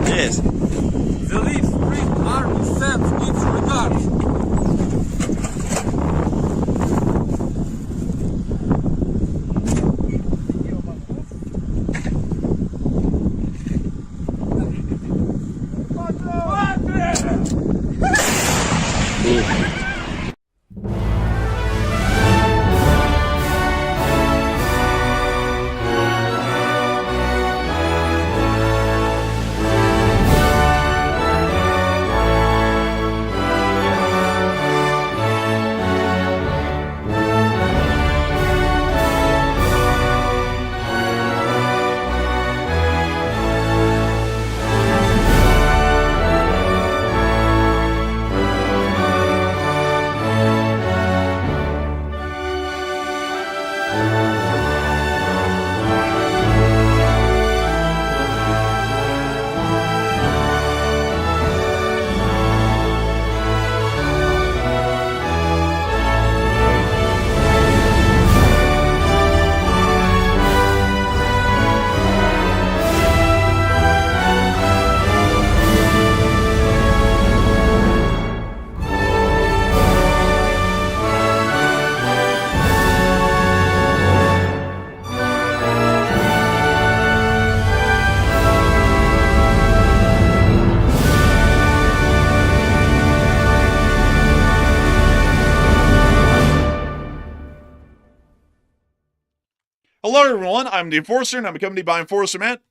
Yes. The Leaf Spring Army sends its regards. Hello everyone, I'm the Enforcer, and I'm accompanied by Enforcer Matt.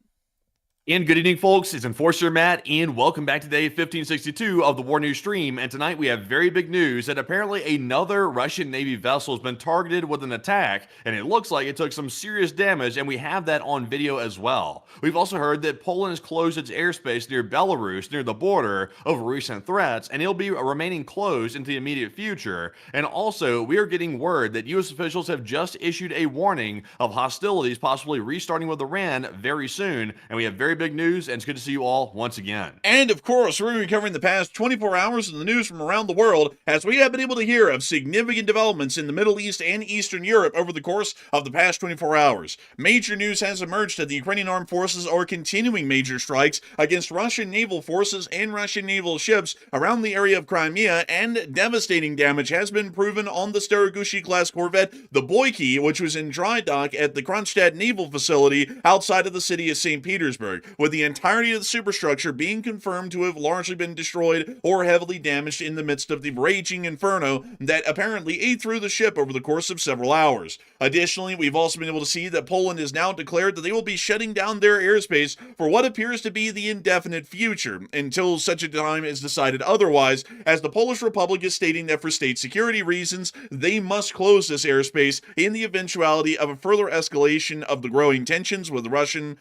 And good evening, folks. It's Enforcer Matt, and welcome back to day 1562 of the War News stream. And tonight we have very big news that apparently another Russian Navy vessel has been targeted with an attack, and it looks like it took some serious damage, and we have that on video as well. We've also heard that Poland has closed its airspace near Belarus, near the border, over recent threats, and it'll be remaining closed into the immediate future. And also, we are getting word that U.S. officials have just issued a warning of hostilities possibly restarting with Iran very soon, and we have very big news, and it's good to see you all once again. And of course, we're going to be covering the past 24 hours in the news from around the world, as we have been able to hear of significant developments in the Middle East and Eastern Europe over the course of the past 24 hours. Major news has emerged that the Ukrainian armed forces are continuing major strikes against Russian naval forces and Russian naval ships around the area of Crimea, and devastating damage has been proven on the Starogushi-class corvette, the Boyki, which was in dry dock at the Kronstadt Naval Facility outside of the city of St. Petersburg, with the entirety of the superstructure being confirmed to have largely been destroyed or heavily damaged in the midst of the raging inferno that apparently ate through the ship over the course of several hours. Additionally, we've also been able to see that Poland has now declared that they will be shutting down their airspace for what appears to be the indefinite future, until such a time is decided otherwise, as the Polish Republic is stating that for state security reasons, they must close this airspace in the eventuality of a further escalation of the growing tensions with the Russian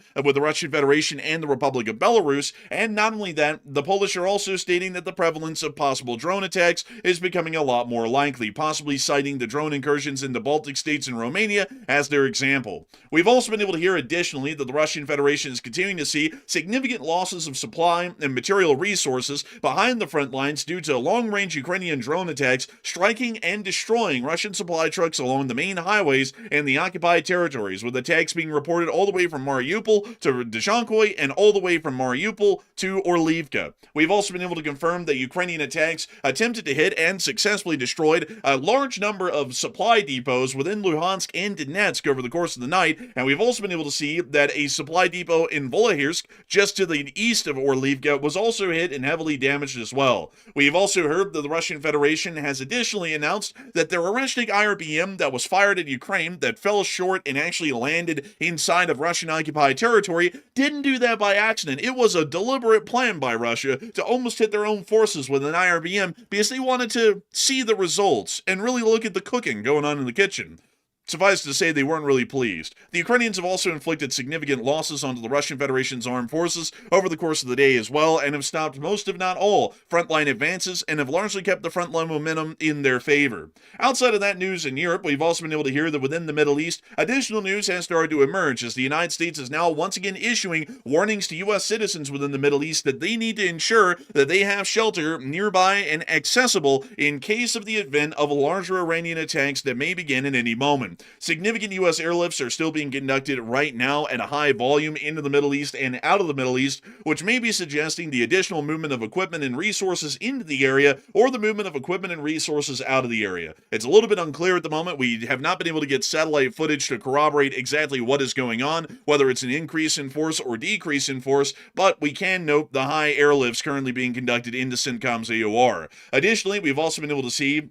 Federation and the Republic of Belarus. And not only that, the Polish are also stating that the prevalence of possible drone attacks is becoming a lot more likely, possibly citing the drone incursions in the Baltic states and Romania as their example. We've also been able to hear additionally that the Russian Federation is continuing to see significant losses of supply and material resources behind the front lines due to long-range Ukrainian drone attacks striking and destroying Russian supply trucks along the main highways in the occupied territories, with attacks being reported all the way from Mariupol to Dzhankoy destroy, and all the way from Mariupol to Orlivka. We've also been able to confirm that Ukrainian attacks attempted to hit and successfully destroyed a large number of supply depots within Luhansk and Donetsk over the course of the night, and we've also been able to see that a supply depot in Volahirsk, just to the east of Orlivka, was also hit and heavily damaged as well. We've also heard that the Russian Federation has additionally announced that their Oreshnik IRBM that was fired at Ukraine that fell short and actually landed inside of Russian-occupied territory didn't do that by accident. It was a deliberate plan by Russia to almost hit their own forces with an IRBM because they wanted to see the results and really look at the cooking going on in the kitchen. Suffice to say, they weren't really pleased. The Ukrainians have also inflicted significant losses onto the Russian Federation's armed forces over the course of the day as well, and have stopped most, if not all, frontline advances, and have largely kept the frontline momentum in their favor. Outside of that news in Europe, we've also been able to hear that within the Middle East, additional news has started to emerge as the United States is now once again issuing warnings to U.S. citizens within the Middle East that they need to ensure that they have shelter nearby and accessible in case of the event of larger Iranian attacks that may begin at any moment. Significant U.S. airlifts are still being conducted right now at a high volume into the Middle East and out of the Middle East, which may be suggesting the additional movement of equipment and resources into the area or the movement of equipment and resources out of the area. It's a little bit unclear at the moment. We have not been able to get satellite footage to corroborate exactly what is going on, whether it's an increase in force or decrease in force, but we can note the high airlifts currently being conducted into CENTCOM's AOR. Additionally, we've also been able to see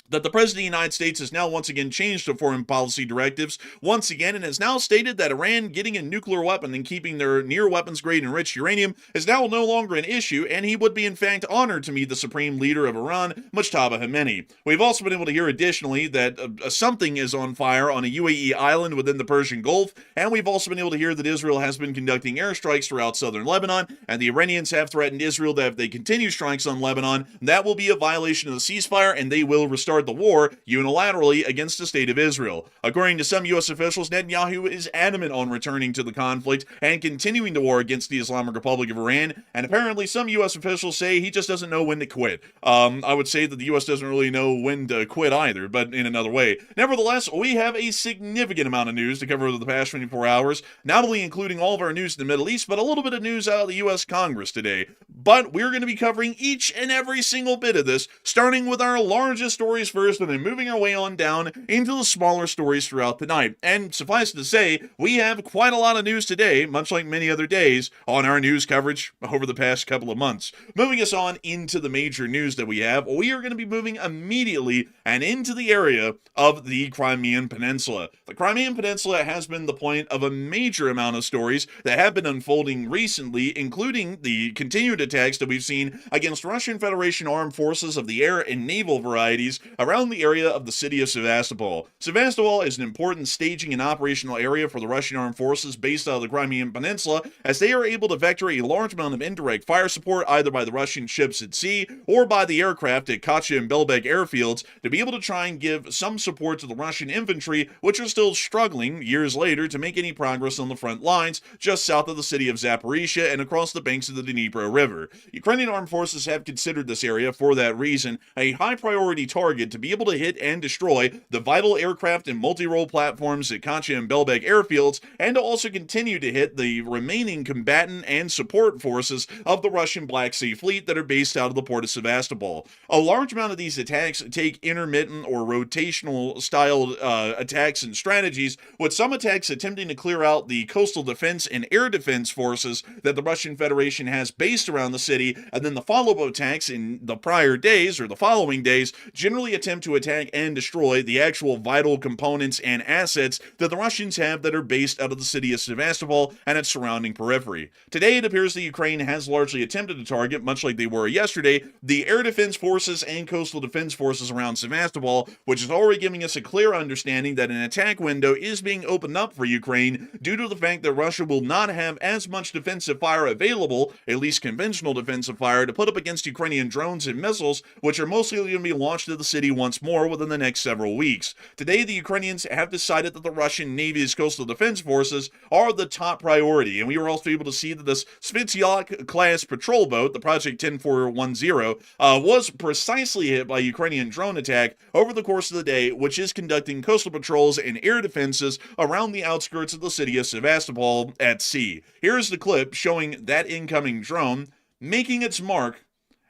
that the President of the United States has now once again changed the foreign policy directives once again and has now stated that Iran getting a nuclear weapon and keeping their near weapons grade enriched uranium is now no longer an issue, and he would be in fact honored to meet the supreme leader of Iran, Mojtaba Khamenei. We've also been able to hear additionally that something is on fire on a UAE island within the Persian Gulf, and we've also been able to hear that Israel has been conducting airstrikes throughout southern Lebanon, and the Iranians have threatened Israel that if they continue strikes on Lebanon, that will be a violation of the ceasefire and they will restart the war unilaterally against the state of Israel. According to some U.S. officials, Netanyahu is adamant on returning to the conflict and continuing the war against the Islamic Republic of Iran, and apparently some U.S. officials say he just doesn't know when to quit. I would say that the U.S. doesn't really know when to quit either, but in another way. Nevertheless, we have a significant amount of news to cover over the past 24 hours, not only including all of our news in the Middle East, but a little bit of news out of the U.S. Congress today. But we're going to be covering each and every single bit of this, starting with our largest stories first, and then moving our way on down into the smaller stories throughout the night. And suffice to say, we have quite a lot of news today, much like many other days, on our news coverage over the past couple of months. Moving us on into the major news that we have, we are going to be moving immediately and into the area of the Crimean Peninsula. The Crimean Peninsula has been the point of a major amount of stories that have been unfolding recently, including the continued attacks that we've seen against Russian Federation armed forces of the air and naval varieties around the area of the city of Sevastopol. Sevastopol is an important staging and operational area for the Russian armed forces based out of the Crimean Peninsula, as they are able to vector a large amount of indirect fire support either by the Russian ships at sea or by the aircraft at Katya and Belbek airfields to be able to try and give some support to the Russian infantry, which are still struggling years later to make any progress on the front lines just south of the city of Zaporizhia and across the banks of the Dnipro River. Ukrainian armed forces have considered this area, for that reason, a high priority target to be able to hit and destroy the vital aircraft and multi-role platforms at Katya and Belbek airfields, and to also continue to hit the remaining combatant and support forces of the Russian Black Sea Fleet that are based out of the port of Sevastopol. A large amount of these attacks take intermittent or rotational style attacks and strategies, with some attacks attempting to clear out the coastal defense and air defense forces that the Russian Federation has based around the city, and then the follow-up attacks in the prior days or the following days generally attempt to attack and destroy the actual vital components and assets that the Russians have that are based out of the city of Sevastopol and its surrounding periphery. Today, it appears that Ukraine has largely attempted to target, much like they were yesterday, the air defense forces and coastal defense forces around Sevastopol, which is already giving us a clear understanding that an attack window is being opened up for Ukraine due to the fact that Russia will not have as much defensive fire available, at least conventional defensive fire, to put up against Ukrainian drones and missiles, which are mostly going to be launched at the city city once more within the next several weeks. Today, the Ukrainians have decided that the Russian Navy's coastal defense forces are the top priority, and we were also able to see that this Svityak-class patrol boat, the Project 10410, was precisely hit by a Ukrainian drone attack over the course of the day, which is conducting coastal patrols and air defenses around the outskirts of the city of Sevastopol at sea. Here's the clip showing that incoming drone making its mark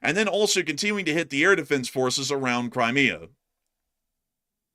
and then also continuing to hit the air defense forces around Crimea. That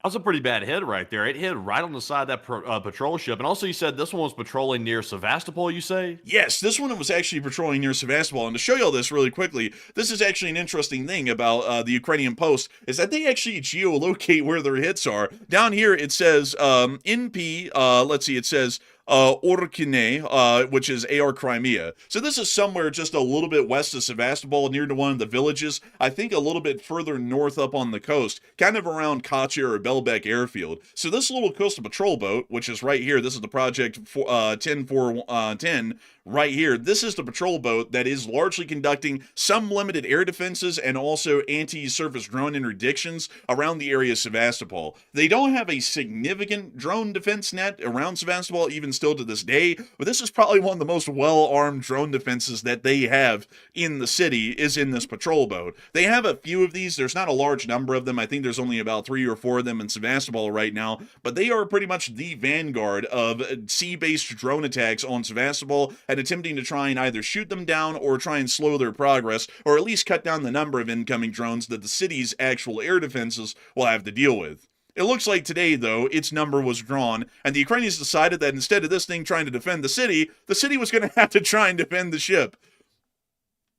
was a pretty bad hit right there. It hit right on the side of that patrol ship. And also, you said this one was patrolling near Sevastopol, you say? Yes, this one was actually patrolling near Sevastopol. And to show you all this really quickly, this is actually an interesting thing about the Ukrainian Post, is that they actually geolocate where their hits are. Down here, it says NP, let's see, it says Orkine, which is AR Crimea. So this is somewhere just a little bit west of Sevastopol, near to one of the villages, I think a little bit further north up on the coast, kind of around Katya or Belbek airfield. So this little coastal patrol boat, which is right here, this is the Project 10410, right here, this is the patrol boat that is largely conducting some limited air defenses and also anti-surface drone interdictions around the area of Sevastopol. They don't have a significant drone defense net around Sevastopol, even still to this day, but this is probably one of the most well-armed drone defenses that they have in the city, is in this patrol boat. They have a few of these. There's not a large number of them. I think there's only about 3 or 4 of them in Sevastopol right now, but they are pretty much the vanguard of sea-based drone attacks on Sevastopol and attempting to try and either shoot them down or try and slow their progress, or at least cut down the number of incoming drones that the city's actual air defenses will have to deal with. It looks like today, though, its number was drawn, and the Ukrainians decided that instead of this thing trying to defend the city was going to have to try and defend the ship.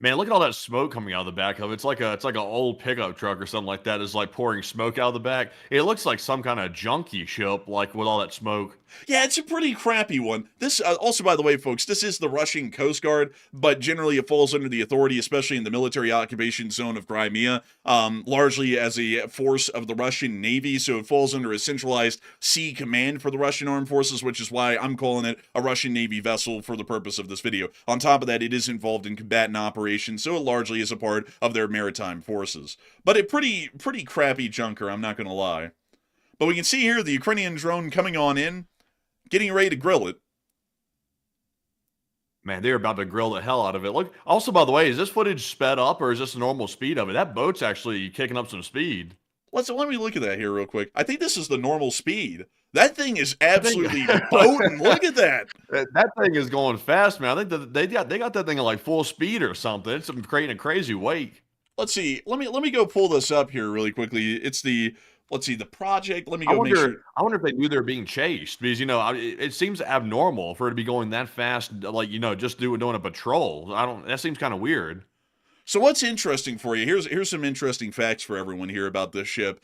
Man, look at all that smoke coming out of the back of it. It's like an old pickup truck or something like that is like pouring smoke out of the back. It looks like some kind of junky ship, like with all that smoke. Yeah, it's a pretty crappy one. This, also, by the way, folks, this is the Russian Coast Guard, but generally it falls under the authority, especially in the military occupation zone of Crimea, largely as a force of the Russian Navy, so it falls under a centralized sea command for the Russian armed forces, which is why I'm calling it a Russian Navy vessel for the purpose of this video. On top of that, it is involved in combatant operations, so it largely is a part of their maritime forces. But a pretty crappy junker, I'm not going to lie. But we can see here the Ukrainian drone coming on in, getting ready to grill it. Man, they're about to grill the hell out of it. Look, also, by the way, is this footage sped up or is this the normal speed of it? That boat's actually kicking up some speed. Let me look at that here real quick. I think this is the normal speed. That thing is absolutely boating. Look at that. That thing is going fast, man. I think that they got that thing at like full speed or something. It's creating a crazy wake. Let's see. Let me go pull this up here really quickly. It's the, let's see, the project. Let me go make sure. I wonder if they knew they were being chased because, it seems abnormal for it to be going that fast, like, just doing a patrol. That seems kind of weird. So what's interesting for you, here's some interesting facts for everyone here about this ship.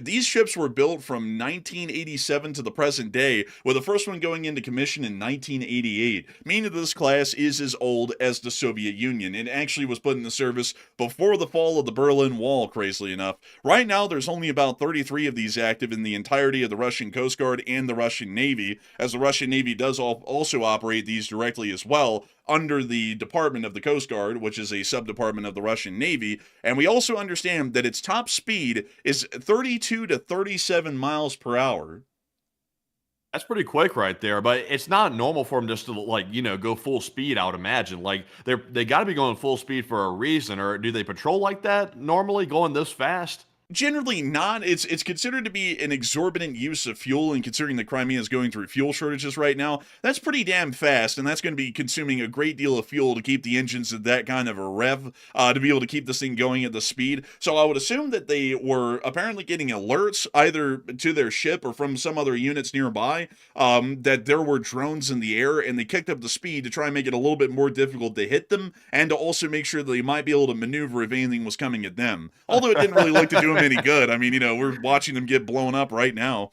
These ships were built from 1987 to the present day, with the first one going into commission in 1988, meaning that this class is as old as the Soviet Union. It actually was put into service before the fall of the Berlin Wall, crazily enough. Right now, there's only about 33 of these active in the entirety of the Russian Coast Guard and the Russian Navy, as the Russian Navy does also operate these directly as well, under the Department of the Coast Guard, which is a sub-department of the Russian Navy, and we also understand that its top speed is 32 to 37 miles per hour. That's pretty quick right there, but it's not normal for them just to go full speed, I would imagine. Like they got to be going full speed for a reason, or do they patrol like that normally, going this fast? Generally not. It's considered to be an exorbitant use of fuel, and considering that Crimea is going through fuel shortages right now, that's pretty damn fast, and that's going to be consuming a great deal of fuel to keep the engines at that kind of a rev, to be able to keep this thing going at the speed. So I would assume that they were apparently getting alerts either to their ship or from some other units nearby, that there were drones in the air, and they kicked up the speed to try and make it a little bit more difficult to hit them, and to also make sure that they might be able to maneuver if anything was coming at them. Although it didn't really look to do them any good. I mean, we're watching them get blown up right now.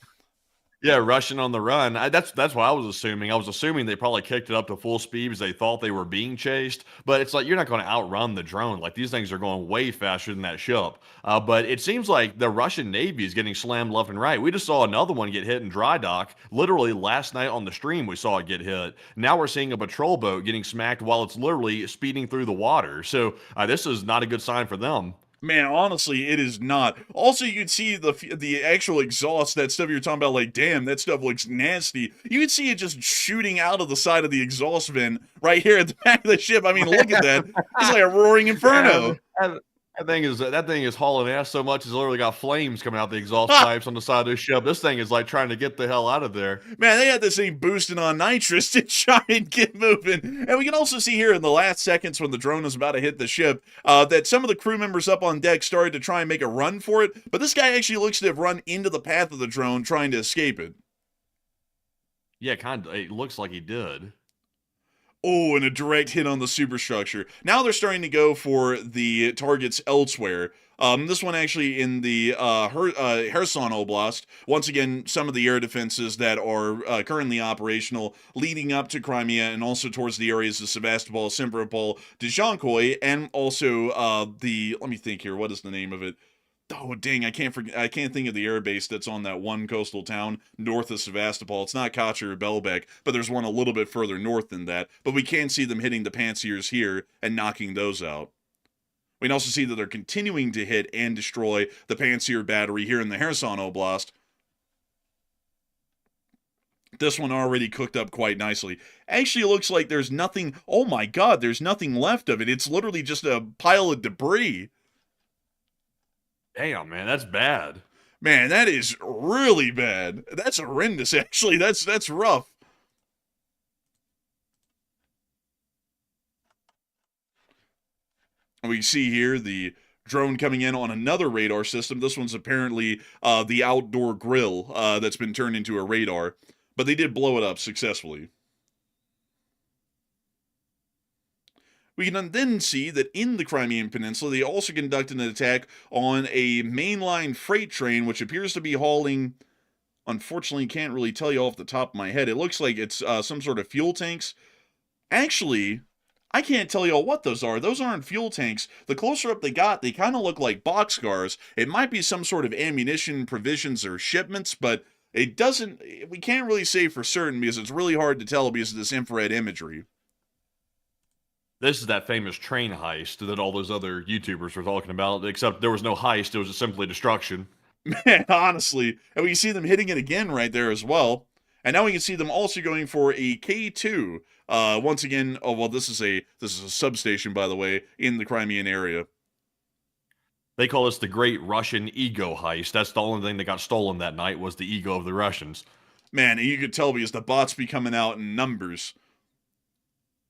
Yeah, rushing on the run. That's what I was assuming. I was assuming they probably kicked it up to full speed because they thought they were being chased. But it's like you're not going to outrun the drone. Like these things are going way faster than that ship. But it seems like the Russian Navy is getting slammed left and right. We just saw another one get hit in dry dock. Literally last night on the stream, we saw it get hit. Now we're seeing a patrol boat getting smacked while it's literally speeding through the water. So this is not a good sign for them. Man, honestly, it is not. Also, you can see the actual exhaust, that stuff you're talking about, like, damn, that stuff looks nasty. You can see it just shooting out of the side of the exhaust vent right here at the back of the ship. I mean, look at that. It's like a roaring inferno. That thing is hauling ass so much, it's literally got flames coming out the exhaust pipes on the side of the ship. This thing is like trying to get the hell out of there. Man, they had this thing boosting on nitrous to try and get moving. And we can also see here in the last seconds when the drone is about to hit the ship, that some of the crew members up on deck started to try and make a run for it, but this guy actually looks to have run into the path of the drone trying to escape it. Yeah, kind of. It looks like he did. Oh, and a direct hit on the superstructure. Now they're starting to go for the targets elsewhere. This one actually in the Kherson Oblast. Once again, some of the air defenses that are currently operational leading up to Crimea and also towards the areas of Sevastopol, Simferopol, Dzhankoy, and also let me think here, what is the name of it? Oh dang! I can't think of the air base that's on that one coastal town north of Sevastopol. It's not Kacha or Belbek, but there's one a little bit further north than that. But we can see them hitting the Pantsirs here and knocking those out. We can also see that they're continuing to hit and destroy the Pantsir battery here in the Kherson Oblast. This one already cooked up quite nicely. Actually, it looks like there's nothing. Oh my God! There's nothing left of it. It's literally just a pile of debris. Damn, man, that's bad. Man, that is really bad. That's horrendous, actually. That's rough. We see here the drone coming in on another radar system. This one's apparently the outdoor grill that's been turned into a radar. But they did blow it up successfully. We can then see that in the Crimean Peninsula, they also conducted an attack on a mainline freight train, which appears to be hauling, unfortunately, can't really tell you off the top of my head. It looks like it's some sort of fuel tanks. Actually, I can't tell y'all what those are. Those aren't fuel tanks. The closer up they got, they kind of look like boxcars. It might be some sort of ammunition, provisions, or shipments, but we can't really say for certain because it's really hard to tell because of this infrared imagery. This is that famous train heist that all those other YouTubers were talking about, except there was no heist, it was just simply destruction. Man, honestly. And we see them hitting it again right there as well. And now we can see them also going for a K2. Once again, this is a substation, by the way, in the Crimean area. They call this the Great Russian Ego Heist. That's the only thing that got stolen that night was the ego of the Russians. Man, you could tell because the bots be coming out in numbers.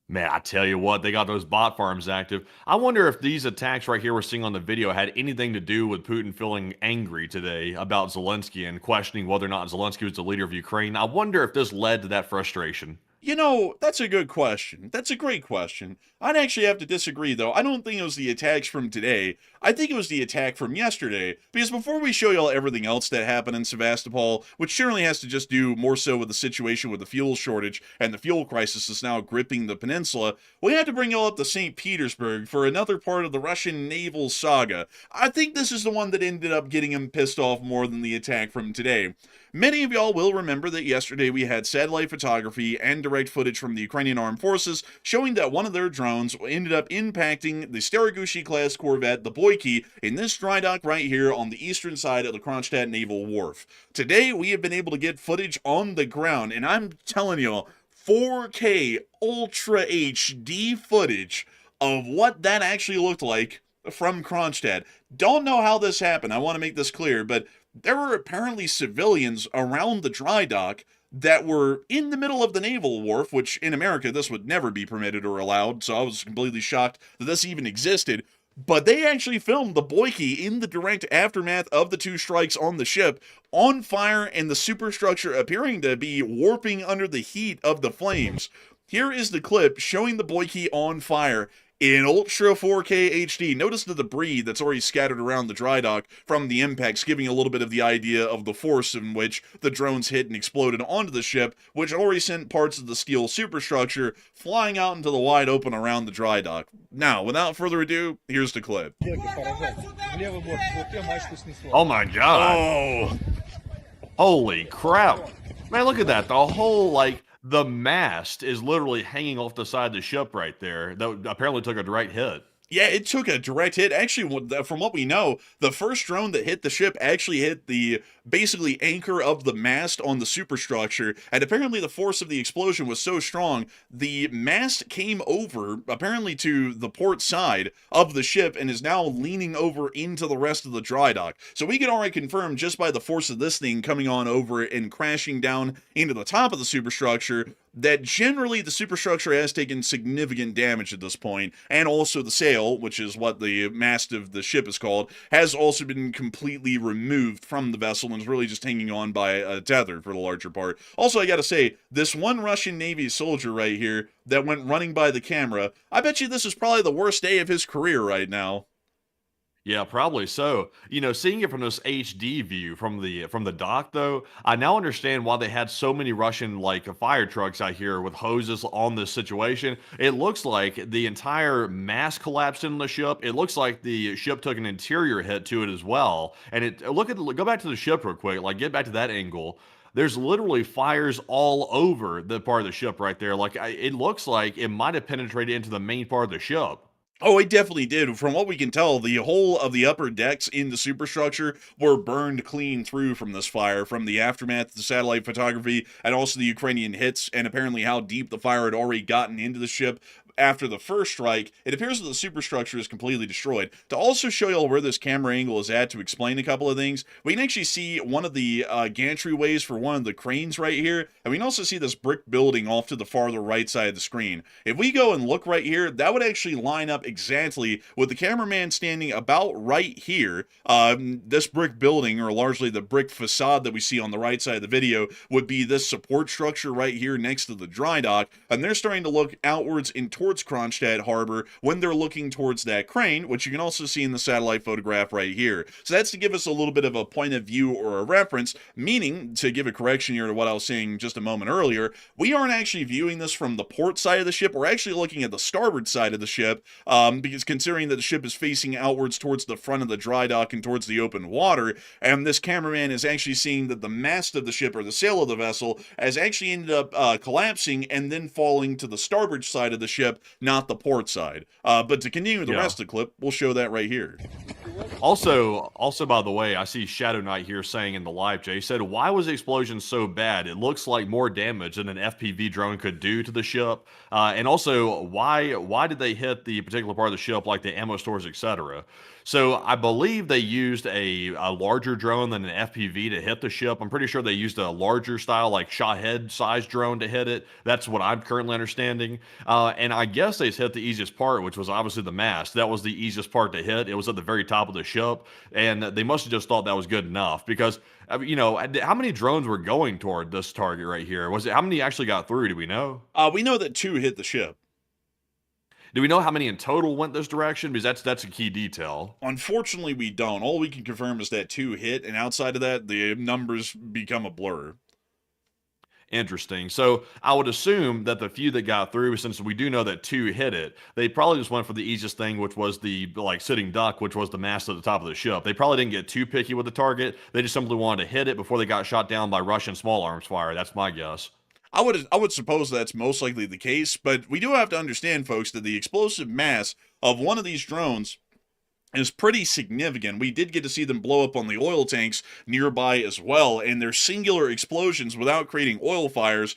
Man, I tell you what, they got those bot farms active. I wonder if these attacks right here we're seeing on the video had anything to do with Putin feeling angry today about Zelensky and questioning whether or not Zelensky was the leader of Ukraine. I wonder if this led to that frustration. You know, that's a good question. That's a great question. I'd actually have to disagree, though. I don't think it was the attacks from today. I think it was the attack from yesterday. Because before we show y'all everything else that happened in Sevastopol, which generally has to just do more so with the situation with the fuel shortage and the fuel crisis that's now gripping the peninsula, we had to bring y'all up to St. Petersburg for another part of the Russian naval saga. I think this is the one that ended up getting him pissed off more than the attack from today. Many of y'all will remember that yesterday we had satellite photography and direct footage from the Ukrainian Armed Forces showing that one of their drones ended up impacting the Staragushi-class corvette, the Boyki, in this dry dock right here on the eastern side of the Kronstadt Naval Wharf. Today, we have been able to get footage on the ground, and I'm telling y'all, 4K Ultra HD footage of what that actually looked like from Kronstadt. Don't know how this happened, I want to make this clear, but there were apparently civilians around the dry dock that were in the middle of the naval wharf, which in America this would never be permitted or allowed, so I was completely shocked that this even existed. But they actually filmed the Boyki in the direct aftermath of the two strikes on the ship, on fire and the superstructure appearing to be warping under the heat of the flames. Here is the clip showing the Boyki on fire in Ultra 4K HD. Notice the debris that's already scattered around the dry dock from the impacts, giving a little bit of the idea of the force in which the drones hit and exploded onto the ship, which already sent parts of the steel superstructure flying out into the wide open around the dry dock. Now, without further ado, here's the clip. Oh my God. Oh! Holy crap. Man, look at that. The whole, the mast is literally hanging off the side of the ship right there. That apparently took a direct hit. Yeah, it took a direct hit. Actually, from what we know, the first drone that hit the ship actually hit the basically anchor of the mast on the superstructure, and apparently the force of the explosion was so strong, the mast came over, apparently to the port side of the ship, and is now leaning over into the rest of the dry dock. So we can already confirm just by the force of this thing coming on over and crashing down into the top of the superstructure that generally the superstructure has taken significant damage at this point, and also the sail, which is what the mast of the ship is called, has also been completely removed from the vessel and is really just hanging on by a tether for the larger part. Also, I gotta say, this one Russian Navy soldier right here that went running by the camera, I bet you this is probably the worst day of his career right now. Yeah, probably so. Seeing it from this HD view from the dock, though, I now understand why they had so many Russian fire trucks out here with hoses on this situation. It looks like the entire mast collapsed in the ship. It looks like the ship took an interior hit to it as well. And go back to the ship real quick, get back to that angle. There's literally fires all over the part of the ship right there. It looks like it might have penetrated into the main part of the ship. Oh, it definitely did. From what we can tell, the whole of the upper decks in the superstructure were burned clean through from this fire, from the aftermath, the satellite photography, and also the Ukrainian hits, and apparently how deep the fire had already gotten into the ship. After the first strike, it appears that the superstructure is completely destroyed. To also show y'all where this camera angle is at to explain a couple of things, we can actually see one of the gantryways for one of the cranes right here, and we can also see this brick building off to the farther right side of the screen. If we go and look right here, that would actually line up exactly with the cameraman standing about right here. This brick building, or largely the brick facade that we see on the right side of the video, would be this support structure right here next to the dry dock, and they're starting to look outwards and towards Kronstadt Harbor when they're looking towards that crane, which you can also see in the satellite photograph right here. So that's to give us a little bit of a point of view or a reference, meaning, to give a correction here to what I was saying just a moment earlier, we aren't actually viewing this from the port side of the ship. We're actually looking at the starboard side of the ship, because considering that the ship is facing outwards towards the front of the dry dock and towards the open water, and this cameraman is actually seeing that the mast of the ship, or the sail of the vessel, has actually ended up collapsing and then falling to the starboard side of the ship, not the port side. But to continue the rest of the clip, we'll show that right here. Also, by the way, I see Shadow Knight here saying in the live chat, he said, why was the explosion so bad? It looks like more damage than an FPV drone could do to the ship. And also, why did they hit the particular part of the ship, like the ammo stores, etc.? So I believe they used a larger drone than an FPV to hit the ship. I'm pretty sure they used a larger style, like Shahed sized drone to hit it. That's what I'm currently understanding. And I guess they hit the easiest part, which was obviously the mast. That was the easiest part to hit. It was at the very top of the ship. And they must have just thought that was good enough because, how many drones were going toward this target right here? How many actually got through? Do we know? We know that 2 hit the ship. Do we know how many in total went this direction? Because that's a key detail. Unfortunately, we don't. All we can confirm is that 2 hit, and outside of that, the numbers become a blur. Interesting. So I would assume that the few that got through, since we do know that 2 hit it, they probably just went for the easiest thing, which was the sitting duck, which was the mast at the top of the ship. They probably didn't get too picky with the target. They just simply wanted to hit it before they got shot down by Russian small arms fire. That's my guess. I would suppose that's most likely the case, but we do have to understand, folks, that the explosive mass of one of these drones is pretty significant. We did get to see them blow up on the oil tanks nearby as well, and their singular explosions without creating oil fires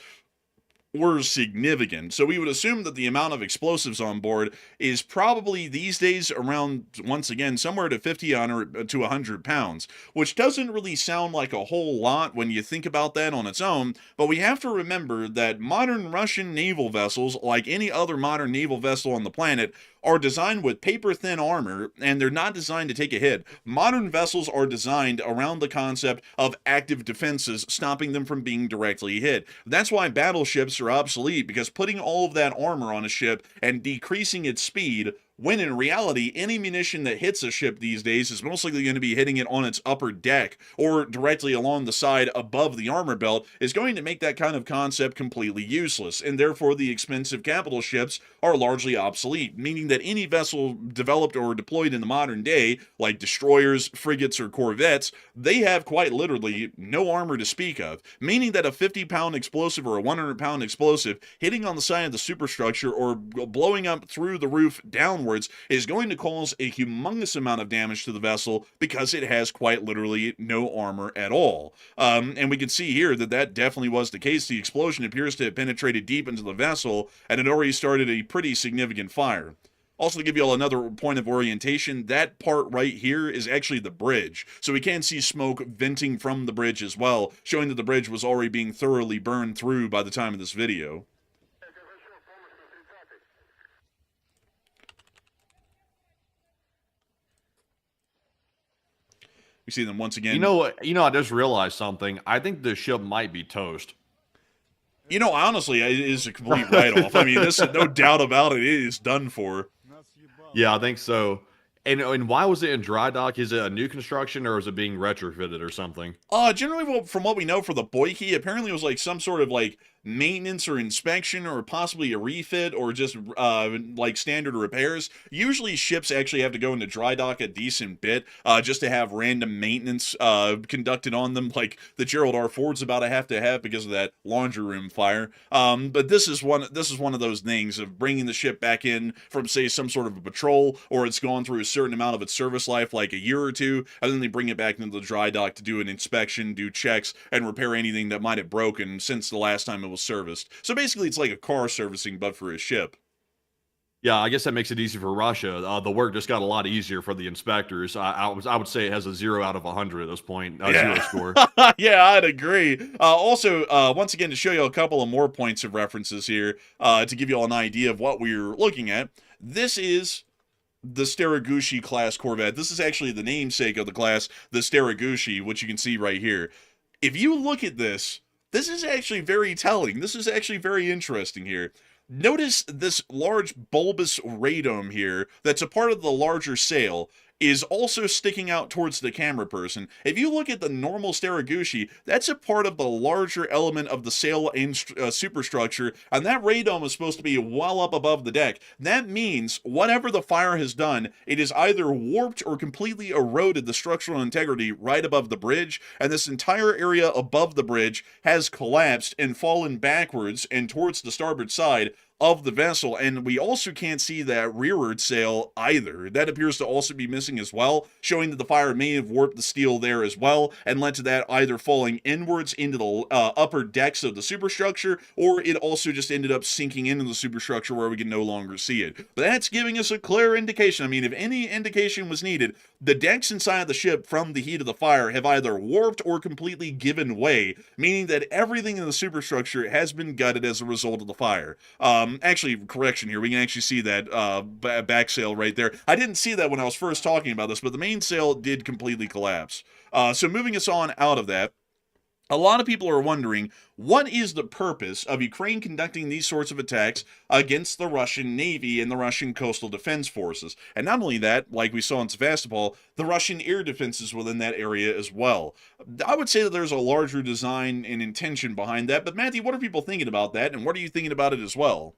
were significant. So we would assume that the amount of explosives on board is probably these days around, once again, somewhere to 50 to 100 pounds, which doesn't really sound like a whole lot when you think about that on its own, but we have to remember that modern Russian naval vessels, like any other modern naval vessel on the planet, are designed with paper-thin armor, and they're not designed to take a hit. Modern vessels are designed around the concept of active defenses, stopping them from being directly hit. That's why battleships are obsolete, because putting all of that armor on a ship and decreasing its speed, when in reality, any munition that hits a ship these days is most likely going to be hitting it on its upper deck or directly along the side above the armor belt, is going to make that kind of concept completely useless, and therefore the expensive capital ships are largely obsolete, meaning that any vessel developed or deployed in the modern day, like destroyers, frigates, or corvettes, they have quite literally no armor to speak of, meaning that a 50-pound explosive or a 100-pound explosive hitting on the side of the superstructure or blowing up through the roof downward inwards is going to cause a humongous amount of damage to the vessel because it has quite literally no armor at all. And we can see here that that definitely was the case. The explosion appears to have penetrated deep into the vessel and had already started a pretty significant fire. Also, to give you all another point of orientation, that part right here is actually the bridge. So we can see smoke venting from the bridge as well, showing that the bridge was already being thoroughly burned through by the time of this video. We see them once again. You know what? I just realized something. I think the ship might be toast. Honestly, it is a complete write-off. I mean, this is no doubt about it. It is done for. Yeah, I think so. And why was it in dry dock? Is it a new construction or is it being retrofitted or something? Generally, from what we know for the Boyke, apparently it was like some sort of like maintenance or inspection or possibly a refit or just like standard repairs. Usually ships actually have to go into dry dock a decent bit just to have random maintenance conducted on them, like the Gerald R. Ford's about to have because of that laundry room fire. But this is one of those things of bringing the ship back in from, say, some sort of a patrol, or it's gone through a certain amount of its service life, like a year or two, and then they bring it back into the dry dock to do an inspection, do checks, and repair anything that might have broken since the last time it was serviced. So basically it's like a car servicing but for a ship. Yeah, I guess that makes it easy for Russia. The work just got a lot easier for the inspectors. I would say it has a 0 out of 100 at this point. Zero score. Yeah, I'd agree. Also, once again, to show you a couple of more points of references here, to give you all an idea of what we're looking at, this is the Staragushi class corvette. This is actually the namesake of the class, the Staragushi, which you can see right here. If you look at this is actually very telling. This is actually very interesting here. Notice this large bulbous radome here that's a part of the larger sail is also sticking out towards the camera person. If you look at the normal Staragushi, that's a part of the larger element of the sail and superstructure, and that radome is supposed to be well up above the deck. That means whatever the fire has done, it has either warped or completely eroded the structural integrity right above the bridge, and this entire area above the bridge has collapsed and fallen backwards and towards the starboard side of the vessel. And we also can't see that rearward sail either. That appears to also be missing as well, showing that the fire may have warped the steel there as well and led to that either falling inwards into the upper decks of the superstructure, or it also just ended up sinking into the superstructure where we can no longer see it. But that's giving us a clear indication. I mean, if any indication was needed, the decks inside the ship from the heat of the fire have either warped or completely given way, meaning that everything in the superstructure has been gutted as a result of the fire. Actually, correction here, we can actually see that back sail right there. I didn't see that when I was first talking about this, but the main sail did completely collapse. So moving us on out of that, a lot of people are wondering, what is the purpose of Ukraine conducting these sorts of attacks against the Russian Navy and the Russian coastal defense forces? And not only that, like we saw in Sevastopol, the Russian air defenses within that area as well. I would say that there's a larger design and intention behind that, but Matthew, what are people thinking about that, and what are you thinking about it as well?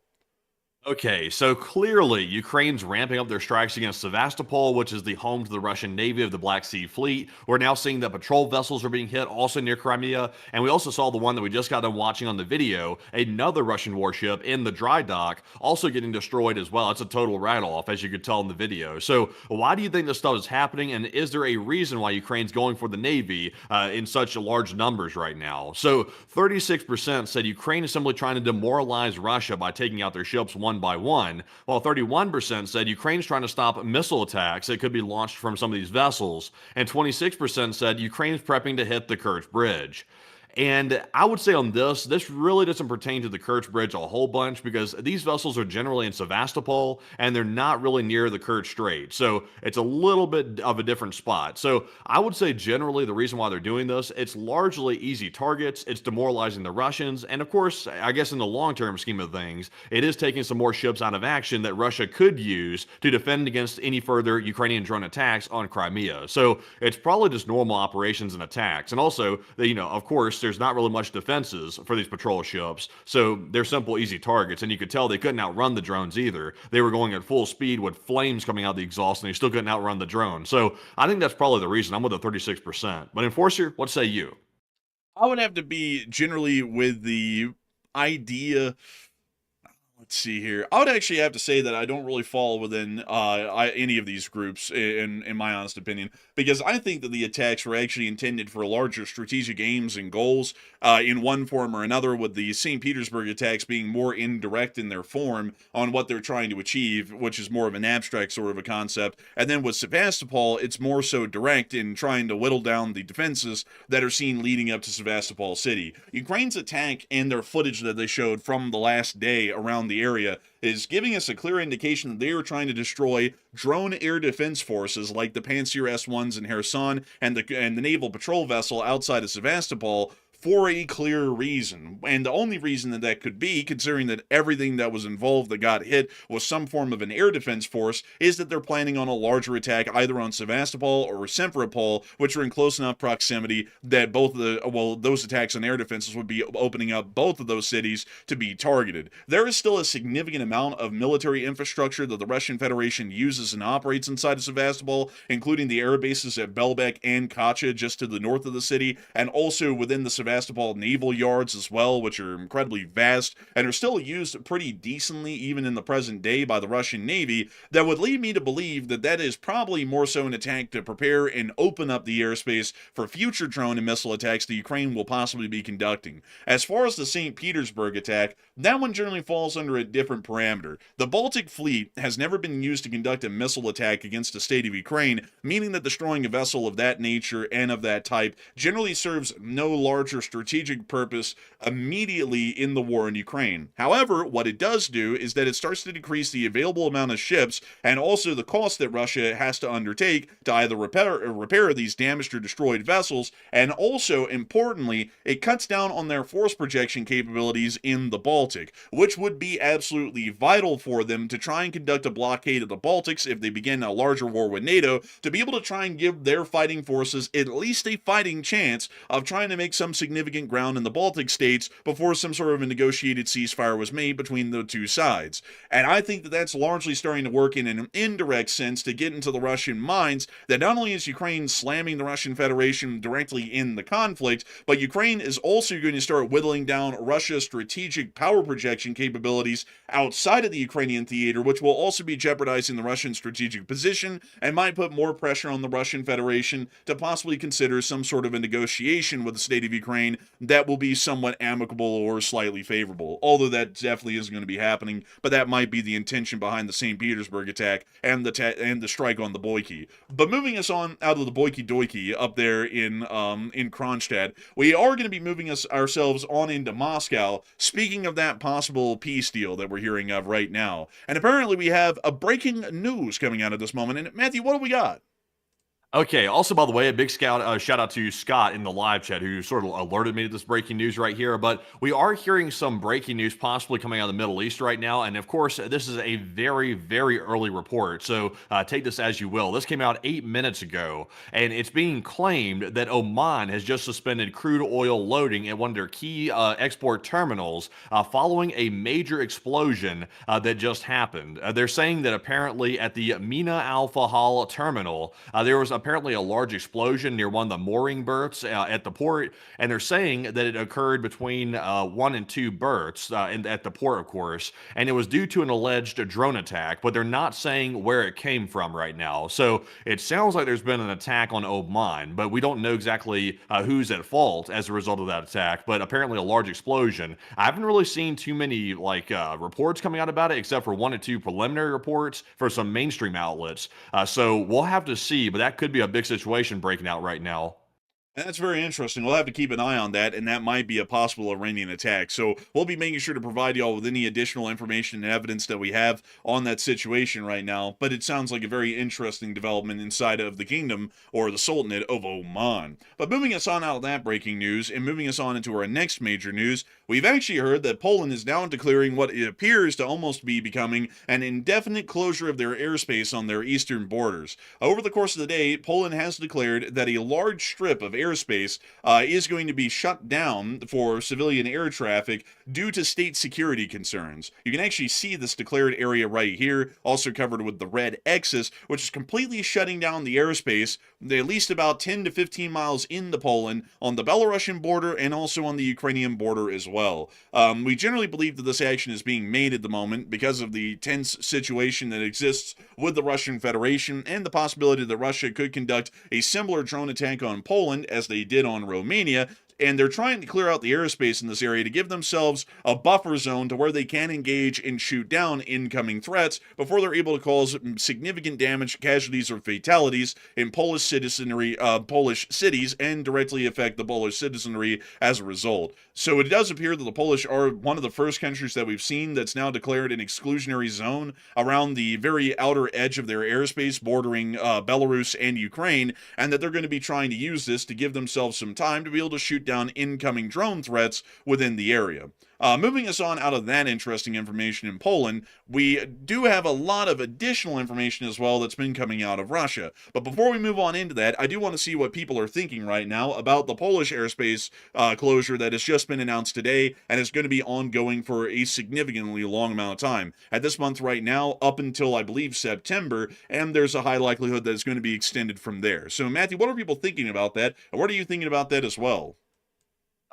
Okay, so clearly Ukraine's ramping up their strikes against Sevastopol, which is the home to the Russian Navy of the Black Sea Fleet. We're now seeing that patrol vessels are being hit also near Crimea, and we also saw the one that we just got done watching on the video, another Russian warship in the dry dock, also getting destroyed as well. It's a total write-off, as you could tell in the video. So why do you think this stuff is happening, and is there a reason why Ukraine's going for the Navy in such large numbers right now? So 36% said Ukraine is simply trying to demoralize Russia by taking out their ships one by one, while 31% said Ukraine's trying to stop missile attacks that could be launched from some of these vessels, and 26% said Ukraine's prepping to hit the Kerch Bridge. And I would say on this really doesn't pertain to the Kerch Bridge a whole bunch, because these vessels are generally in Sevastopol and they're not really near the Kerch Strait. So it's a little bit of a different spot. So I would say generally the reason why they're doing this, it's largely easy targets, it's demoralizing the Russians, and of course, I guess in the long-term scheme of things, it is taking some more ships out of action that Russia could use to defend against any further Ukrainian drone attacks on Crimea. So it's probably just normal operations and attacks. And also, of course, there's not really much defenses for these patrol ships, so they're simple, easy targets, and you could tell they couldn't outrun the drones either. They were going at full speed with flames coming out the exhaust, and they still couldn't outrun the drone. So I think that's probably the reason. I'm with the 36%. But Enforcer, what say you? I would have to be generally with the idea, Let's see here. I would actually have to say that I don't really fall within any of these groups, in my honest opinion, because I think that the attacks were actually intended for larger strategic aims and goals in one form or another, with the St. Petersburg attacks being more indirect in their form on what they're trying to achieve, which is more of an abstract sort of a concept. And then with Sevastopol, it's more so direct in trying to whittle down the defenses that are seen leading up to Sevastopol City. Ukraine's attack and their footage that they showed from the last day around the area is giving us a clear indication that they are trying to destroy drone air defense forces like the Pantsir S-1s in Kherson and the naval patrol vessel outside of Sevastopol for a clear reason. And the only reason that that could be, considering that everything that was involved that got hit was some form of an air defense force, is that they're planning on a larger attack either on Sevastopol or Simferopol, which are in close enough proximity that both of those attacks on air defenses would be opening up both of those cities to be targeted. There is still a significant amount of military infrastructure that the Russian Federation uses and operates inside of Sevastopol, including the air bases at Belbek and Kacha just to the north of the city, and also within the Sevastopol naval yards as well, which are incredibly vast and are still used pretty decently even in the present day by the Russian Navy. That would lead me to believe that that is probably more so an attack to prepare and open up the airspace for future drone and missile attacks the Ukraine will possibly be conducting. As far as the St. Petersburg attack, that one generally falls under a different parameter. The Baltic fleet has never been used to conduct a missile attack against the state of Ukraine, meaning that destroying a vessel of that nature and of that type generally serves no larger strategic purpose immediately in the war in Ukraine. However, what it does do is that it starts to decrease the available amount of ships and also the cost that Russia has to undertake to either repair these damaged or destroyed vessels, and also, importantly, it cuts down on their force projection capabilities in the Baltic, which would be absolutely vital for them to try and conduct a blockade of the Baltics if they begin a larger war with NATO, to be able to try and give their fighting forces at least a fighting chance of trying to make some significant ground in the Baltic states before some sort of a negotiated ceasefire was made between the two sides. And I think that that's largely starting to work in an indirect sense to get into the Russian minds that not only is Ukraine slamming the Russian Federation directly in the conflict, but Ukraine is also going to start whittling down Russia's strategic power projection capabilities outside of the Ukrainian theater, which will also be jeopardizing the Russian strategic position and might put more pressure on the Russian Federation to possibly consider some sort of a negotiation with the state of Ukraine that will be somewhat amicable or slightly favorable. Although that definitely isn't going to be happening, but that might be the intention behind the St. Petersburg attack and the strike on the Boyki. But moving us on out of the Boyki Doiki up there in Kronstadt, we are going to be moving ourselves on into Moscow. Speaking of that possible peace deal that we're hearing of right now, and apparently we have a breaking news coming out at this moment. And Matthew, what do we got? Okay, also, by the way, a big shout out to Scott in the live chat who sort of alerted me to this breaking news right here. But we are hearing some breaking news possibly coming out of the Middle East right now. And of course, this is a very, very early report. So take this as you will. This came out 8 minutes ago, and it's being claimed that Oman has just suspended crude oil loading at one of their key export terminals following a major explosion that just happened. They're saying that apparently at the Mina Al Fahal terminal, there was apparently a large explosion near one of the mooring berths at the port, and they're saying that it occurred between 1 and 2 berths at the port, of course, and it was due to an alleged drone attack, but they're not saying where it came from right now. So it sounds like there's been an attack on Oman, but we don't know exactly who's at fault as a result of that attack, but apparently a large explosion. I haven't really seen too many reports coming out about it, except for 1 or 2 preliminary reports for some mainstream outlets. So we'll have to see, but that could be a big situation breaking out right now. And that's very interesting. We'll have to keep an eye on that, and that might be a possible Iranian attack. So we'll be making sure to provide y'all with any additional information and evidence that we have on that situation right now. But it sounds like a very interesting development inside of the kingdom, or the Sultanate of Oman. But moving us on out of that breaking news, and moving us on into our next major news, we've actually heard that Poland is now declaring what it appears to almost be becoming an indefinite closure of their airspace on their eastern borders. Over the course of the day, Poland has declared that a large strip of airspace is going to be shut down for civilian air traffic due to state security concerns. You can actually see this declared area right here, also covered with the red X's, which is completely shutting down the airspace at least about 10 to 15 miles into Poland on the Belarusian border and also on the Ukrainian border as well. We generally believe that this action is being made at the moment because of the tense situation that exists with the Russian Federation and the possibility that Russia could conduct a similar drone attack on Poland as they did on Romania. And they're trying to clear out the airspace in this area to give themselves a buffer zone to where they can engage and shoot down incoming threats before they're able to cause significant damage, casualties, or fatalities in Polish citizenry, Polish cities, and directly affect the Polish citizenry as a result. So it does appear that the Polish are one of the first countries that we've seen that's now declared an exclusionary zone around the very outer edge of their airspace bordering Belarus and Ukraine, and that they're going to be trying to use this to give themselves some time to be able to shoot down incoming drone threats within the area. Moving us on out of that interesting information in Poland, we do have a lot of additional information as well that's been coming out of Russia. But before we move on into that, I do want to see what people are thinking right now about the Polish airspace closure that has just been announced today and is going to be ongoing for a significantly long amount of time. At this month right now, up until, I believe, September, and there's a high likelihood that it's going to be extended from there. So, Matthew, what are people thinking about that, and what are you thinking about that as well?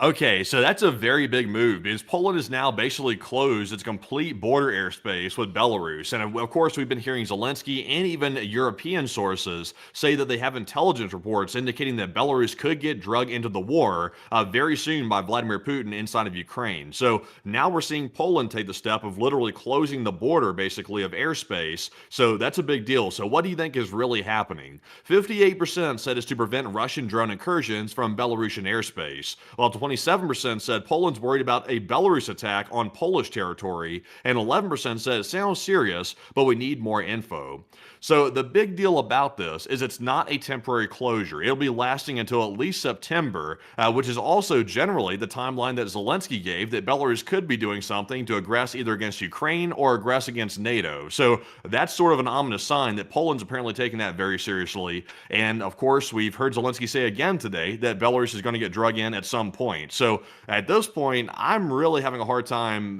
Okay, so that's a very big move because Poland is now basically closed its complete border airspace with Belarus. And of course, we've been hearing Zelensky and even European sources say that they have intelligence reports indicating that Belarus could get dragged into the war very soon by Vladimir Putin inside of Ukraine. So now we're seeing Poland take the step of literally closing the border, basically, of airspace. So that's a big deal. So what do you think is really happening? 58% said it's to prevent Russian drone incursions from Belarusian airspace, while 27% said Poland's worried about a Belarus attack on Polish territory, and 11% said it sounds serious, but we need more info. So the big deal about this is it's not a temporary closure. It'll be lasting until at least September, which is also generally the timeline that Zelensky gave that Belarus could be doing something to aggress either against Ukraine or aggress against NATO. So that's sort of an ominous sign that Poland's apparently taking that very seriously. And of course, we've heard Zelensky say again today that Belarus is going to get dragged in at some point. So at this point, I'm really having a hard time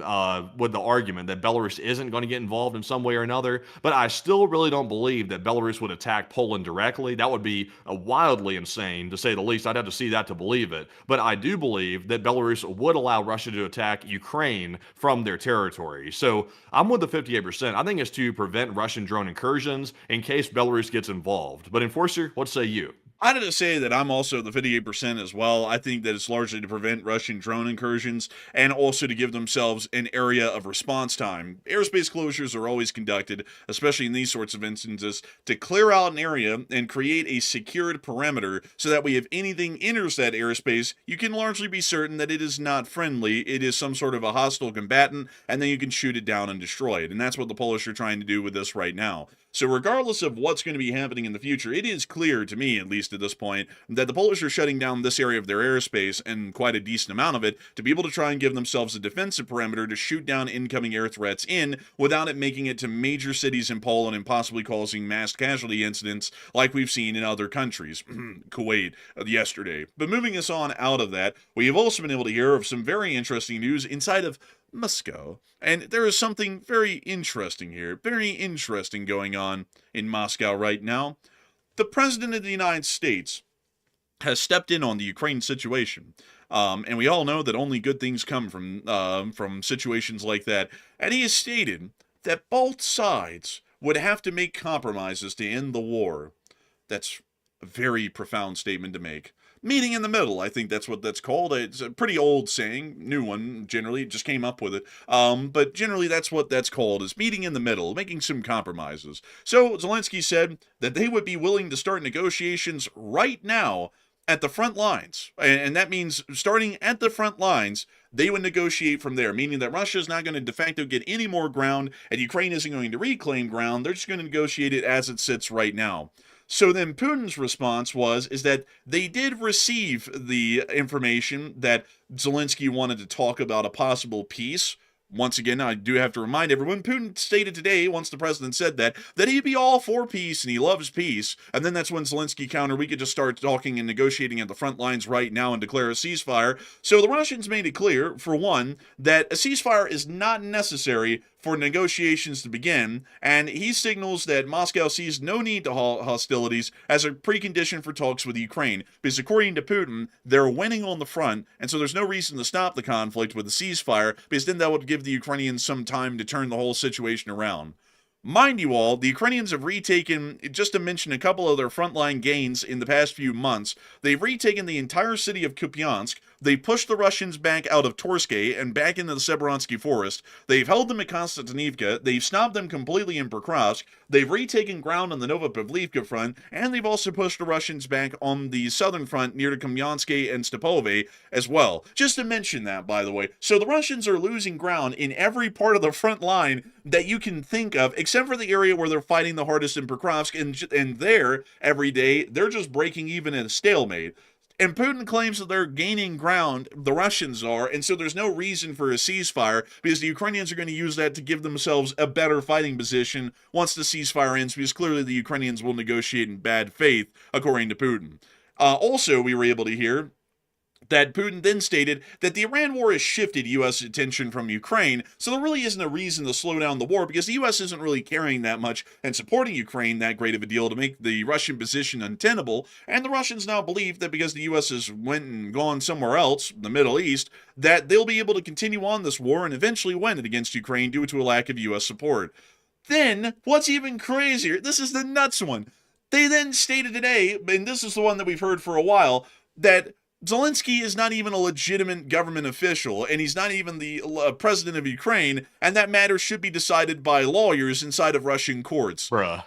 with the argument that Belarus isn't going to get involved in some way or another, but I still really don't believe that Belarus would attack Poland directly. That would be wildly insane, to say the least. I'd have to see that to believe it. But I do believe that Belarus would allow Russia to attack Ukraine from their territory. So I'm with the 58%. I think it's to prevent Russian drone incursions in case Belarus gets involved. But Enforcer, what say you? I have to say that I'm also the 58% as well. I think that it's largely to prevent Russian drone incursions and also to give themselves an area of response time. Airspace closures are always conducted, especially in these sorts of instances, to clear out an area and create a secured perimeter so that way if anything enters that airspace, you can largely be certain that it is not friendly, it is some sort of a hostile combatant, and then you can shoot it down and destroy it. And that's what the Polish are trying to do with this right now. So regardless of what's going to be happening in the future, it is clear to me, at least at this point, that the Polish are shutting down this area of their airspace, and quite a decent amount of it, to be able to try and give themselves a defensive perimeter to shoot down incoming air threats in without it making it to major cities in Poland and possibly causing mass casualty incidents like we've seen in other countries. Kuwait yesterday. But moving us on out of that, we have also been able to hear of some very interesting news inside of Moscow. And there is something very interesting here, very interesting going on in Moscow right now. The President of the United States has stepped in on the Ukraine situation. And we all know that only good things come from situations like that. And he has stated that both sides would have to make compromises to end the war. That's a very profound statement to make. Meeting in the middle, I think that's what that's called. It's a pretty old saying, new one, generally, just came up with it. But generally, that's what that's called, is meeting in the middle, making some compromises. So Zelensky said that they would be willing to start negotiations right now at the front lines. And that means starting at the front lines, they would negotiate from there, meaning that Russia is not going to de facto get any more ground, and Ukraine isn't going to reclaim ground. They're just going to negotiate it as it sits right now. So then Putin's response is that they did receive the information that Zelensky wanted to talk about a possible peace once again, I do have to remind everyone, Putin stated today, once the president said that he'd be all for peace and he loves peace. And then that's when Zelensky countered, we could just start talking and negotiating at the front lines right now and declare a ceasefire. So the Russians made it clear, for one, that a ceasefire is not necessary for negotiations to begin, and he signals that Moscow sees no need to halt hostilities as a precondition for talks with Ukraine, because according to Putin, they're winning on the front, and so there's no reason to stop the conflict with a ceasefire, because then that would give the Ukrainians some time to turn the whole situation around. Mind you all, the Ukrainians have retaken, just to mention a couple of their frontline gains in the past few months, they've retaken the entire city of Kupiansk, they pushed the Russians back out of Torske and back into the Severonsky Forest, they've held them at Konstantinivka, they've stopped them completely in Pokrovsk, they've retaken ground on the Novopavlivka front, and they've also pushed the Russians back on the southern front near to Kamyanske and Stepove as well. Just to mention that, by the way. So the Russians are losing ground in every part of the front line that you can think of, except for the area where they're fighting the hardest in Pokrovsk, and there, every day, they're just breaking even at a stalemate. And Putin claims that they're gaining ground, the Russians are, and so there's no reason for a ceasefire, because the Ukrainians are going to use that to give themselves a better fighting position once the ceasefire ends, because clearly the Ukrainians will negotiate in bad faith, according to Putin. Also, we were able to hear that Putin then stated that the Iran war has shifted U.S. attention from Ukraine, so there really isn't a reason to slow down the war, because the U.S. isn't really caring that much and supporting Ukraine that great of a deal to make the Russian position untenable, and the Russians now believe that because the U.S. has went and gone somewhere else, the Middle East, that they'll be able to continue on this war and eventually win it against Ukraine due to a lack of U.S. support. Then, what's even crazier, this is the nuts one, they then stated today, and this is the one that we've heard for a while, that Zelensky is not even a legitimate government official, and he's not even the president of Ukraine, and that matter should be decided by lawyers inside of Russian courts. Bruh.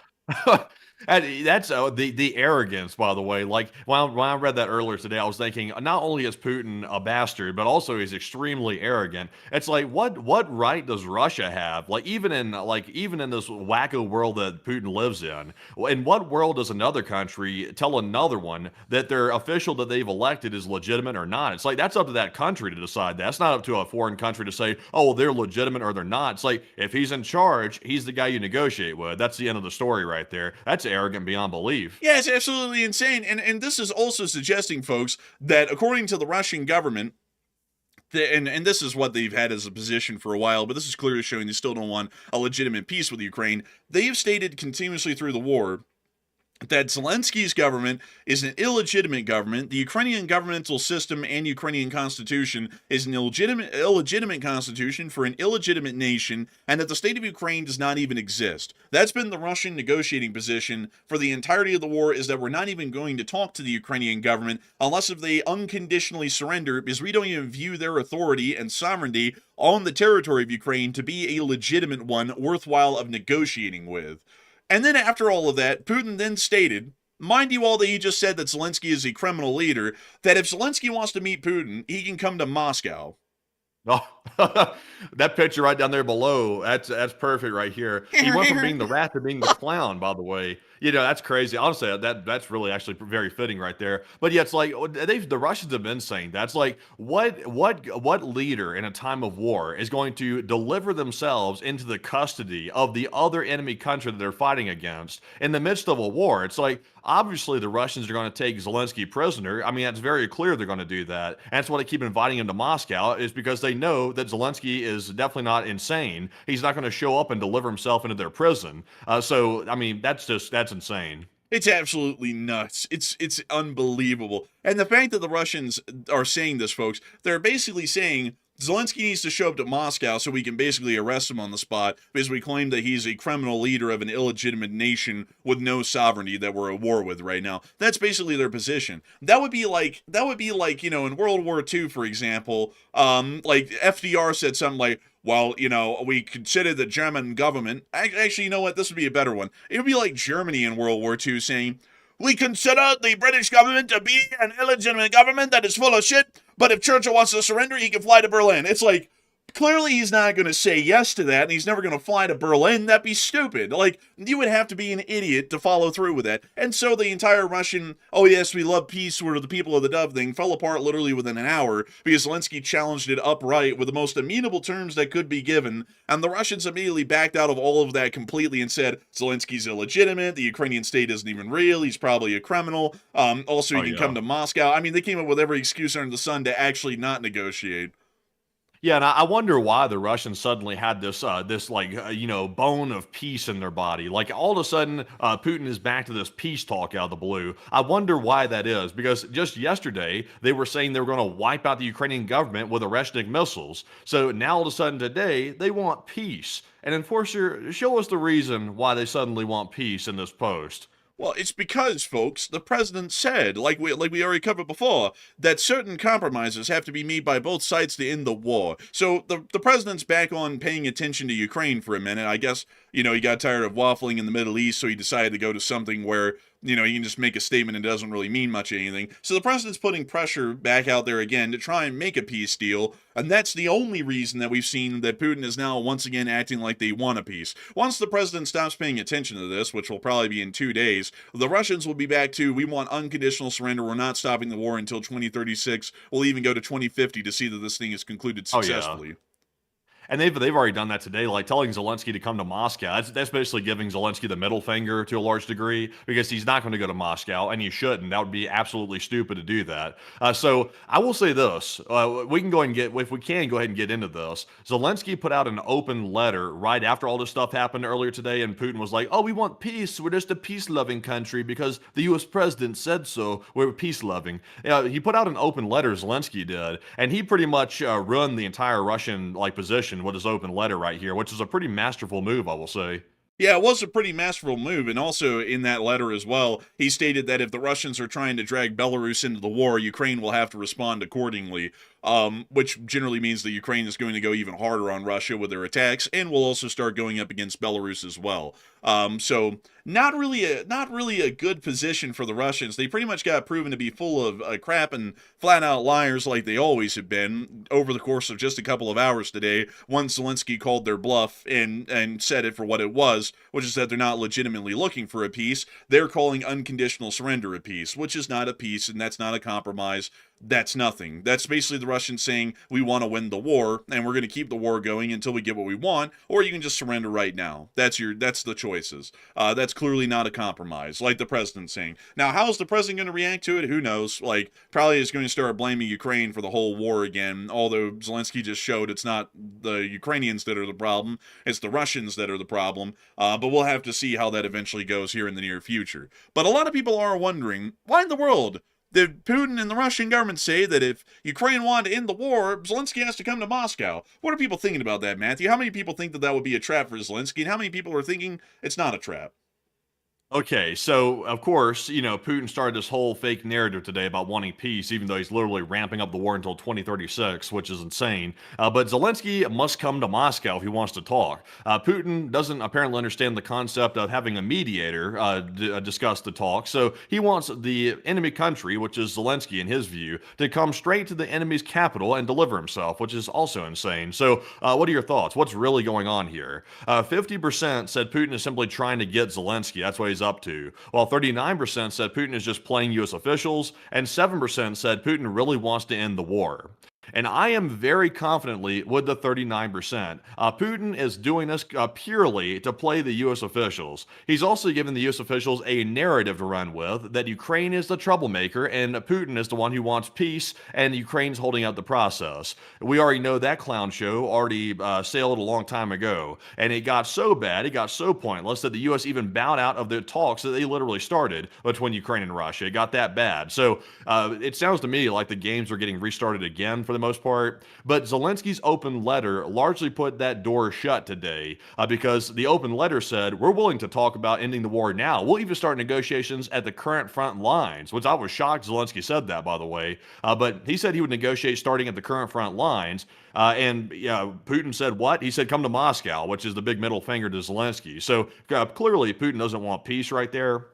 And that's the arrogance, by the way. Like when I read that earlier today, I was thinking not only is Putin a bastard, but also he's extremely arrogant. It's like what right does Russia have? Like even in this wacko world that Putin lives in what world does another country tell another one that their official that they've elected is legitimate or not? It's like that's up to that country to decide that. It's not up to a foreign country to say, oh, well, they're legitimate or they're not. It's like if he's in charge, he's the guy you negotiate with. That's the end of the story right there. That's arrogant beyond belief. Yeah, it's absolutely insane. And this is also suggesting, folks, that according to the Russian government, and this is what they've had as a position for a while, but this is clearly showing they still don't want a legitimate peace with Ukraine. They've stated continuously through the war that Zelensky's government is an illegitimate government. The Ukrainian governmental system and Ukrainian constitution is an illegitimate constitution for an illegitimate nation, and that the state of Ukraine does not even exist. That's been the Russian negotiating position for the entirety of the war, is that we're not even going to talk to the Ukrainian government unless if they unconditionally surrender, because we don't even view their authority and sovereignty on the territory of Ukraine to be a legitimate one worthwhile of negotiating with. And then after all of that, Putin then stated, mind you all that he just said that Zelensky is a criminal leader, that if Zelensky wants to meet Putin, he can come to Moscow. Oh, that picture right down there below, that's perfect right here. He went from being the rat to being the clown, by the way. You know, that's crazy. Honestly, that's really actually very fitting right there. But yeah, it's like the Russians have been saying that's like what leader in a time of war is going to deliver themselves into the custody of the other enemy country that they're fighting against in the midst of a war? It's like obviously the Russians are going to take Zelensky prisoner. I mean, that's very clear they're going to do that. And that's why they keep inviting him to Moscow, is because they know that Zelensky is definitely not insane. He's not going to show up and deliver himself into their prison. So, I mean, that's insane. It's absolutely nuts. It's unbelievable. And the fact that the Russians are saying this, folks, they're basically saying Zelensky needs to show up to Moscow so we can basically arrest him on the spot because we claim that he's a criminal leader of an illegitimate nation with no sovereignty that we're at war with right now. That's basically their position. That would be like, you know, in World War II, for example, like FDR said something like, well, you know, we consider the German government, actually, you know what, this would be a better one. It would be like Germany in World War II saying, we consider the British government to be an illegitimate government that is full of shit, but if Churchill wants to surrender, he can fly to Berlin. It's like, Clearly he's not going to say yes to that, and he's never going to fly to Berlin. That'd be stupid. Like, you would have to be an idiot to follow through with that. And so the entire Russian, oh yes, we love peace, we're the people of the dove thing, fell apart literally within an hour because Zelensky challenged it upright with the most amenable terms that could be given, and the Russians immediately backed out of all of that completely and said, Zelensky's illegitimate, the Ukrainian state isn't even real, he's probably a criminal, also he can come to Moscow. I mean, they came up with every excuse under the sun to actually not negotiate. Yeah, and I wonder why the Russians suddenly had this bone of peace in their body. Like all of a sudden, Putin is back to this peace talk out of the blue. I wonder why that is, because just yesterday they were saying they were going to wipe out the Ukrainian government with Oreshnik missiles. So now all of a sudden today they want peace. And Enforcer, show us the reason why they suddenly want peace in this post. Well, it's because, folks, the president said, like we already covered before, that certain compromises have to be made by both sides to end the war. So the president's back on paying attention to Ukraine for a minute. I guess, he got tired of waffling in the Middle East, so he decided to go to something where, he can just make a statement and it doesn't really mean much of anything. So the president's putting pressure back out there again to try and make a peace deal, and that's the only reason that we've seen that Putin is now once again acting like they want a peace. Once the president stops paying attention to this, which will probably be in 2 days, the Russians will be back to, we want unconditional surrender, we're not stopping the war until 2036, we'll even go to 2050 to see that this thing is concluded successfully. Oh, yeah. And they've already done that today, like telling Zelensky to come to Moscow. That's basically giving Zelensky the middle finger to a large degree, because he's not going to go to Moscow, and he shouldn't. That would be absolutely stupid to do that. So I will say this: we can go ahead and if we can go ahead and get into this. Zelensky put out an open letter right after all this stuff happened earlier today, and Putin was like, "Oh, we want peace. We're just a peace-loving country because the U.S. president said so. We're peace-loving." He put out an open letter, Zelensky did, and he pretty much ruined the entire Russian position with his open letter right here, which is a pretty masterful move, I will say. Yeah, it was a pretty masterful move, and also in that letter as well, he stated that if the Russians are trying to drag Belarus into the war, Ukraine will have to respond accordingly, which generally means that Ukraine is going to go even harder on Russia with their attacks, and will also start going up against Belarus as well. So not really a good position for the Russians. They pretty much got proven to be full of crap and flat-out liars like they always have been over the course of just a couple of hours today, once Zelensky called their bluff and said it for what it was, which is that they're not legitimately looking for a peace. They're calling unconditional surrender a peace, which is not a peace, and that's not a compromise. That's nothing. That's basically the Russians saying, we want to win the war, and we're going to keep the war going until we get what we want, or you can just surrender right now. That's the choices. That's clearly not a compromise, like the president's saying. Now, how is the president going to react to it? Who knows? Probably is going to start blaming Ukraine for the whole war again, although Zelensky just showed it's not the Ukrainians that are the problem, it's the Russians that are the problem, but we'll have to see how that eventually goes here in the near future. But a lot of people are wondering, why in the world did Putin and the Russian government say that if Ukraine wanted to end the war, Zelensky has to come to Moscow? What are people thinking about that, Matthew? How many people think that that would be a trap for Zelensky, and how many people are thinking it's not a trap? Okay, so of course, Putin started this whole fake narrative today about wanting peace, even though he's literally ramping up the war until 2036, which is insane. But Zelensky must come to Moscow if he wants to talk. Putin doesn't apparently understand the concept of having a mediator discuss the talk, so he wants the enemy country, which is Zelensky in his view, to come straight to the enemy's capital and deliver himself, which is also insane. So what are your thoughts? What's really going on here? 50% said Putin is simply trying to get Zelensky. That's what he's up to, while 39% said Putin is just playing U.S. officials, and 7% said Putin really wants to end the war. And I am very confidently with the 39%. Putin is doing this purely to play the U.S. officials. He's also given the U.S. officials a narrative to run with that Ukraine is the troublemaker and Putin is the one who wants peace and Ukraine's holding out the process. We already know that clown show already sailed a long time ago. And it got so bad, it got so pointless that the U.S. even bowed out of the talks that they literally started between Ukraine and Russia. It got that bad. So it sounds to me like the games are getting restarted again for the most part, but Zelensky's open letter largely put that door shut today because the open letter said, we're willing to talk about ending the war now. We'll even start negotiations at the current front lines, which I was shocked Zelensky said that, by the way, but he said he would negotiate starting at the current front lines. And Putin said what? He said, come to Moscow, which is the big middle finger to Zelensky. So clearly Putin doesn't want peace right there.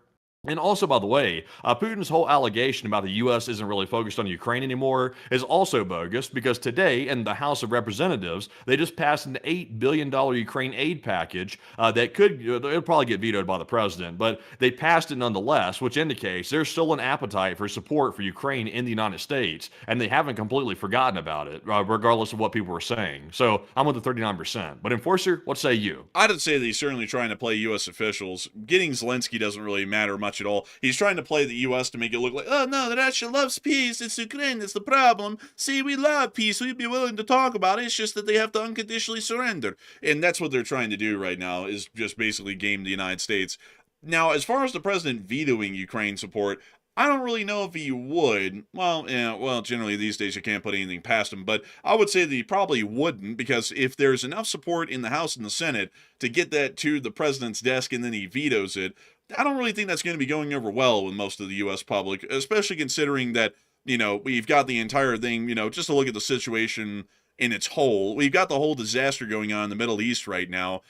And also, by the way, Putin's whole allegation about the U.S. isn't really focused on Ukraine anymore is also bogus because today in the House of Representatives, they just passed an $8 billion Ukraine aid package that it'll probably get vetoed by the president, but they passed it nonetheless, which indicates there's still an appetite for support for Ukraine in the United States, and they haven't completely forgotten about it, regardless of what people were saying. So I'm with the 39%. But Enforcer, what say you? I'd say that he's certainly trying to play U.S. officials. Getting Zelensky doesn't really matter much at all. He's trying to play the U.S. to make it look like, oh no, Russia loves peace. It's Ukraine that's the problem. See, we love peace. We'd be willing to talk about it. It's just that they have to unconditionally surrender. And that's what they're trying to do right now, is just basically game the United States. Now, as far as the president vetoing Ukraine support, I don't really know if he would. Well, yeah, generally these days you can't put anything past him, but I would say that he probably wouldn't, because if there's enough support in the House and the Senate to get that to the president's desk and then he vetoes it, I don't really think that's going to be going over well with most of the U.S. public, especially considering that, we've got the entire thing, just to look at the situation in its whole. We've got the whole disaster going on in the Middle East right now,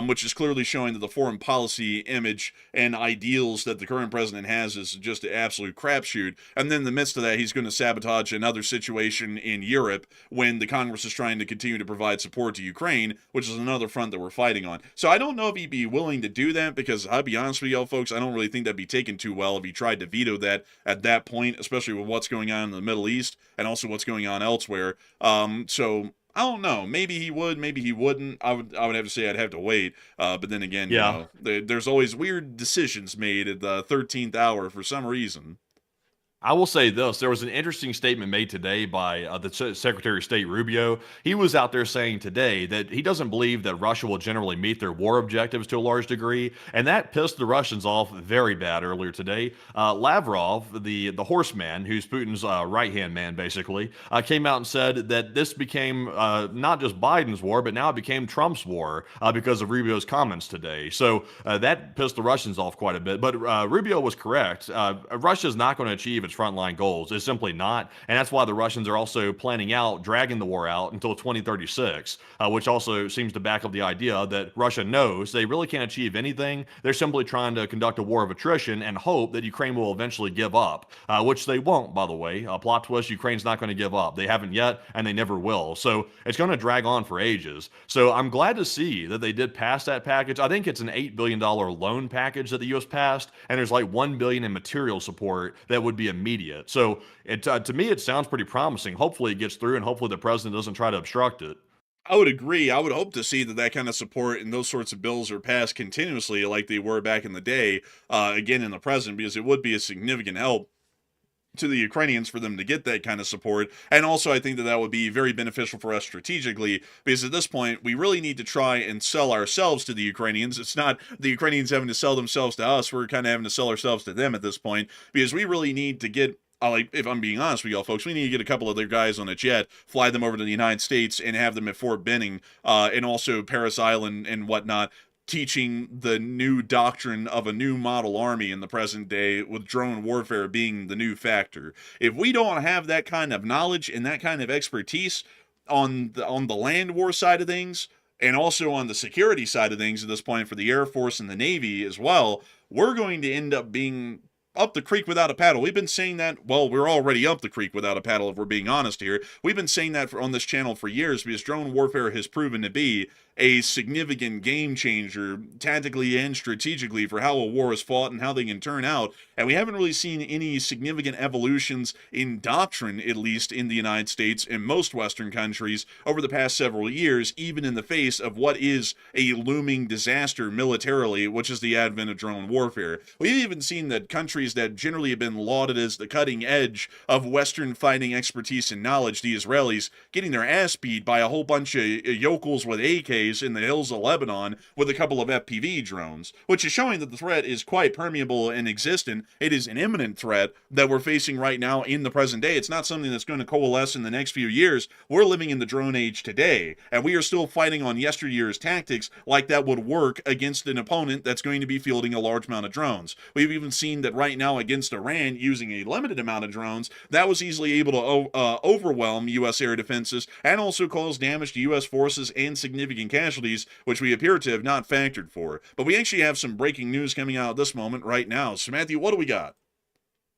which is clearly showing that the foreign policy image and ideals that the current president has is just an absolute crapshoot. And then in the midst of that, he's going to sabotage another situation in Europe when the Congress is trying to continue to provide support to Ukraine, which is another front that we're fighting on. So I don't know if he'd be willing to do that, because I'll be honest with y'all folks, I don't really think that'd be taken too well if he tried to veto that at that point, especially with what's going on in the Middle East and also what's going on elsewhere. So I don't know. Maybe he would. Maybe he wouldn't. I would have to say I'd have to wait. But then again, Yeah. there's always weird decisions made at the 13th hour for some reason. I will say this. There was an interesting statement made today by the Secretary of State Rubio. He was out there saying today that he doesn't believe that Russia will generally meet their war objectives to a large degree, and that pissed the Russians off very bad earlier today. Lavrov, the horseman, who's Putin's right-hand man, basically, came out and said that this became not just Biden's war, but now it became Trump's war because of Rubio's comments today. So that pissed the Russians off quite a bit. But Rubio was correct. Russia's not going to achieve its frontline goals. It's simply not. And that's why the Russians are also planning out, dragging the war out until 2036, which also seems to back up the idea that Russia knows they really can't achieve anything. They're simply trying to conduct a war of attrition and hope that Ukraine will eventually give up, which they won't, by the way. Plot twist, Ukraine's not going to give up. They haven't yet, and they never will. So it's going to drag on for ages. So I'm glad to see that they did pass that package. I think it's an $8 billion loan package that the U.S. passed, and there's like $1 billion in material support that would be immediate. So to me, it sounds pretty promising. Hopefully it gets through, and hopefully the president doesn't try to obstruct it. I would agree. I would hope to see that kind of support and those sorts of bills are passed continuously like they were back in the day, again in the present, because it would be a significant help to the Ukrainians for them to get that kind of support. And also I think that would be very beneficial for us strategically, because at this point we really need to try and sell ourselves to the Ukrainians. It's not the Ukrainians having to sell themselves to us. We're kind of having to sell ourselves to them at this point, because we really need to get, like, if I'm being honest with y'all folks, we need to get a couple of their guys on a jet, fly them over to the United States, and have them at Fort Benning, and also Paris Island and whatnot, teaching the new doctrine of a new model army in the present day, with drone warfare being the new factor. If we don't have that kind of knowledge and that kind of expertise on the land war side of things, and also on the security side of things at this point for the Air Force and the Navy as well, we're going to end up being up the creek without a paddle. We've been saying that, well, we're already up the creek without a paddle, if we're being honest here. We've been saying that on this channel for years, because drone warfare has proven to be a significant game changer, tactically and strategically, for how a war is fought and how they can turn out. And we haven't really seen any significant evolutions in doctrine, at least in the United States and most Western countries, over the past several years, even in the face of what is a looming disaster militarily, which is the advent of drone warfare. We've even seen that countries that generally have been lauded as the cutting edge of Western fighting expertise and knowledge, the Israelis, getting their ass beat by a whole bunch of yokels with AKs in the hills of Lebanon with a couple of FPV drones, which is showing that the threat is quite permeable and existent. It is an imminent threat that we're facing right now in the present day. It's not something that's going to coalesce in the next few years. We're living in the drone age today, and we are still fighting on yesteryear's tactics like that would work against an opponent that's going to be fielding a large amount of drones. We've even seen that right now against Iran, using a limited amount of drones, that was easily able to overwhelm U.S. air defenses and also cause damage to U.S. forces and significant casualties, which we appear to have not factored for. But we actually have some breaking news coming out at this moment right now. So, Matthew, what do we got?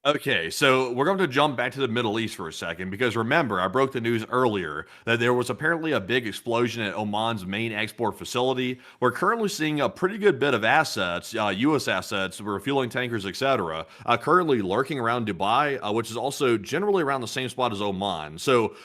Okay, so we're going to jump back to the Middle East for a second because remember, I broke the news earlier that there was apparently a big explosion at Oman's main export facility. We're currently seeing a pretty good bit of assets, U.S. assets, refueling tankers, etc., currently lurking around Dubai, which is also generally around the same spot as Oman. So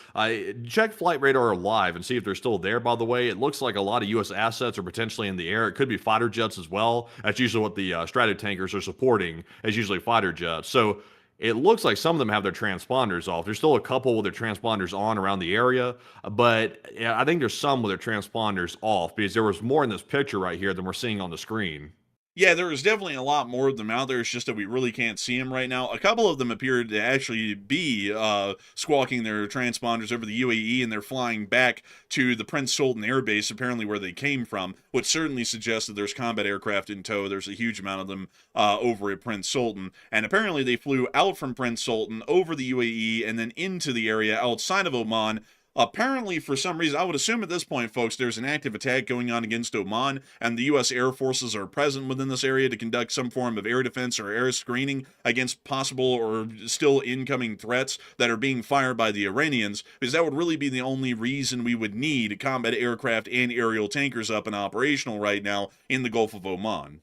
check Flight Radar Live and see if they're still there, by the way. It looks like a lot of U.S. assets are potentially in the air. It could be fighter jets as well. That's usually what the Stratotankers are supporting, is usually fighter jets. So it looks like some of them have their transponders off. There's still a couple with their transponders on around the area, but yeah, I think there's some with their transponders off because there was more in this picture right here than we're seeing on the screen. Yeah, there is definitely a lot more of them out there. It's just that we really can't see them right now. A couple of them appear to actually be squawking their transponders over the UAE, and they're flying back to the Prince Sultan Air Base, apparently where they came from, which certainly suggests that there's combat aircraft in tow. There's a huge amount of them over at Prince Sultan, and apparently they flew out from Prince Sultan over the UAE and then into the area outside of Oman. Apparently, for some reason, I would assume at this point, folks, there's an active attack going on against Oman, and the U.S. Air Forces are present within this area to conduct some form of air defense or air screening against possible or still incoming threats that are being fired by the Iranians, because that would really be the only reason we would need combat aircraft and aerial tankers up and operational right now in the Gulf of Oman.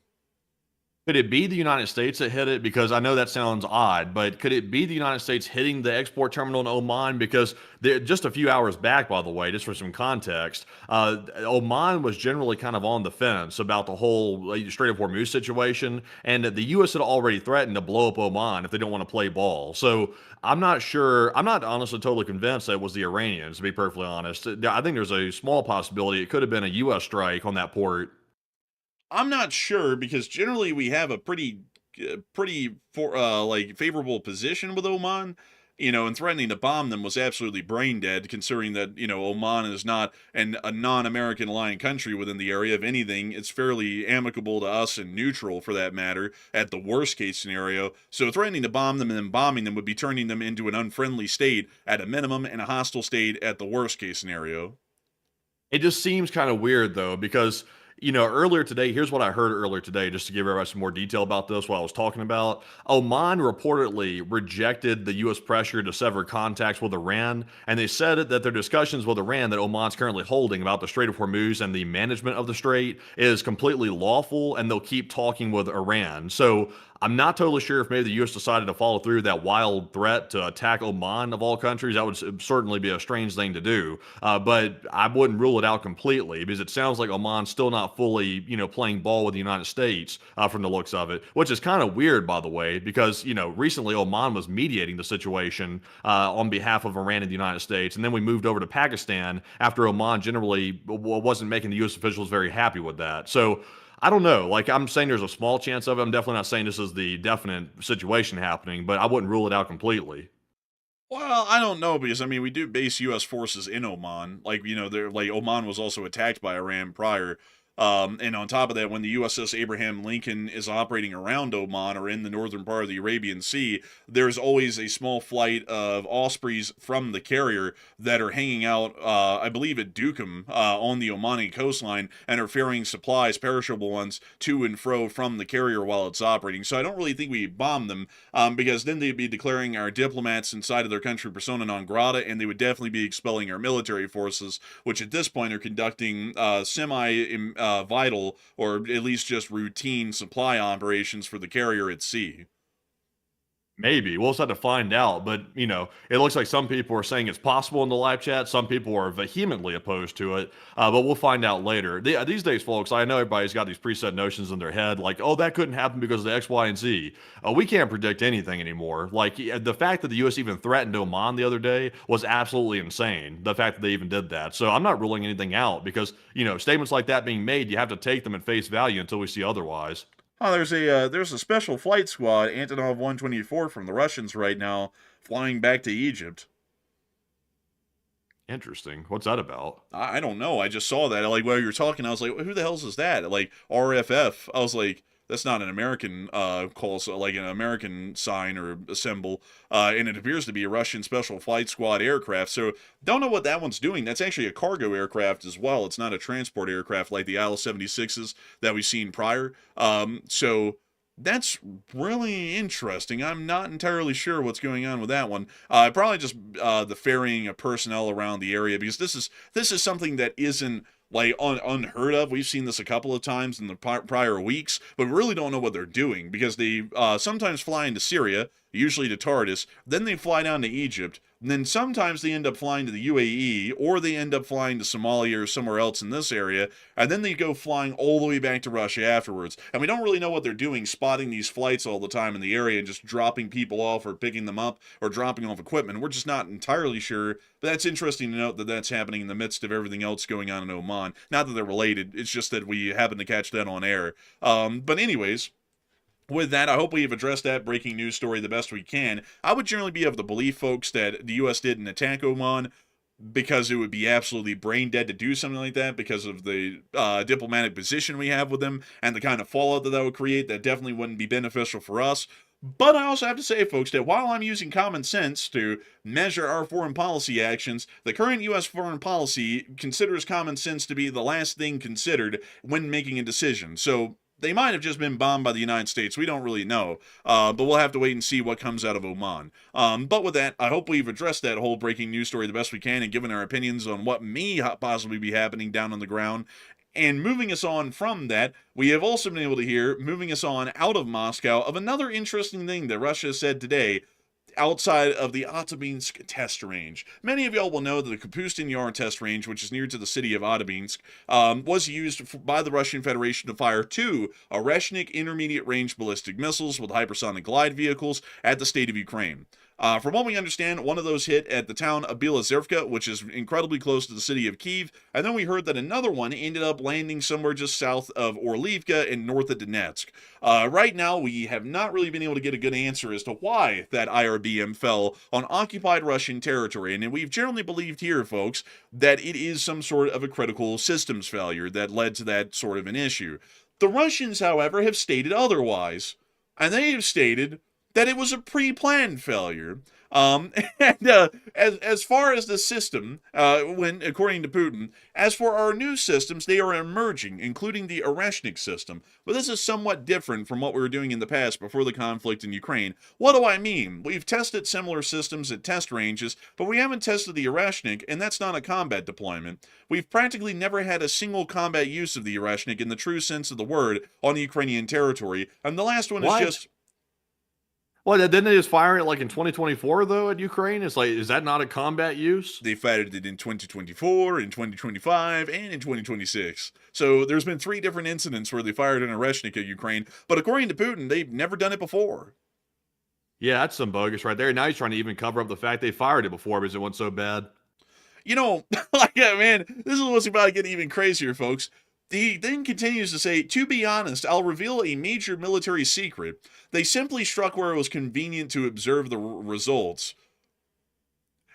Could it be the United States that hit it? Because I know that sounds odd, but could it be the United States hitting the export terminal in Oman? Because just a few hours back, by the way, just for some context, Oman was generally kind of on the fence about the whole Strait of Hormuz situation, and the U.S. had already threatened to blow up Oman if they don't want to play ball. So I'm not sure. I'm not honestly totally convinced that it was the Iranians, to be perfectly honest. I think there's a small possibility it could have been a U.S. strike on that port. I'm not sure because generally we have a like favorable position with Oman, and threatening to bomb them was absolutely brain dead considering that, Oman is not a non-American aligned country within the area. If anything, it's fairly amicable to us and neutral for that matter at the worst case scenario. So threatening to bomb them and then bombing them would be turning them into an unfriendly state at a minimum and a hostile state at the worst case scenario. It just seems kind of weird though, because earlier today, here's what I heard earlier today, just to give everybody some more detail about this, what I was talking about. Oman reportedly rejected the U.S. pressure to sever contacts with Iran, and they said that their discussions with Iran that Oman's currently holding about the Strait of Hormuz and the management of the strait is completely lawful, and they'll keep talking with Iran. So I'm not totally sure if maybe the U.S. decided to follow through that wild threat to attack Oman of all countries. That would certainly be a strange thing to do, but I wouldn't rule it out completely because it sounds like Oman's still not fully, playing ball with the United States from the looks of it, which is kind of weird, by the way, because, recently Oman was mediating the situation on behalf of Iran and the United States, and then we moved over to Pakistan after Oman generally wasn't making the U.S. officials very happy with that. So I don't know. Like, I'm saying there's a small chance of it. I'm definitely not saying this is the definite situation happening, but I wouldn't rule it out completely. Well, I don't know because we do base U.S. forces in Oman. Like, they're like Oman was also attacked by Iran prior. And on top of that, when the USS Abraham Lincoln is operating around Oman or in the northern part of the Arabian Sea, there's always a small flight of Ospreys from the carrier that are hanging out, I believe, at Duqm on the Omani coastline and are ferrying supplies, perishable ones, to and fro from the carrier while it's operating. So I don't really think we bomb them because then they'd be declaring our diplomats inside of their country persona non grata, and they would definitely be expelling our military forces, which at this point are conducting vital or at least just routine supply operations for the carrier at sea. Maybe. We'll just have to find out. But, it looks like some people are saying it's possible in the live chat. Some people are vehemently opposed to it. But we'll find out later. These days, folks, I know everybody's got these preset notions in their head, like, oh, that couldn't happen because of the X, Y, and Z. We can't predict anything anymore. Like, the fact that the U.S. even threatened Oman the other day was absolutely insane. The fact that they even did that. So I'm not ruling anything out because, statements like that being made, you have to take them at face value until we see otherwise. Oh, there's a special flight squad, Antonov 124 from the Russians right now, flying back to Egypt. Interesting. What's that about? I don't know. I just saw that. Like, while you were talking, I was like, who the hell's is that? Like, RFF. I was like, That's not an American call, so like an American sign or a symbol, and it appears to be a Russian Special Flight Squad aircraft. So don't know what that one's doing. That's actually a cargo aircraft as well. It's not a transport aircraft like the IL-76s that we've seen prior. So that's really interesting. I'm not entirely sure what's going on with that one. Probably just the ferrying of personnel around the area, because this is something that isn't like unheard of. We've seen this a couple of times in the prior weeks, but we really don't know what they're doing, because they sometimes fly into Syria, usually to Tartus, then they fly down to Egypt, and then sometimes they end up flying to the UAE, or they end up flying to Somalia or somewhere else in this area, and then they go flying all the way back to Russia afterwards. And we don't really know what they're doing, spotting these flights all the time in the area and just dropping people off or picking them up or dropping off equipment. We're just not entirely sure, but that's interesting to note that that's happening in the midst of everything else going on in Oman. Not that they're related, it's just that we happen to catch that on air. But anyways, with that, I hope we've addressed that breaking news story the best we can. I would generally be of the belief, folks, that the U.S. didn't attack Oman because it would be absolutely brain dead to do something like that, because of the diplomatic position we have with them and the kind of fallout that would create. That definitely wouldn't be beneficial for us. But I also have to say, folks, that while I'm using common sense to measure our foreign policy actions, the current U.S. foreign policy considers common sense to be the last thing considered when making a decision. So they might have just been bombed by the United States. We don't really know. But we'll have to wait and see what comes out of Oman. But with that, I hope we've addressed that whole breaking news story the best we can and given our opinions on what may possibly be happening down on the ground. And moving us on from that, we have also been able to hear, moving us on out of Moscow, of another interesting thing that Russia said today outside of the Otabinsk test range. Many of y'all will know that the Kapustin Yar test range, which is near to the city of Otabinsk, was used by the Russian Federation to fire 2 Oreshnik intermediate-range ballistic missiles with hypersonic glide vehicles at the state of Ukraine. From what we understand, one of those hit at the town of Belozerivka, which is incredibly close to the city of Kyiv, and then we heard that another one ended up landing somewhere just south of Orlivka and north of Donetsk. Right now, we have not really been able to get a good answer as to why that IRBM fell on occupied Russian territory, and we've generally believed here, folks, that it is some sort of a critical systems failure that led to that sort of an issue. The Russians, however, have stated otherwise, and they have stated that it was a pre-planned failure. As far as the system, according to Putin, as for our new systems, they are emerging, including the Oreshnik system. But this is somewhat different from what we were doing in the past before the conflict in Ukraine. What do I mean? We've tested similar systems at test ranges, but we haven't tested the Oreshnik, and that's not a combat deployment. We've practically never had a single combat use of the Oreshnik in the true sense of the word on Ukrainian territory, and the last one is just... Well, didn't they just fire it like in 2024 though at Ukraine? It's like, is that not a combat use? They fired it in 2024, in 2025, and in 2026. So there's been 3 different incidents where they fired an Oreshnik at Ukraine, but according to Putin, they've never done it before. Yeah, that's some bogus right there. Now he's trying to even cover up the fact they fired it before because it went so bad. You know, like, man, this is what's about to get even crazier, folks. He then continues to say, to be honest, I'll reveal a major military secret. They simply struck where it was convenient to observe the results.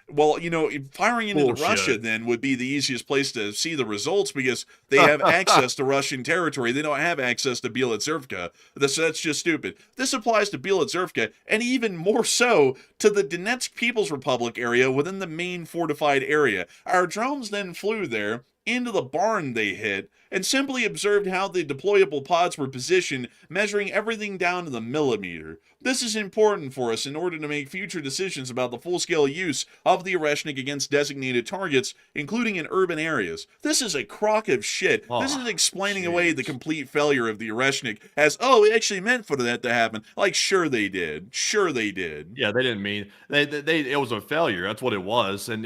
Well, you know, firing into Russia then would be the easiest place to see the results, because they have access to Russian territory. They don't have access to Belozerivka. That's just stupid. This applies to Belozerivka, and even more so to the Donetsk People's Republic area within the main fortified area. Our drones then flew there, into the barn they hit, and simply observed how the deployable pods were positioned, measuring everything down to the millimeter. This is important for us in order to make future decisions about the full-scale use of the Oreshnik against designated targets, including in urban areas. This is a crock of shit. This is explaining away the complete failure of the Oreshnik as, oh, it actually meant for that to happen. Like, sure they did. Sure they did. Yeah, they didn't mean it was a failure. That's what it was, and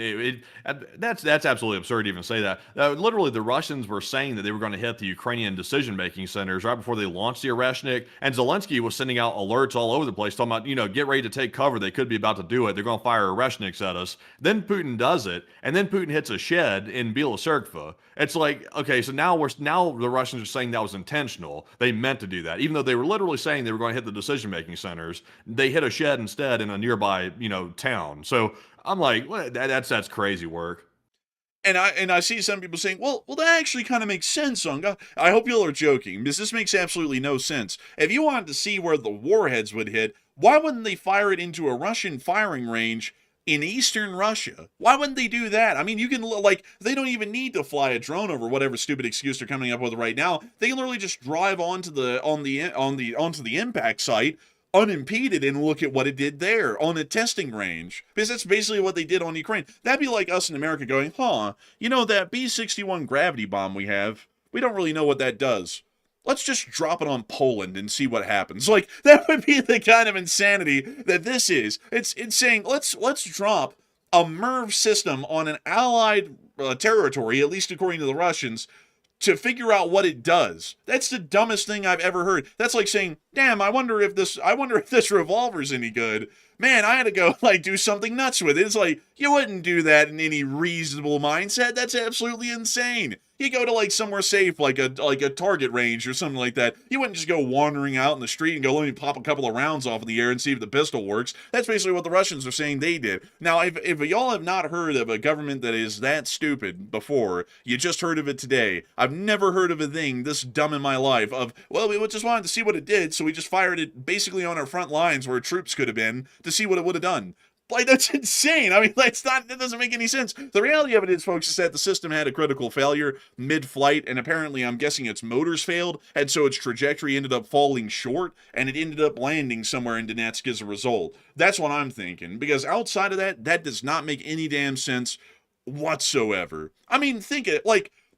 that's absolutely absurd to even say that. Literally, the Russians were saying that they were going to hit the Ukrainian decision-making centers right before they launched the Oreshnik, and Zelensky was sending out alerts all over the place talking about, you know, get ready to take cover. They could be about to do it. They're going to fire Oreshniks at us. Then Putin does it, and then Putin hits a shed in Belozerivka. It's like, okay, so now the Russians are saying that was intentional. They meant to do that, even though they were literally saying they were going to hit the decision-making centers. They hit a shed instead in a nearby, you know, town. So I'm like, well, that's crazy work. And I see some people saying, well, that actually kind of makes sense, Unga. I hope y'all are joking, because this makes absolutely no sense. If you wanted to see where the warheads would hit, why wouldn't they fire it into a Russian firing range in eastern Russia? Why wouldn't they do that? I mean, you can, like, they don't even need to fly a drone over whatever stupid excuse they're coming up with right now. They can literally just drive onto the impact site unimpeded and look at what it did there on a testing range. Because that's basically what they did on Ukraine. That'd be like us in America going, that B-61 gravity bomb we have, we don't really know what that does. Let's just drop it on Poland and see what happens. Like, that would be the kind of insanity that this is. It's saying, let's drop a MIRV system on an allied territory, at least according to the Russians, to figure out what it does. That's the dumbest thing I've ever heard. That's like saying, damn, I wonder if this revolver's any good. Man, I had to go, do something nuts with it. It's like, you wouldn't do that in any reasonable mindset. That's absolutely insane. You go to, somewhere safe, like a target range or something like that. You wouldn't just go wandering out in the street and go, let me pop a couple of rounds off in the air and see if the pistol works. That's basically what the Russians are saying they did. Now, if y'all have not heard of a government that is that stupid before, you just heard of it today. I've never heard of a thing this dumb in my life of, well, we just wanted to see what it did, so we just fired it basically on our front lines where troops could have been to see what it would have done. That's insane. I mean, that doesn't make any sense. The reality of it is, folks, is that the system had a critical failure mid-flight, and apparently, I'm guessing its motors failed, and so its trajectory ended up falling short, and it ended up landing somewhere in Donetsk as a result. That's what I'm thinking, because outside of that does not make any damn sense whatsoever. I mean, think it,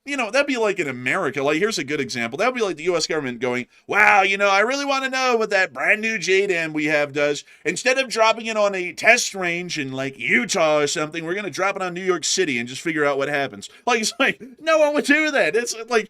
that'd be like in America. Here's a good example. That'd be like the U.S. government going, wow, I really want to know what that brand new JDAM we have does. Instead of dropping it on a test range in, Utah or something, we're going to drop it on New York City and just figure out what happens. It's like, no one would do that. It's like,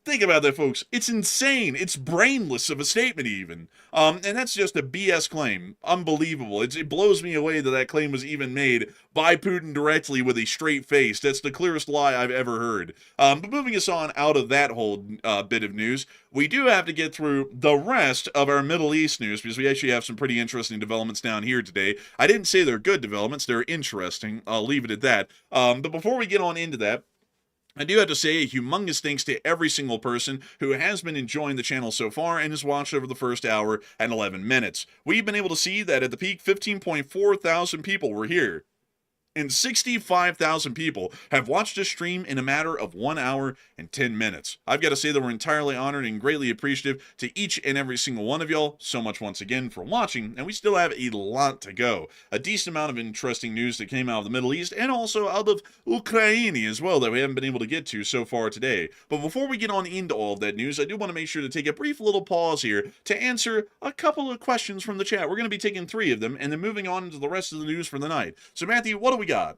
Think about that, folks. It's insane. It's brainless of a statement, even. And that's just a BS claim. Unbelievable. It blows me away that claim was even made by Putin directly with a straight face. That's the clearest lie I've ever heard. But moving us on out of that whole bit of news, we do have to get through the rest of our Middle East news, because we actually have some pretty interesting developments down here today. I didn't say they're good developments. They're interesting. I'll leave it at that. But before we get on into that, I do have to say a humongous thanks to every single person who has been enjoying the channel so far and has watched over the first hour and 11 minutes. We've been able to see that at the peak, 15.4 thousand people were here. And 65,000 people have watched this stream in a matter of 1 hour and 10 minutes. I've got to say that we're entirely honored and greatly appreciative to each and every single one of y'all so much once again for watching, and we still have a lot to go. A decent amount of interesting news that came out of the Middle East and also out of Ukraine as well that we haven't been able to get to so far today. But before we get on into all of that news, I do want to make sure to take a brief little pause here to answer a couple of questions from the chat. We're going to be taking 3 of them and then moving on into the rest of the news for the night. So Matthew, what do we got?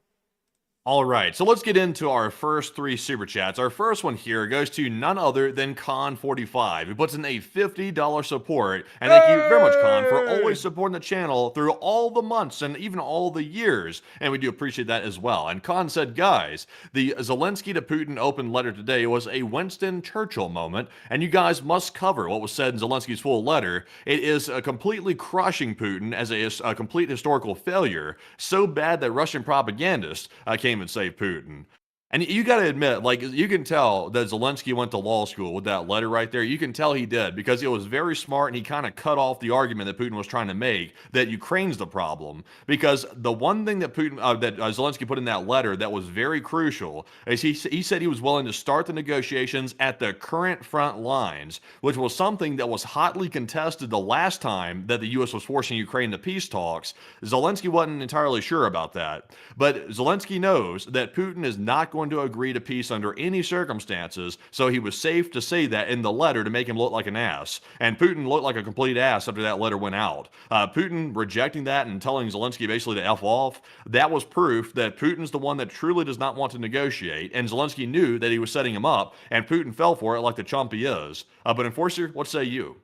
All right, so let's get into our first 3 super chats. Our first one here goes to none other than Con45, who puts in a $50 support. And thank you very much, Con, for always supporting the channel through all the months and even all the years. And we do appreciate that as well. And Con said, guys, the Zelensky to Putin open letter today was a Winston Churchill moment, and you guys must cover what was said in Zelensky's full letter. It is completely crushing Putin as a complete historical failure, so bad that Russian propagandists came and save Putin. And you got to admit, you can tell that Zelensky went to law school with that letter right there. You can tell he did, because it was very smart, and he kind of cut off the argument that Putin was trying to make, that Ukraine's the problem. Because the one thing that Zelensky put in that letter that was very crucial is he said he was willing to start the negotiations at the current front lines, which was something that was hotly contested the last time that the U.S. was forcing Ukraine to peace talks. Zelensky wasn't entirely sure about that. But Zelensky knows that Putin is not going to agree to peace under any circumstances, so he was safe to say that in the letter to make him look like an ass. And Putin looked like a complete ass after that letter went out. Putin rejecting that and telling Zelensky basically to F off, that was proof that Putin's the one that truly does not want to negotiate, and Zelensky knew that he was setting him up, and Putin fell for it like the chump he is. But Enforcer, what say you?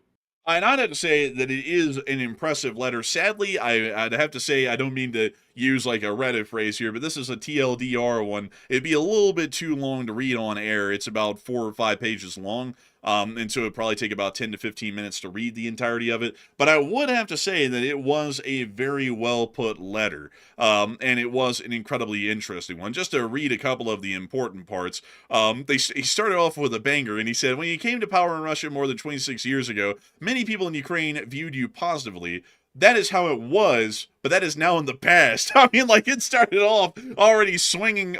And I'd have to say that it is an impressive letter. Sadly, I'd have to say, I don't mean to use a Reddit phrase here, but this is a TLDR one. It'd be a little bit too long to read on air. It's about 4 or 5 pages long. and so it'd probably take about 10 to 15 minutes to read the entirety of it. But I would have to say that it was a very well put letter, and it was an incredibly interesting one. Just to read a couple of the important parts, he started off with a banger, and he said, "When you came to power in Russia more than 26 years ago, many people in Ukraine viewed you positively. That is how it was, but that is now in the past." I mean, like, it started off already swinging,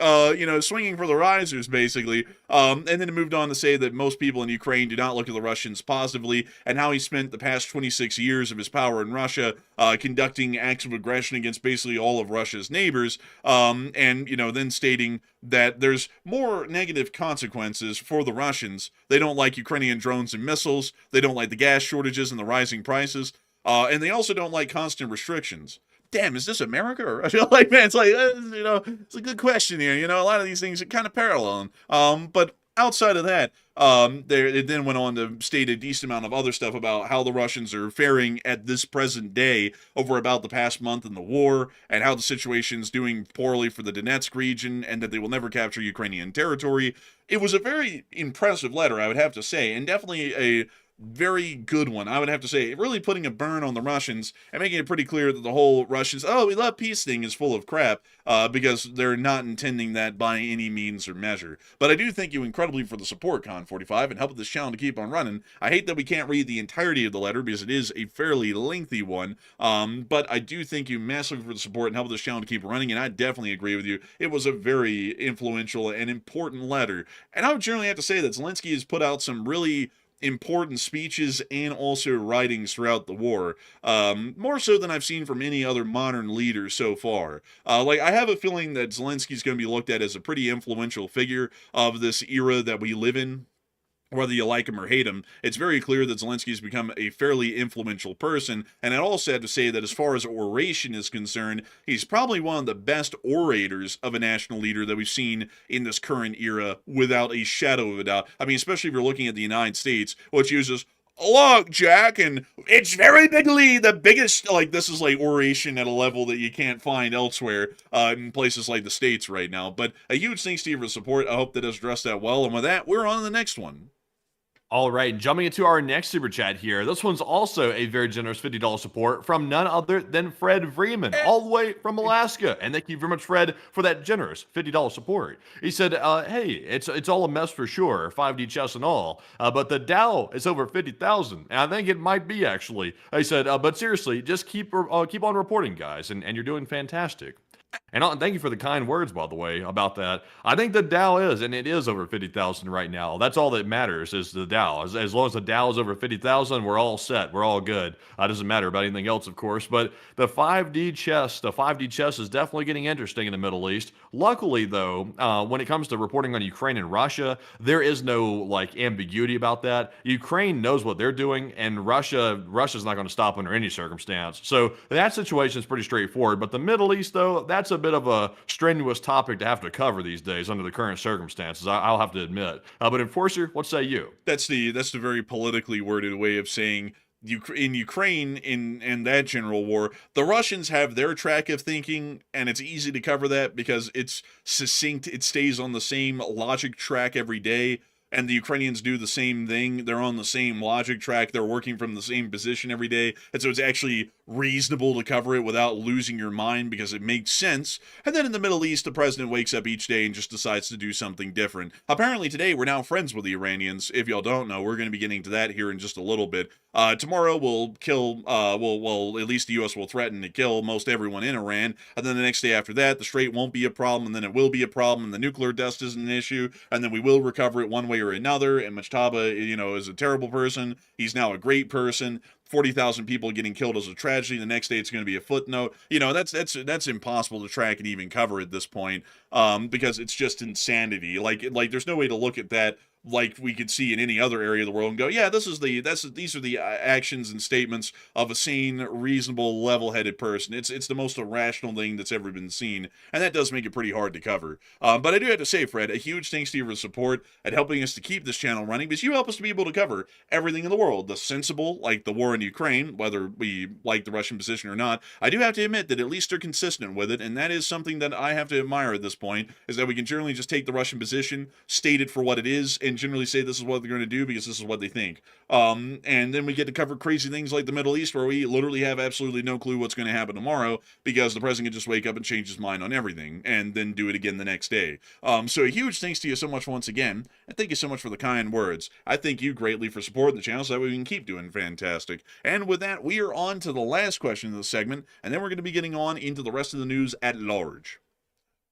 swinging for the risers, basically. And then it moved on to say that most people in Ukraine do not look at the Russians positively, and how he spent the past 26 years of his power in Russia conducting acts of aggression against basically all of Russia's neighbors, and, then stating that there's more negative consequences for the Russians. They don't like Ukrainian drones and missiles. They don't like the gas shortages and the rising prices. And they also don't like constant restrictions. Damn, is this America? Or I feel like, man, it's like, it's a good question here. A lot of these things are kind of parallel. But outside of that, it then went on to state a decent amount of other stuff about how the Russians are faring at this present day over about the past month in the war, and how the situation's doing poorly for the Donetsk region, and that they will never capture Ukrainian territory. It was a very impressive letter, I would have to say, and definitely a very good one, I would have to say. Really putting a burn on the Russians and making it pretty clear that the whole Russians, "Oh, we love peace" thing is full of crap, because they're not intending that by any means or measure. But I do thank you incredibly for the support, Con45, and helping this channel to keep on running. I hate that we can't read the entirety of the letter because it is a fairly lengthy one, but I do thank you massively for the support and helping this channel to keep running, and I definitely agree with you. It was a very influential and important letter, and I would generally have to say that Zelensky has put out some really important speeches and also writings throughout the war, more so than I've seen from any other modern leader so far. I have a feeling that Zelensky's going to be looked at as a pretty influential figure of this era that we live in. Whether you like him or hate him, it's very clear that Zelensky's become a fairly influential person, and I also had to say that as far as oration is concerned, he's probably one of the best orators of a national leader that we've seen in this current era, without a shadow of a doubt. I mean, especially if you're looking at the United States, which uses, "Look, Jack, and it's very bigly the biggest," like, this is like oration at a level that you can't find elsewhere in places like the States right now. But a huge thanks to you for the support. I hope that has addressed that well, and with that, we're on to the next one. All right, jumping into our next super chat here. This one's also a very generous $50 support from none other than Fred Vreeman, all the way from Alaska. And thank you very much, Fred, for that generous $50 support. He said, "Hey, it's all a mess for sure, 5D chess and all, but the Dow is over 50,000, and I think it might be actually." He said, "But seriously, just keep on reporting, guys, and you're doing fantastic." And thank you for the kind words, by the way, about that. I think the Dow is, and it is over 50,000 right now. That's all that matters is the Dow. As long as the Dow is over 50,000, we're all set. We're all good. It doesn't matter about anything else, of course. But the 5D chess is definitely getting interesting in the Middle East. Luckily, though, when it comes to reporting on Ukraine and Russia, there is no ambiguity about that. Ukraine knows what they're doing, and Russia's not going to stop under any circumstance. So that situation is pretty straightforward. But the Middle East, though, that's a bit of a strenuous topic to have to cover these days under the current circumstances, I'll have to admit. But Enforcer, what say you? That's the very politically worded way of saying in Ukraine, in that general war, the Russians have their track of thinking, and it's easy to cover that because it's succinct. It stays on the same logic track every day. And the Ukrainians do the same thing. They're on the same logic track. They're working from the same position every day. And so it's actually reasonable to cover it without losing your mind because it makes sense. And then in the Middle East, the president wakes up each day and just decides to do something different. Apparently today, we're now friends with the Iranians. If y'all don't know, we're going to be getting to that here in just a little bit. Tomorrow we'll kill, at least the U.S. will threaten to kill most everyone in Iran. And then the next day after that, the Strait won't be a problem, and then it will be a problem, and the nuclear dust isn't an issue, and then we will recover it one way or another. And Mojtaba, is a terrible person. He's now a great person. 40,000 people getting killed as a tragedy. The next day it's going to be a footnote. That's impossible to track and even cover at this point, because it's just insanity. Like there's no way to look at that like we could see in any other area of the world and go, yeah, these are the actions and statements of a sane, reasonable, level-headed person. It's the most irrational thing that's ever been seen, and that does make it pretty hard to cover. But I do have to say, Fred, a huge thanks to you for the support and helping us to keep this channel running, because you help us to be able to cover everything in the world. The sensible, like the war in Ukraine, whether we like the Russian position or not, I do have to admit that at least they're consistent with it, and that is something that I have to admire at this point, is that we can generally just take the Russian position, state it for what it is, and generally say this is what they're going to do because this is what they think. And then we get to cover crazy things like the Middle East, where we literally have absolutely no clue what's going to happen tomorrow because the president can just wake up and change his mind on everything and then do it again the next day. So a huge thanks to you so much once again, and thank you so much for the kind words. I thank you greatly for supporting the channel so that way we can keep doing fantastic. And with that, we are on to the last question of the segment, and then we're going to be getting on into the rest of the news at large.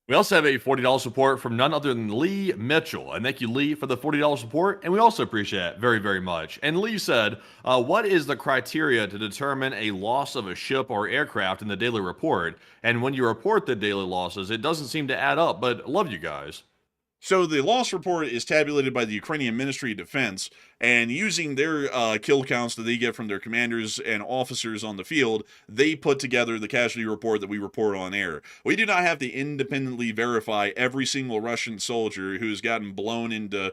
We also have a $40 support from none other than Lee Mitchell. And thank you, Lee, for the $40 support. And we also appreciate it very, very much. And Lee said, what is the criteria to determine a loss of a ship or aircraft in the daily report? And when you report the daily losses, it doesn't seem to add up, but love you guys. So the loss report is tabulated by the Ukrainian Ministry of Defense, and using their kill counts that they get from their commanders and officers on the field, they put together the casualty report that we report on air. We do not have to independently verify every single Russian soldier who's gotten blown into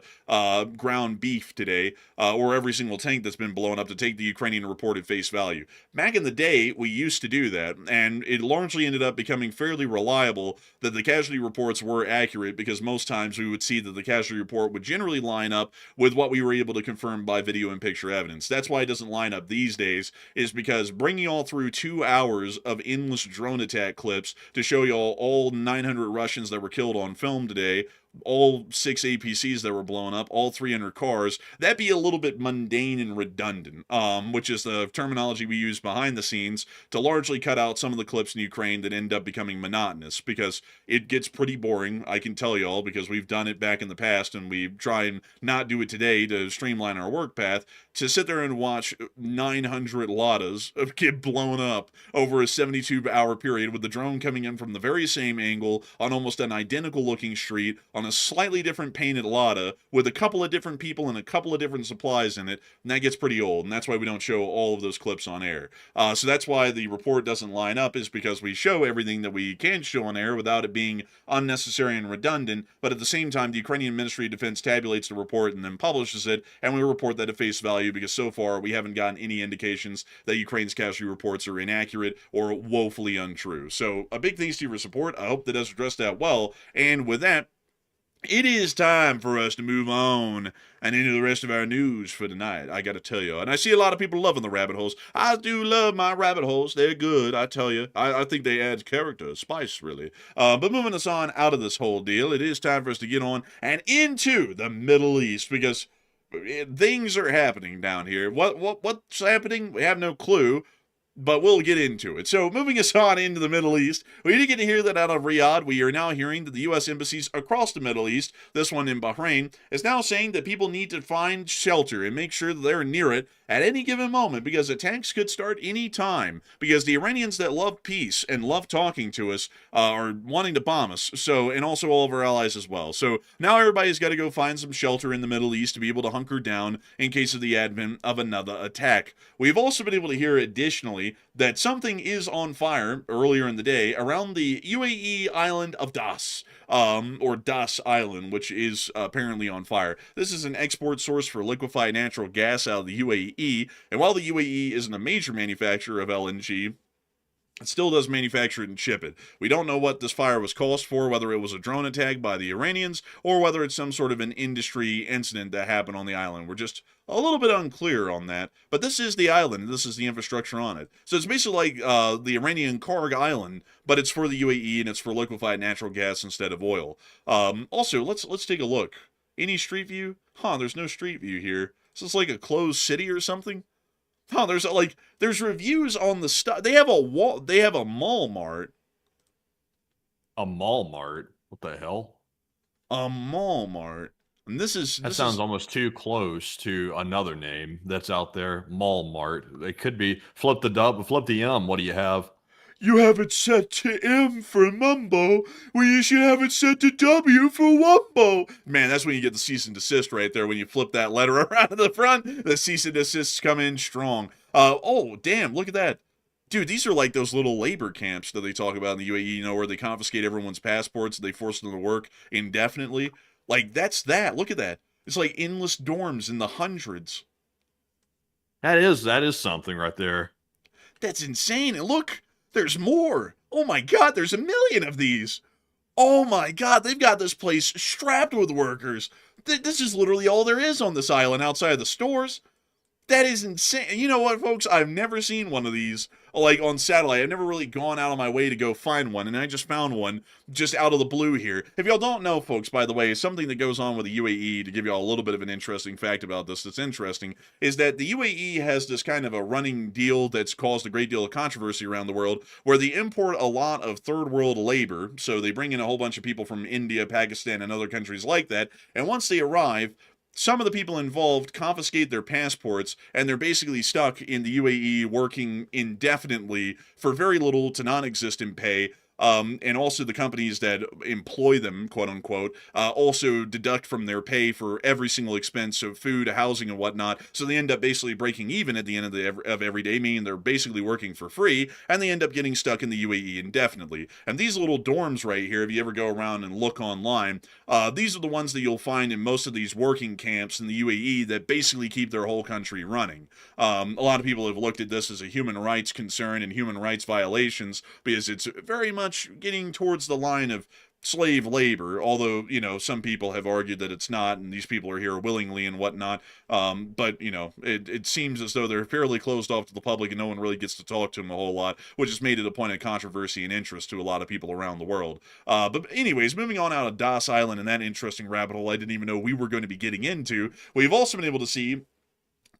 ground beef today, or every single tank that's been blown up to take the Ukrainian report at face value. Back in the day, we used to do that, and it largely ended up becoming fairly reliable that the casualty reports were accurate because most times we would see that the casualty report would generally line up with what we were able to confirm by video and picture evidence. That's why it doesn't line up these days, is because bringing y'all through 2 hours of endless drone attack clips to show y'all all 900 Russians that were killed on film today, all 6 APCs that were blown up, all 300 cars, that'd be a little bit mundane and redundant, which is the terminology we use behind the scenes to largely cut out some of the clips in Ukraine that end up becoming monotonous, because it gets pretty boring, I can tell y'all, because we've done it back in the past, and we try and not do it today to streamline our work path, to sit there and watch 900 Ladas get blown up over a 72-hour period with the drone coming in from the very same angle on almost an identical looking street on a slightly different painted Lada with a couple of different people and a couple of different supplies in it, and that gets pretty old, and that's why we don't show all of those clips on air. So that's why the report doesn't line up, is because we show everything that we can show on air without it being unnecessary and redundant, but at the same time, the Ukrainian Ministry of Defense tabulates the report and then publishes it, and we report that at face value, because so far we haven't gotten any indications that Ukraine's casualty reports are inaccurate or woefully untrue. So a big thanks to your support. I hope that has addressed that well, and with that, it is time for us to move on and into the rest of our news for tonight, I gotta tell you. And I see a lot of people loving the rabbit holes. I do love my rabbit holes. They're good, I tell you. I think they add character, spice, really. But moving us on out of this whole deal, it is time for us to get on and into the Middle East, because things are happening down here. What's happening? We have no clue, but we'll get into it. So moving us on into the Middle East, we did get to hear that out of Riyadh. We are now hearing that the U.S. embassies across the Middle East, this one in Bahrain, is now saying that people need to find shelter and make sure that they're near it at any given moment, because attacks could start any time, because the Iranians that love peace and love talking to us are wanting to bomb us, so, and also all of our allies as well. So now everybody's got to go find some shelter in the Middle East to be able to hunker down in case of the advent of another attack. We've also been able to hear additionally that something is on fire earlier in the day around the UAE island of Das, or Das Island, which is apparently on fire. This is an export source for liquefied natural gas out of the UAE, and while the UAE isn't a major manufacturer of LNG, it still does manufacture it and ship it. We don't know what this fire was caused for, whether it was a drone attack by the Iranians, or whether it's some sort of an industry incident that happened on the island. We're just a little bit unclear on that. But this is the island, this is the infrastructure on it. So it's basically like the Iranian Karg Island, but it's for the UAE and it's for liquefied natural gas instead of oil. Also, let's take a look. Any street view? There's no street view here. Is this like a closed city or something? There's reviews on the stuff. They have a mall mart. A mall mart? What the hell? A mall mart. And this sounds almost too close to another name that's out there. Mall mart. It could be flip the M. What do you have? You have it set to M for Mumbo. Well, you should have it set to W for Wumbo. Man, that's when you get the cease and desist right there. When you flip that letter around to the front, the cease and desists come in strong. Oh, damn, look at that. Dude, these are like those little labor camps that they talk about in the UAE, you know, where they confiscate everyone's passports and they force them to work indefinitely. Like, that's that. Look at that. It's like endless dorms in the hundreds. That is something right there. That's insane. And look, there's more. Oh my God, there's a million of these. Oh my God, they've got this place strapped with workers. This is literally all there is on this island outside of the stores. That is insane. You know what, folks? I've never seen one of these, like, on satellite. I've never really gone out of my way to go find one, and I just found one just out of the blue here. If y'all don't know, folks, by the way, something that goes on with the UAE, to give y'all a little bit of an interesting fact about this that's interesting, is that the UAE has this kind of a running deal that's caused a great deal of controversy around the world, where they import a lot of third world labor. So they bring in a whole bunch of people from India, Pakistan, and other countries like that, and once they arrive, some of the people involved confiscate their passports, and they're basically stuck in the UAE working indefinitely for very little to non-existent pay. And also the companies that employ them, quote unquote, also deduct from their pay for every single expense of food, housing, and whatnot. So they end up basically breaking even at the end of every day, meaning they're basically working for free, and they end up getting stuck in the UAE indefinitely. And these little dorms right here, if you ever go around and look online, these are the ones that you'll find in most of these working camps in the UAE that basically keep their whole country running. A lot of people have looked at this as a human rights concern and human rights violations because it's very much getting towards the line of slave labor, although, some people have argued that it's not, and these people are here willingly and whatnot. But, it seems as though they're fairly closed off to the public and no one really gets to talk to them a whole lot, which has made it a point of controversy and interest to a lot of people around the world. But anyways, moving on out of Das Island and that interesting rabbit hole I didn't even know we were going to be getting into, we've also been able to see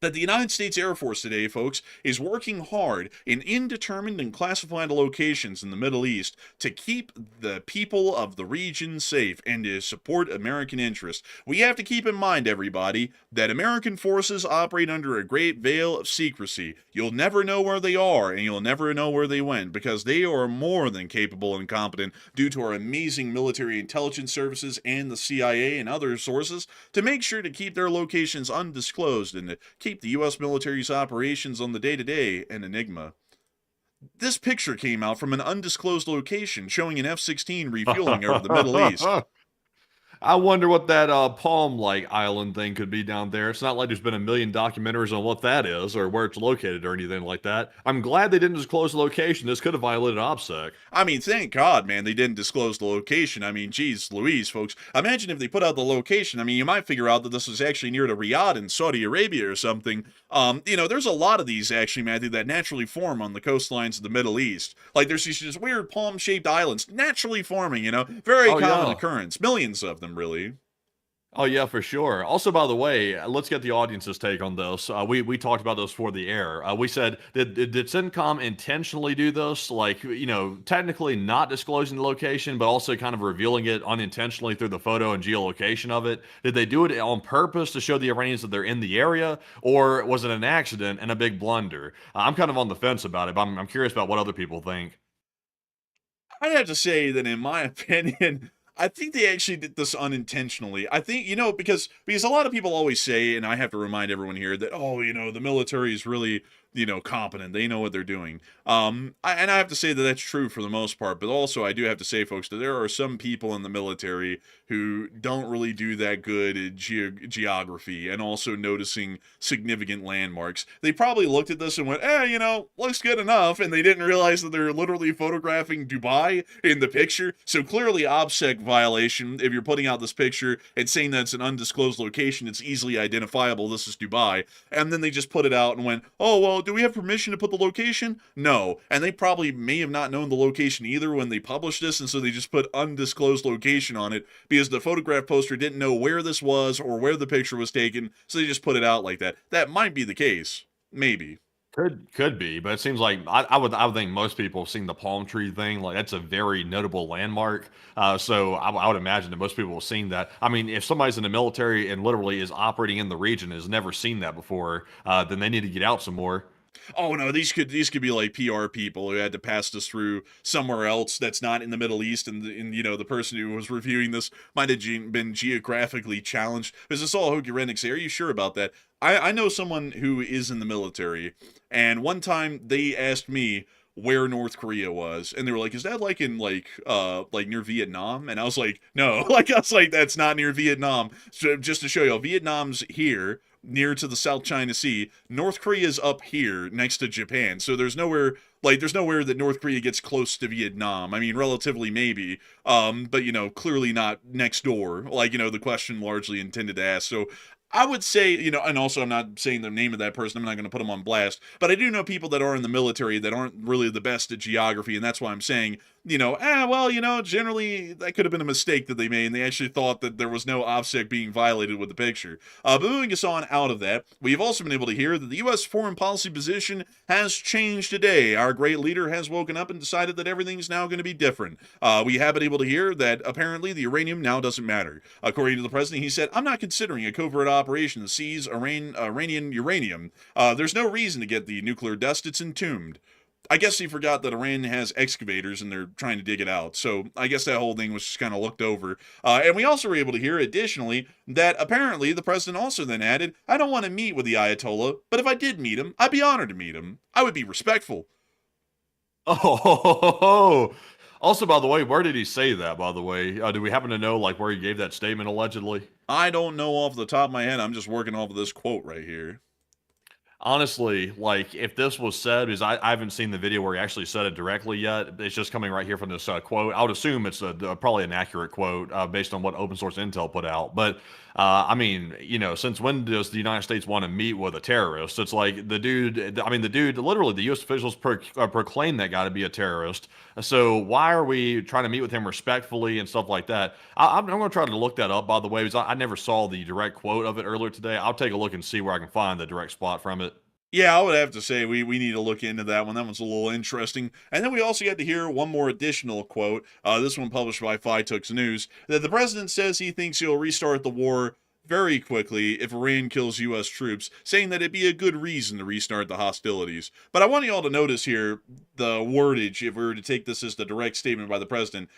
that the United States Air Force today, folks, is working hard in indeterminate and classified locations in the Middle East to keep the people of the region safe and to support American interests. We have to keep in mind, everybody, that American forces operate under a great veil of secrecy. You'll never know where they are, and you'll never know where they went, because they are more than capable and competent due to our amazing military intelligence services and the CIA and other sources to make sure to keep their locations undisclosed and to keep the U.S. military's operations on the day-to-day an enigma. This picture came out from an undisclosed location showing an F-16 refueling over the Middle East. I wonder what that Palm Lake Island thing could be down there. It's not like there's been a million documentaries on what that is or where it's located or anything like that. I'm glad they didn't disclose the location. This could have violated OPSEC. I mean, thank God, man, they didn't disclose the location. I mean, geez Louise, folks. Imagine if they put out the location. I mean, you might figure out that this was actually near to Riyadh in Saudi Arabia or something. There's a lot of these, actually, Matthew, that naturally form on the coastlines of the Middle East. Like, there's these just weird palm-shaped islands naturally forming, very common occurrence. Millions of them, really. Oh yeah, for sure. Also, by the way, let's get the audience's take on this. We talked about this for the air. We said, did CENTCOM intentionally do this? Like, technically not disclosing the location, but also kind of revealing it unintentionally through the photo and geolocation of it. Did they do it on purpose to show the Iranians that they're in the area, or was it an accident and a big blunder? I'm kind of on the fence about it, but I'm curious about what other people think. I'd have to say that, in my opinion, I think they actually did this unintentionally. I think, because a lot of people always say, and I have to remind everyone here, that, the military is really, competent. They know what they're doing. And I have to say that that's true for the most part, but also I do have to say, folks, that there are some people in the military who don't really do that good at geography and also noticing significant landmarks. They probably looked at this and went, looks good enough, and they didn't realize that they're literally photographing Dubai in the picture. So clearly OPSEC violation if you're putting out this picture and saying that it's an undisclosed location, it's easily identifiable, this is Dubai. And then they just put it out and went, oh, well, do we have permission to put the location? No. And they probably may have not known the location either when they published this, and so they just put undisclosed location on it because the photograph poster didn't know where this was or where the picture was taken, so they just put it out like that. That might be the case. Maybe. Could be, but it seems like I would think most people have seen the palm tree thing. Like, that's a very notable landmark. So I would imagine that most people have seen that. I mean, if somebody's in the military and literally is operating in the region and has never seen that before, then they need to get out some more. Oh no, these could be like PR people who had to pass this through somewhere else that's not in the Middle East, and the person who was reviewing this might have been geographically challenged. Because it's all hokey redneck say, are you sure about that? I know someone who is in the military, and one time they asked me, where North Korea was, and they were like, "Is that like in like near Vietnam?" And I was like, "No," like I was like, "That's not near Vietnam." So just to show you, Vietnam's here near to the South China Sea. North Korea's up here next to Japan. So there's nowhere that North Korea gets close to Vietnam. I mean, relatively maybe, but clearly not next door. Like the question largely intended to ask. So I would say, and also I'm not saying the name of that person, I'm not going to put them on blast, but I do know people that are in the military that aren't really the best at geography, and that's why I'm saying, generally that could have been a mistake that they made, and they actually thought that there was no OPSEC being violated with the picture. But moving us on out of that, we've also been able to hear that the U.S. foreign policy position has changed today. Our great leader has woken up and decided that everything's now going to be different. We have been able to hear that apparently the uranium now doesn't matter. According to the president, he said, "I'm not considering a covert operation to seize Iranian uranium. There's no reason to get the nuclear dust. It's entombed." I guess he forgot that Iran has excavators and they're trying to dig it out. So I guess that whole thing was just kind of looked over. And we also were able to hear, additionally, that apparently the president also then added, "I don't want to meet with the Ayatollah, but if I did meet him, I'd be honored to meet him. I would be respectful." Oh, also, by the way, where did he say that, by the way? Do we happen to know, like, where he gave that statement allegedly? I don't know off the top of my head. I'm just working off of this quote right here. Honestly, like, if this was said, because I haven't seen the video where he actually said it directly yet. It's just coming right here from this quote. I would assume it's probably an accurate quote based on what open source intel put out. But I mean, since when does the United States want to meet with a terrorist? It's like the dude, literally the U.S. officials proclaim that guy to be a terrorist. So why are we trying to meet with him respectfully and stuff like that? I'm going to try to look that up, by the way, because I never saw the direct quote of it earlier today. I'll take a look and see where I can find the direct spot from it. Yeah, I would have to say we need to look into that one. That one's a little interesting. And then we also got to hear one more additional quote, this one published by FITUX News, that the president says he thinks he'll restart the war very quickly if Iran kills U.S. troops, saying that it'd be a good reason to restart the hostilities. But I want you all to notice here the wordage, if we were to take this as the direct statement by the president.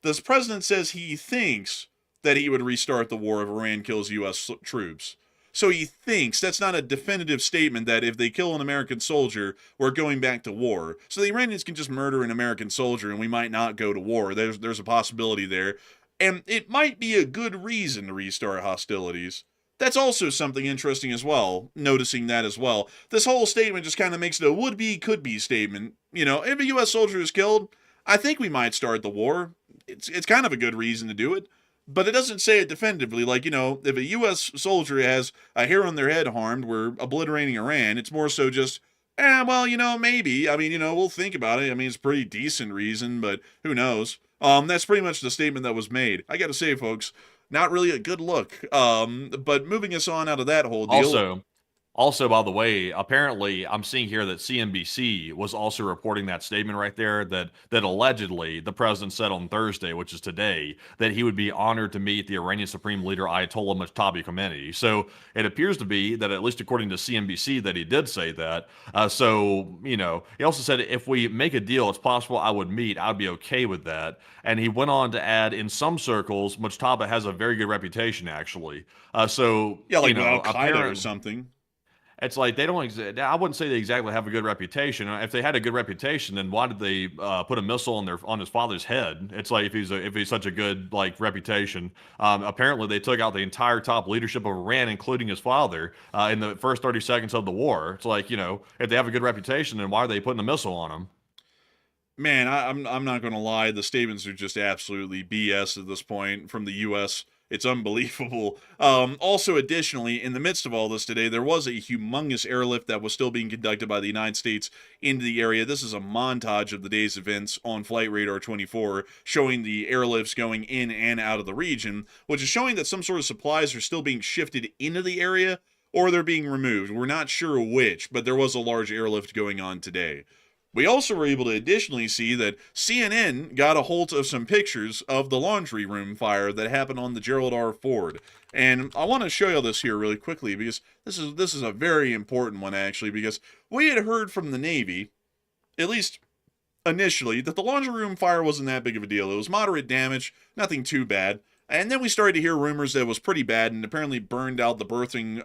The president says he thinks that he would restart the war if Iran kills U.S. troops. So he thinks. That's not a definitive statement that if they kill an American soldier, we're going back to war. So the Iranians can just murder an American soldier and we might not go to war. There's a possibility there. And it might be a good reason to restart hostilities. That's also something interesting as well, noticing that as well. This whole statement just kind of makes it a would-be, could-be statement. If a U.S. soldier is killed, I think we might start the war. It's kind of a good reason to do it. But it doesn't say it definitively. Like, if a U.S. soldier has a hair on their head harmed, we're obliterating Iran. It's more so just, maybe. I mean, we'll think about it. I mean, it's a pretty decent reason, but who knows? That's pretty much the statement that was made. I got to say, folks, not really a good look. But moving us on out of that whole deal. Also, by the way, apparently I'm seeing here that CNBC was also reporting that statement right there that allegedly the president said on Thursday, which is today, that he would be honored to meet the Iranian Supreme Leader Ayatollah Mojtaba Khamenei. So it appears to be that, at least according to CNBC, that he did say that. He also said, if we make a deal, it's possible I would meet. I'd be okay with that. And he went on to add, in some circles, Mojtaba has a very good reputation, actually. Al Qaeda or something. It's like they don't. I wouldn't say they exactly have a good reputation. If they had a good reputation, then why did they put a missile on his father's head? It's like if he's such a good reputation. Apparently, they took out the entire top leadership of Iran, including his father, in the first 30 seconds of the war. It's like if they have a good reputation, then why are they putting a missile on him? Man, I'm not going to lie. The statements are just absolutely BS at this point from the U.S. It's unbelievable. Also, additionally, in the midst of all this today, there was a humongous airlift that was still being conducted by the United States into the area. This is a montage of the day's events on Flight Radar 24, showing the airlifts going in and out of the region, which is showing that some sort of supplies are still being shifted into the area, or they're being removed. We're not sure which, but there was a large airlift going on today. We also were able to additionally see that CNN got a hold of some pictures of the laundry room fire that happened on the Gerald R. Ford. And I want to show you this here really quickly because this is a very important one, actually, because we had heard from the Navy, at least initially, that the laundry room fire wasn't that big of a deal. It was moderate damage, nothing too bad. And then we started to hear rumors that it was pretty bad and apparently burned out the berthing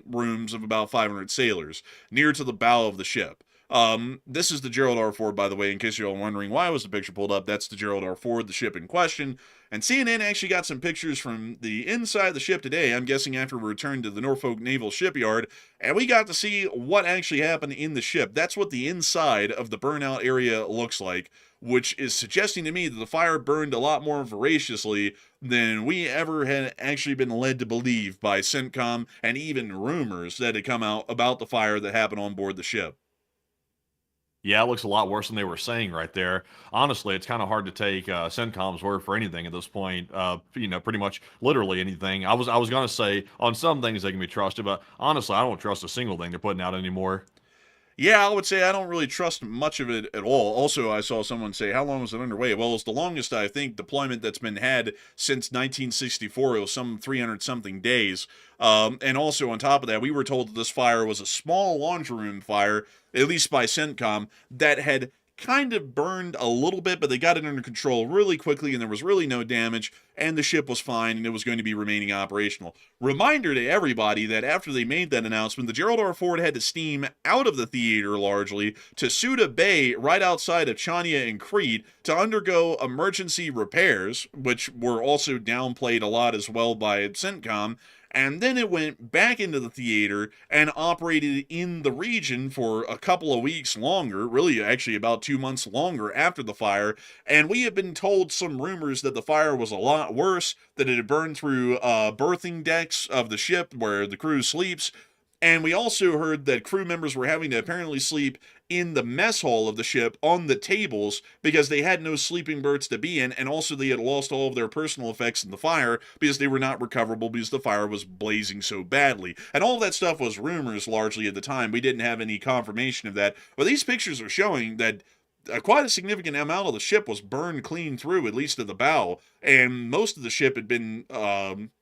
rooms of about 500 sailors near to the bow of the ship. This is the Gerald R. Ford, by the way, in case you're all wondering why was the picture pulled up. That's the Gerald R. Ford, the ship in question. And CNN actually got some pictures from the inside of the ship today, I'm guessing after we returned to the Norfolk Naval Shipyard, and we got to see what actually happened in the ship. That's what the inside of the burnout area looks like, which is suggesting to me that the fire burned a lot more voraciously than we ever had actually been led to believe by CENTCOM and even rumors that had come out about the fire that happened on board the ship. Yeah, it looks a lot worse than they were saying right there. Honestly, it's kind of hard to take CENTCOM's word for anything at this point. Pretty much literally anything. I was gonna say on some things they can be trusted, but honestly, I don't trust a single thing they're putting out anymore. Yeah, I would say I don't really trust much of it at all. Also, I saw someone say, how long was it underway? Well, it's the longest, I think, deployment that's been had since 1964. It was some 300 something days. And also, on top of that, we were told that this fire was a small laundry room fire, at least by CENTCOM, that had kind of burned a little bit, but they got it under control really quickly, and there was really no damage, and the ship was fine, and it was going to be remaining operational. Reminder to everybody that after they made that announcement, the Gerald R. Ford had to steam out of the theater largely to Suda Bay right outside of Chania and Crete to undergo emergency repairs, which were also downplayed a lot as well by CENTCOM, and then it went back into the theater and operated in the region for a couple of weeks longer, really actually about 2 months longer after the fire, and we have been told some rumors that the fire was a lot worse, that it had burned through berthing decks of the ship where the crew sleeps, and we also heard that crew members were having to apparently sleep in the mess hall of the ship on the tables because they had no sleeping berths to be in, and also they had lost all of their personal effects in the fire because they were not recoverable because the fire was blazing so badly. And all of that stuff was rumors largely at the time. We didn't have any confirmation of that. But these pictures are showing that quite a significant amount of the ship was burned clean through, at least at the bow, and most of the ship had been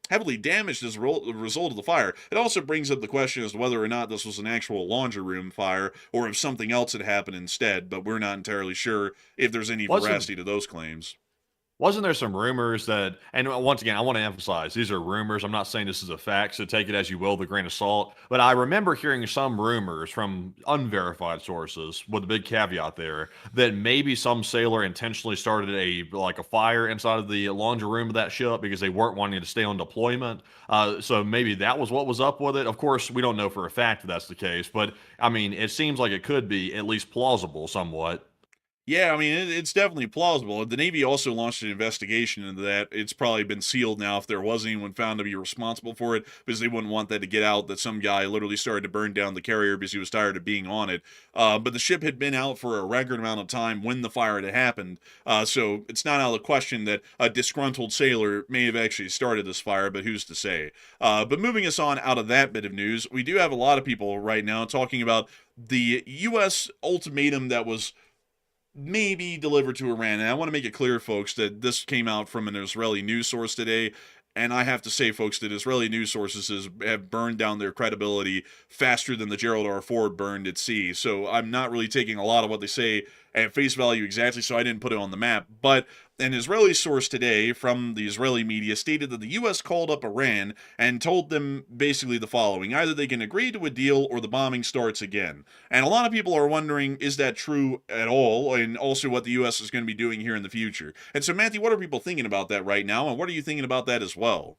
heavily damaged as a result of the fire. It also brings up the question as to whether or not this was an actual laundry room fire or if something else had happened instead, but we're not entirely sure if there's any Wasn't veracity to those claims. Wasn't there some rumors that, and once again, I want to emphasize these are rumors. I'm not saying this is a fact, so take it as you will, with a grain of salt. But I remember hearing some rumors from unverified sources, with a big caveat there, that maybe some sailor intentionally started a fire inside of the laundry room of that ship because they weren't wanting to stay on deployment. So maybe that was what was up with it. Of course, we don't know for a fact that that's the case, but I mean, it seems like it could be at least plausible somewhat. Yeah, I mean, it's definitely plausible. The Navy also launched an investigation into that. It's probably been sealed now if there was anyone found to be responsible for it, because they wouldn't want that to get out that some guy literally started to burn down the carrier because he was tired of being on it. But the ship had been out for a record amount of time when the fire had happened, so it's not out of the question that a disgruntled sailor may have actually started this fire, but who's to say? But moving us on out of that bit of news, we do have a lot of people right now talking about the U.S. ultimatum that was maybe delivered to Iran. And I want to make it clear, folks, that this came out from an Israeli news source today. And I have to say, folks, that Israeli news sources have burned down their credibility faster than the Gerald R. Ford burned at sea. So I'm not really taking a lot of what they say at face value exactly, so I didn't put it on the map. But an Israeli source today from the Israeli media stated that the U.S. called up Iran and told them basically the following: either they can agree to a deal or the bombing starts again. And a lot of people are wondering, is that true at all? And also what the U.S. is going to be doing here in the future. And so, Matthew, what are people thinking about that right now? And what are you thinking about that as well?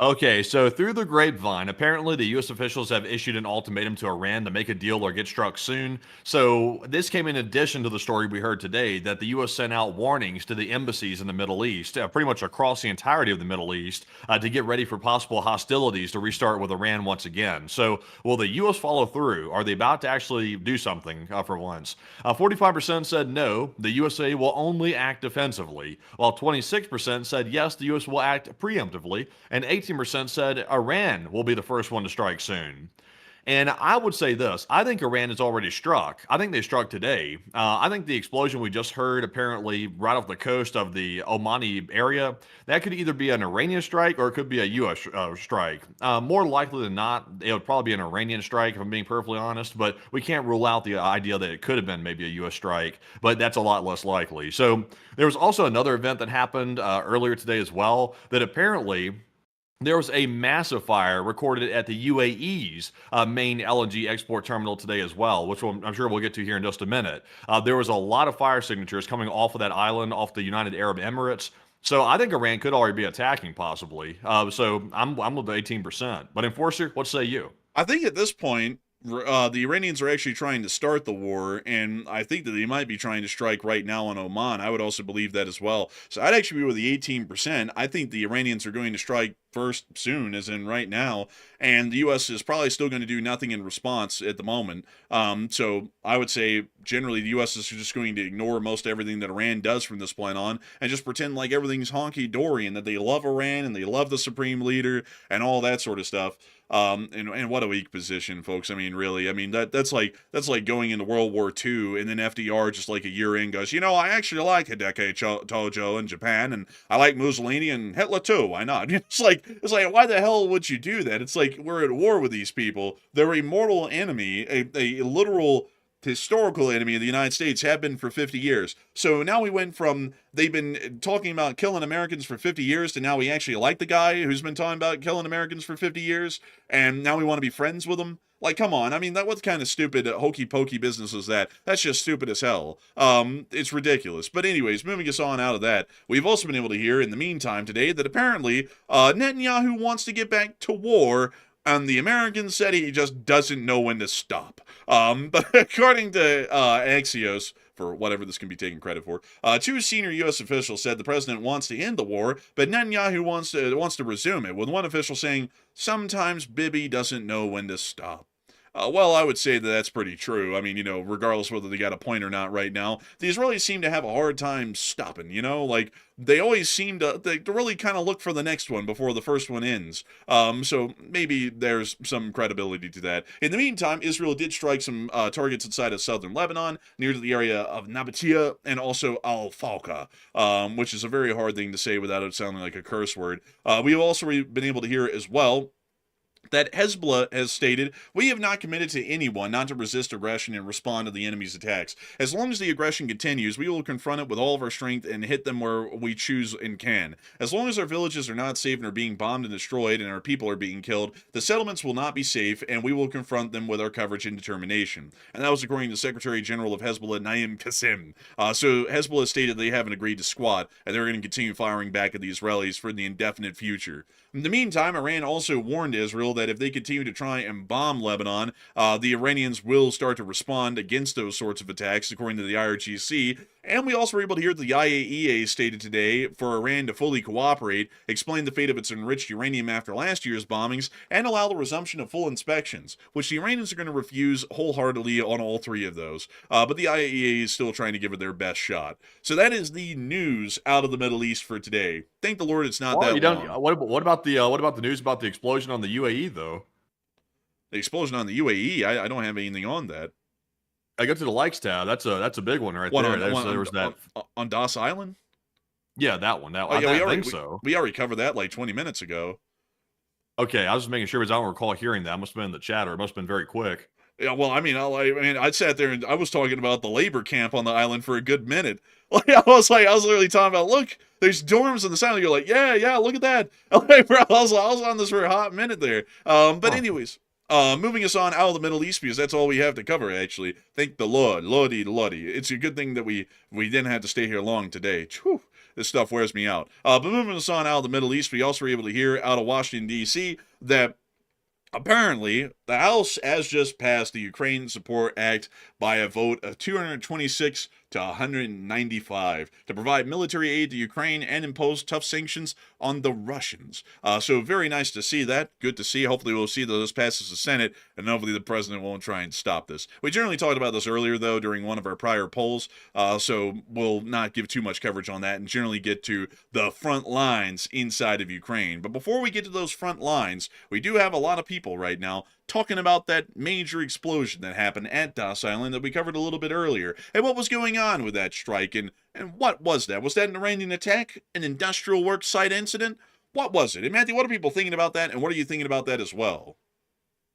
Okay, so through the grapevine, apparently the U.S. officials have issued an ultimatum to Iran to make a deal or get struck soon. So this came in addition to the story we heard today that the U.S. sent out warnings to the embassies in the Middle East, pretty much across the entirety of the Middle East, to get ready for possible hostilities to restart with Iran once again. So will the U.S. follow through? Are they about to actually do something for once? 45% said no, the USA will only act defensively, while 26% said yes, the U.S. will act preemptively, and 18% said Iran will be the first one to strike soon. And I would say this: I think Iran has already struck. I think they struck today. I think the explosion we just heard, apparently right off the coast of the Omani area, that could either be an Iranian strike or it could be a U.S. Strike. More likely than not, it would probably be an Iranian strike, if I'm being perfectly honest, but we can't rule out the idea that it could have been maybe a U.S. strike, but that's a lot less likely. So there was also another event that happened earlier today as well that apparently There was a massive fire recorded at the UAE's main LNG export terminal today as well, which I'm sure we'll get to here in just a minute. There was a lot of fire signatures coming off of that island, off the United Arab Emirates. So I think Iran could already be attacking, possibly. So I'm with the 18%. But Enforcer, what say you? I think at this point, the Iranians are actually trying to start the war, and I think that they might be trying to strike right now on Oman. I would also believe that as well. So I'd actually be with the 18%. I think the Iranians are going to strike first soon, as in right now, and the U.S. is probably still going to do nothing in response at the moment. So I would say generally the U.S. is just going to ignore most everything that Iran does from this point on and just pretend like everything's honky-dory and that they love Iran and they love the supreme leader and all that sort of stuff. And what a weak position, folks. I mean, really, I mean, that's like going into World War II, and then FDR just like a year in goes, I actually like Hideki Tojo in Japan, and I like Mussolini and Hitler too. Why not? It's like, why the hell would you do that? It's like we're at war with these people. They're a mortal enemy, a literal historical enemy of the United States, have been for 50 years. So now we went from they've been talking about killing Americans for 50 years to now we actually like the guy who's been talking about killing Americans for 50 years, and now we want to be friends with him. Like, come on. I mean, what kind of stupid hokey pokey business is that? That's just stupid as hell. It's ridiculous. But anyways, moving us on out of that, we've also been able to hear in the meantime today that apparently Netanyahu wants to get back to war, and the Americans said he just doesn't know when to stop. But according to Axios, for whatever this can be taken credit for, two senior U.S. officials said the president wants to end the war, but Netanyahu wants to resume it, with one official saying, sometimes Bibi doesn't know when to stop. Well, I would say that that's pretty true. I mean, regardless whether they got a point or not right now, the Israelis seem to have a hard time stopping, like they always seem to really kind of look for the next one before the first one ends. So maybe there's some credibility to that. In the meantime, Israel did strike some targets inside of southern Lebanon, near to the area of Nabatea and also Al-Fawqa, which is a very hard thing to say without it sounding like a curse word. We've also been able to hear as well that Hezbollah has stated, we have not committed to anyone not to resist aggression and respond to the enemy's attacks. As long as the aggression continues, we will confront it with all of our strength and hit them where we choose and can. As long as our villages are not safe and are being bombed and destroyed and our people are being killed, the settlements will not be safe, and we will confront them with our coverage and determination. And that was according to Secretary General of Hezbollah, Naim Qasem. So Hezbollah stated they haven't agreed to squat, and they're going to continue firing back at the Israelis for the indefinite future. In the meantime, Iran also warned Israel that if they continue to try and bomb Lebanon, the Iranians will start to respond against those sorts of attacks, according to the IRGC. And we also were able to hear the IAEA stated today for Iran to fully cooperate, explain the fate of its enriched uranium after last year's bombings, and allow the resumption of full inspections, which the Iranians are going to refuse wholeheartedly on all three of those. But the IAEA is still trying to give it their best shot. So that is the news out of the Middle East for today. Thank the Lord it's not that long. What about the news about the explosion on the UAE though? The explosion on the UAE, I don't have anything on that. I go to the likes tab. That's a big one right there. There was that on Das Island. Yeah, that one. I think so. We already covered that like 20 minutes ago. Okay, I was just making sure because I don't recall hearing that. It must have been in the chat, or it must have been very quick. Yeah, well, I mean, I sat there and I was talking about the labor camp on the island for a good minute. I was literally talking about, look, there's dorms on the side. You're like, yeah, look at that. I was on this for a hot minute there. But anyways. Moving us on out of the Middle East, because that's all we have to cover, actually. Thank the Lord. Lordy. It's a good thing that we didn't have to stay here long today. Whew, this stuff wears me out. But moving us on out of the Middle East, we also were able to hear out of Washington, D.C. that apparently the House has just passed the Ukraine Support Act by a vote of 226 to 195 to provide military aid to Ukraine and impose tough sanctions on the Russians. So very nice to see that. Good to see. Hopefully we'll see those passes the Senate, and hopefully the president won't try and stop this. We generally talked about this earlier, though, during one of our prior polls, so we'll not give too much coverage on that and generally get to the front lines inside of Ukraine. But before we get to those front lines, we do have a lot of people right now talking about that major explosion that happened at Das Island that we covered a little bit earlier, and what was going on with that strike, and what was that? Was that an Iranian attack? An industrial work site incident? What was it? And Matthew, what are people thinking about that, and what are you thinking about that as well?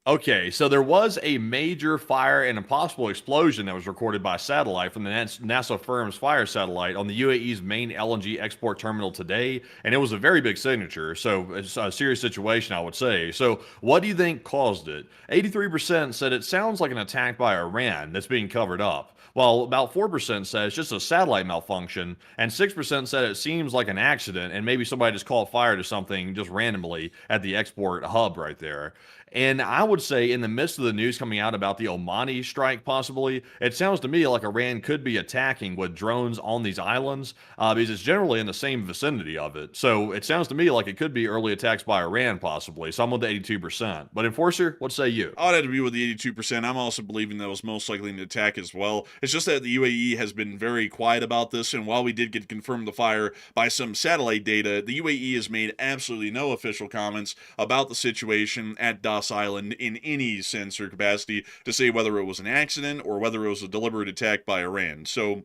Okay, so there was a major fire and a possible explosion that was recorded by satellite from the NASA firm's fire satellite on the UAE's main LNG export terminal today, and it was a very big signature, so it's a serious situation, I would say. So, what do you think caused it? 83% said it sounds like an attack by Iran that's being covered up, while about 4% said it's just a satellite malfunction, and 6% said it seems like an accident and maybe somebody just caught fire to something just randomly at the export hub right there. And I would say, in the midst of the news coming out about the Omani strike, possibly, it sounds to me like Iran could be attacking with drones on these islands because it's generally in the same vicinity of it. So it sounds to me like it could be early attacks by Iran, possibly. So I'm with the 82%. But Enforcer, what say you? I'd have to be with the 82%. I'm also believing that was most likely an attack as well. It's just that the UAE has been very quiet about this, and while we did get confirmed the fire by some satellite data, the UAE has made absolutely no official comments about the situation at Das Island in any sense or capacity to say whether it was an accident or whether it was a deliberate attack by Iran. So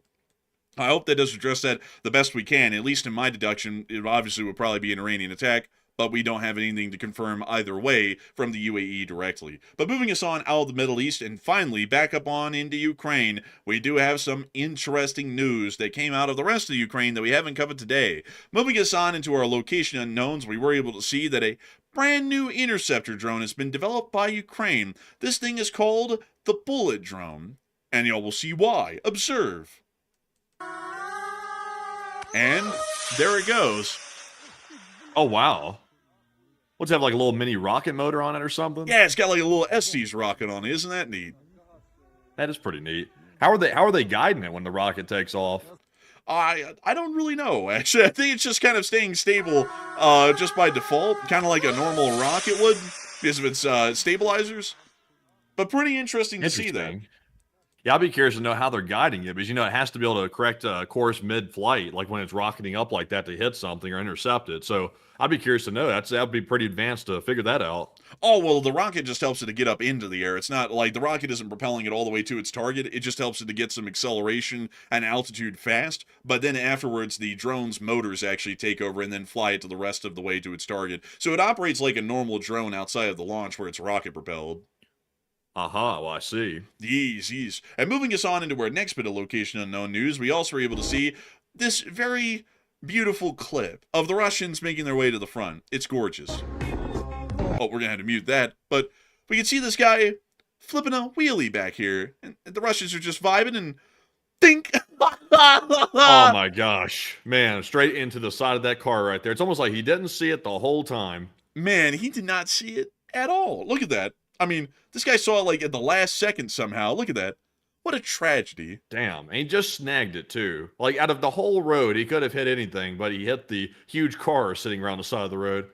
I hope that does address that the best we can. At least in my deduction, it obviously would probably be an Iranian attack, but we don't have anything to confirm either way from the UAE directly. But moving us on out of the Middle East and finally back up on into Ukraine, we do have some interesting news that came out of the rest of Ukraine that we haven't covered today. Moving us on into our location unknowns, we were able to see that a brand new interceptor drone has been developed by Ukraine. This thing is called the Bullet drone, and y'all will see why. Observe. And there it goes. Oh, wow. What's it have, like a little mini rocket motor on it or something? Yeah, it's got like a little Estes rocket on it. Isn't that neat? That is pretty neat. How are they guiding it when the rocket takes off? I don't really know, actually. I think it's just kind of staying stable just by default, kind of like a normal rocket would, because of its stabilizers. But pretty interesting to see that. Interesting. Yeah, I'll be curious to know how they're guiding it because it has to be able to correct course mid-flight, like when it's rocketing up like that to hit something or intercept it. So I'd be curious to know. That'd be pretty advanced to figure that out. Oh, well, the rocket just helps it to get up into the air. It's not like the rocket isn't propelling it all the way to its target. It just helps it to get some acceleration and altitude fast. But then afterwards, the drone's motors actually take over and then fly it to the rest of the way to its target. So it operates like a normal drone outside of the launch where it's rocket propelled. Aha, well, I see. Yeez. And moving us on into our next bit of location unknown news, we also were able to see this very beautiful clip of the Russians making their way to the front. It's gorgeous. Oh, we're gonna have to mute that. But we can see this guy flipping a wheelie back here. And the Russians are just vibing and think. Oh my gosh. Man, straight into the side of that car right there. It's almost like he didn't see it the whole time. Man, he did not see it at all. Look at that. I mean, this guy saw it like at the last second somehow. Look at that. What a tragedy. Damn, and he just snagged it too. Like out of the whole road, he could have hit anything, but he hit the huge car sitting around the side of the road.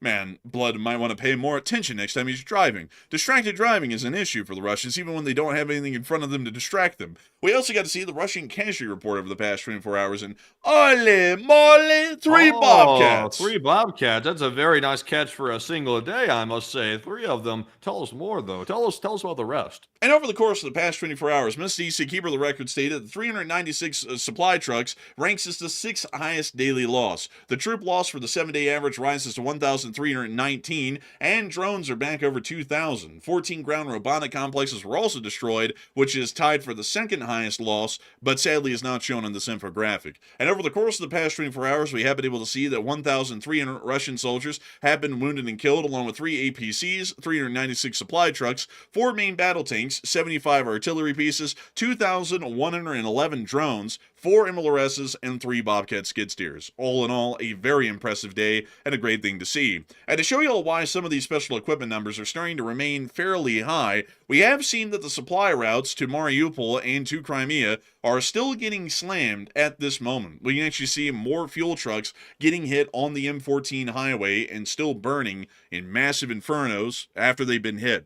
Man, Blood might want to pay more attention next time he's driving. Distracted driving is an issue for the Russians, even when they don't have anything in front of them to distract them. We also got to see the Russian casualty report over the past 24 hours, and ole mole, three Bobcats. 3 Bobcats. That's a very nice catch for a single day, I must say. 3 of them. Tell us more, though. Tell us about the rest. And over the course of the past 24 hours, Mr. DC Keeper of the Record stated that 396 supply trucks ranks as the 6th highest daily loss. The troop loss for the 7-day average rises to 1,319, and drones are back over 2,000. 14 ground robotic complexes were also destroyed, which is tied for the 2nd highest loss, but sadly is not shown on this infographic. And over the course of the past 24 hours, we have been able to see that 1,300 Russian soldiers have been wounded and killed, along with 3 APCs, 396 supply trucks, 4 main battle tanks, 75 artillery pieces, 2,111 drones, 4 MLRSs, and 3 Bobcat skid steers. All in all, a very impressive day and a great thing to see. And to show you all why some of these special equipment numbers are starting to remain fairly high, we have seen that the supply routes to Mariupol and to Crimea are still getting slammed at this moment. We can actually see more fuel trucks getting hit on the M14 highway and still burning in massive infernos after they've been hit.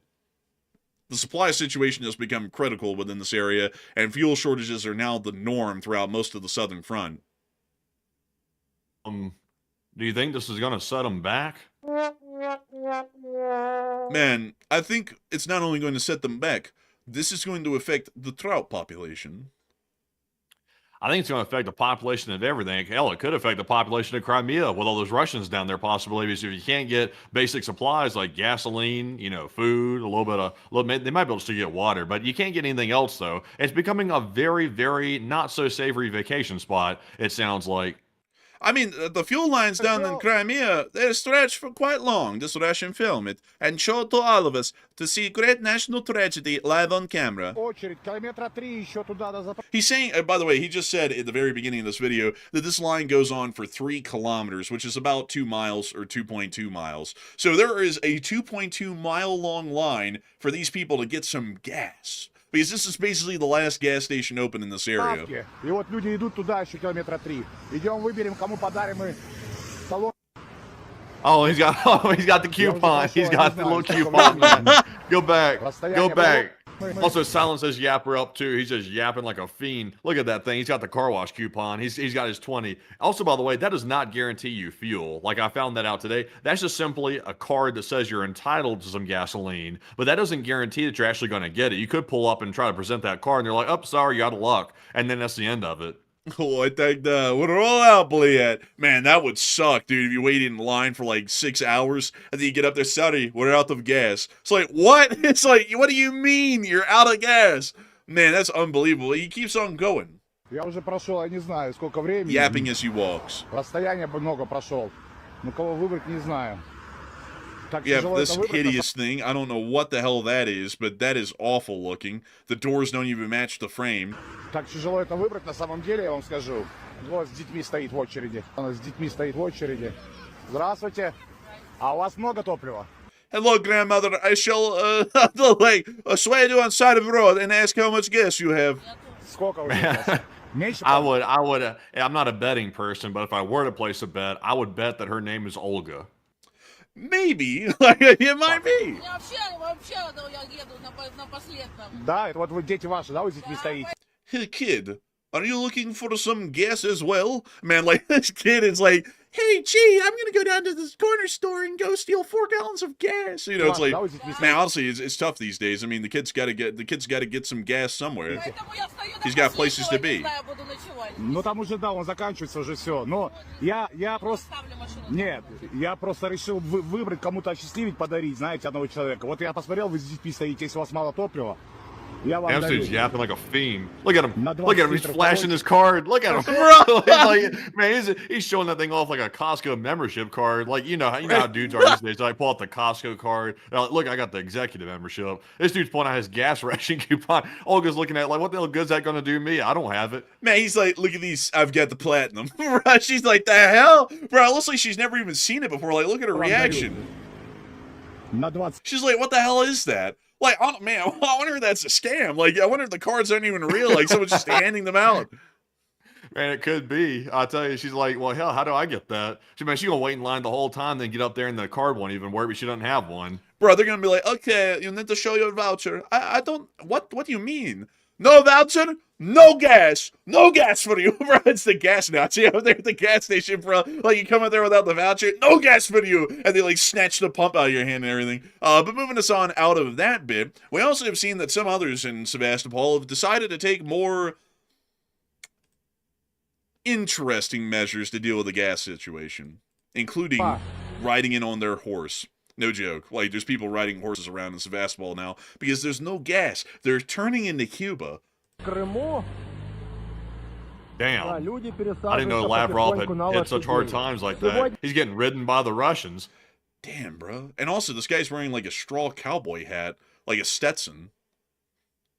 The supply situation has become critical within this area, and fuel shortages are now the norm throughout most of the southern front. Do you think this is going to set them back? Man, I think it's not only going to set them back, this is going to affect the trout population. I think it's going to affect the population of everything. Hell, it could affect the population of Crimea with all those Russians down there possibly. Because if you can't get basic supplies like gasoline, food, they might be able to still get water, but you can't get anything else though. It's becoming a very, very not so savory vacation spot, it sounds like. I mean, the fuel lines down in Crimea, they're stretched for quite long. This Russian film it and showed to all of us to see great national tragedy live on camera. He's saying, by the way, he just said at the very beginning of this video that this line goes on for 3 kilometers, which is about 2 miles or 2.2 miles. So there is a 2.2 mile long line for these people to get some gas. Because this is basically the last gas station open in this area. И вот люди идут туда еще километра 3. Идем выберем, кому подарим мы талон. Oh, he's got the coupon. He's got the little coupon, man. Go back. Go back. Also, Silence says yapper up too. He's just yapping like a fiend. Look at that thing. He's got the car wash coupon. He's got his 20. Also, by the way, that does not guarantee you fuel. Like I found that out today. That's just simply a card that says you're entitled to some gasoline, but that doesn't guarantee that you're actually going to get it. You could pull up and try to present that card, and they're like, "Oh, sorry, you're out of luck," and then that's the end of it. Oh, I think we're all out, Bliat. Man, that would suck, dude, if you waited in line for like 6 hours and then you get up there, sorry, we're out of gas. It's like, what? It's like, what do you mean you're out of gas? Man, that's unbelievable. He keeps on going. Я уже прошел, я не знаю, сколько времени. Yapping as he walks. Расстояние много прошел. Но кого выбрать, не знаю. Yeah, this hideous thing. I don't know what the hell that is, but that is awful looking. The doors don't even match the frame. Так тяжело это выбрать, на самом деле, я вам скажу. Вот с детьми стоит в очереди. Она с детьми стоит в очереди. Здравствуйте. А у вас много топлива? Hello, grandmother. I shall, sway you on side of the road and ask how much gas you have. Сколько у вас? I would, I'm not a betting person, but if I were to place a bet, I would bet that her name is Olga. Maybe. Like, it might be. Да, это вот вы дети ваши, да, вы с детьми стоите? Hey, kid, are you looking for some gas as well? Man, like, this kid is like, hey, gee, I'm going to go down to this corner store and go steal 4 gallons of gas. You know, it's like, man, honestly, it's tough these days. I mean, the kid's got to get some gas somewhere. He's got places to be. Ну, там уже, да, он заканчивается уже все. Но я просто... Нет, я просто решил выбрать, кому-то осчастливить, подарить, знаете, одного человека. Вот я посмотрел, вы с детьми стоите, если у вас мало топлива. That dude's yapping like a fiend. Look at him. Look at him. He's flashing his card. Look at him. Like, man, he's showing that thing off like a Costco membership card. Like, you know how dudes are these days. Like, pull out the Costco card. Look, I got the executive membership. This dude's pulling out his gas ration coupon. Olga's looking at it like, what the hell good's that going to do me? I don't have it. Man, he's like, look at these. I've got the platinum. She's like, the hell? Bro, it looks like she's never even seen it before. Like, look at her reaction. She's like, what the hell is that? Like, oh, man, I wonder if that's a scam. Like, I wonder if the cards aren't even real. Like, someone's just handing them out. Man, it could be. I tell you, she's like, well, hell, how do I get that? She's going to wait in line the whole time, then get up there and the card won't even work, but she doesn't have one. Bro, they're going to be like, okay, you need to show your voucher. I don't, what do you mean? No voucher? No gas. No gas for you. Bro, it's the gas Nazi out there at the gas station, bro. Like, you come out there without the voucher. No gas for you. And they, like, snatch the pump out of your hand and everything. But moving us on out of that bit, we also have seen that some others in Sevastopol have decided to take more interesting measures to deal with the gas situation, including riding in on their horse. No joke. Like, there's people riding horses around in Sevastopol now because there's no gas. They're turning into Cuba. Damn. I didn't know Lavrov had such hard times like that. He's getting ridden by the Russians. Damn, bro. And also, this guy's wearing, like, a straw cowboy hat, like a Stetson.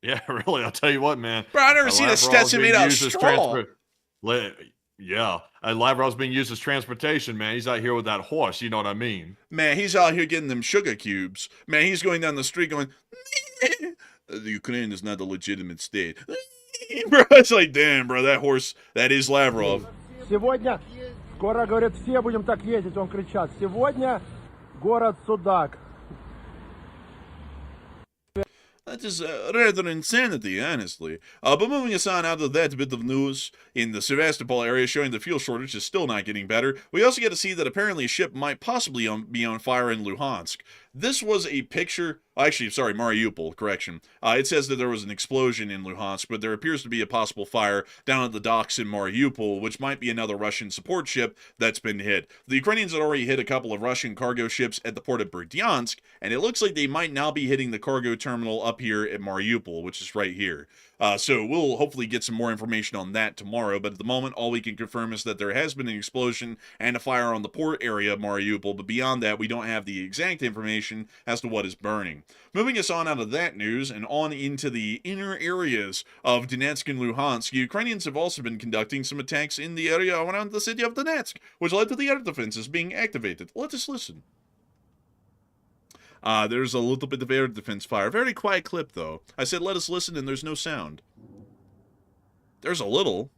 Yeah, really. I'll tell you what, man. Bro, I've never seen a Stetson made out of straw. Yeah, and Lavrov's being used as transportation, man. He's out here with that horse, you know what I mean? Man, he's out here getting them sugar cubes. Man, he's going down the street going, the Ukraine is not a legitimate state. Bro, it's like, damn, bro, that horse, that is Lavrov. Сегодня, скоро, говорят, все будем так ездить, он кричат. Сегодня город Судак. That is rather insanity, honestly. But moving us on out of that bit of news in the Sevastopol area showing the fuel shortage is still not getting better, we also get to see that apparently a ship might possibly be on fire in Luhansk. This was a picture, actually, sorry, Mariupol, correction. It says that there was an explosion in Luhansk, but there appears to be a possible fire down at the docks in Mariupol, which might be another Russian support ship that's been hit. The Ukrainians had already hit a couple of Russian cargo ships at the port of Berdyansk, and it looks like they might now be hitting the cargo terminal up here at Mariupol, which is right here. So we'll hopefully get some more information on that tomorrow, but at the moment, all we can confirm is that there has been an explosion and a fire on the port area of Mariupol, but beyond that, we don't have the exact information as to what is burning. Moving us on out of that news and on into the inner areas of Donetsk and Luhansk, Ukrainians have also been conducting some attacks in the area around the city of Donetsk, which led to the air defenses being activated. Let us listen. There's a little bit of air defense fire. Very quiet clip, though. I said let us listen, and there's no sound. There's a little.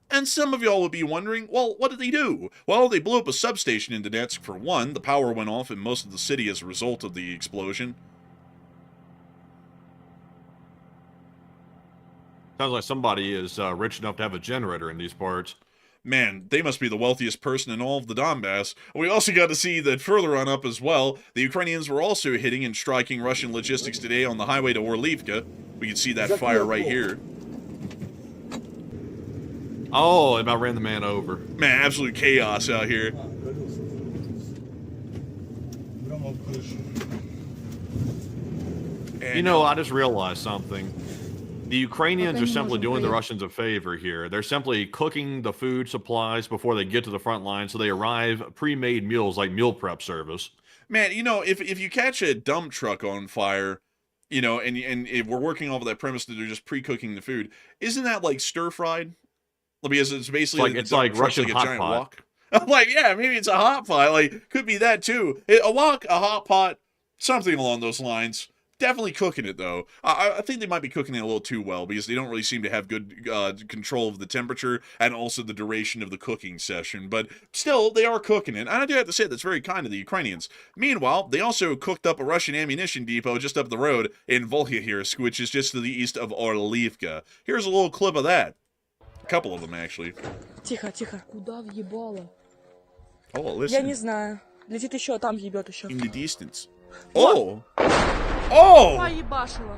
And some of y'all would be wondering, well, what did they do? Well, they blew up a substation in Donetsk for one. The power went off in most of the city as a result of the explosion. Sounds like somebody is rich enough to have a generator in these parts. Man, they must be the wealthiest person in all of the Donbass. We also got to see that further on up as well, the Ukrainians were also hitting and striking Russian logistics today on the highway to Orlivka. We can see that fire right here. Oh, I about ran the man over. Man, absolute chaos out here. You know, I just realized something. The Ukrainians are simply doing the Russians a favor here. They're simply cooking the food supplies before they get to the front line, so they arrive pre-made meals like meal prep service. Man, you know, if you catch a dump truck on fire, you know, and if we're working off of that premise that they're just pre-cooking the food, isn't that like stir-fried? Because it's basically it's like Russian hot pot. wok. I'm like, yeah, maybe it's a hot pot. Like, could be that too. A wok, a hot pot, something along those lines. Definitely cooking it, though. I think they might be cooking it a little too well because they don't really seem to have good control of the temperature and also the duration of the cooking session. But still, they are cooking it. And I do have to say that's very kind of the Ukrainians. Meanwhile, they also cooked up a Russian ammunition depot just up the road in Volhyahirsk, which is just to the east of Orlivka. Here's a little clip of that. A couple of them, actually. Тихо, тихо. Куда въебало? Oh, listen. Я не знаю. Летит еще, там ебет еще. In the distance. Oh! Oh! Поебашило.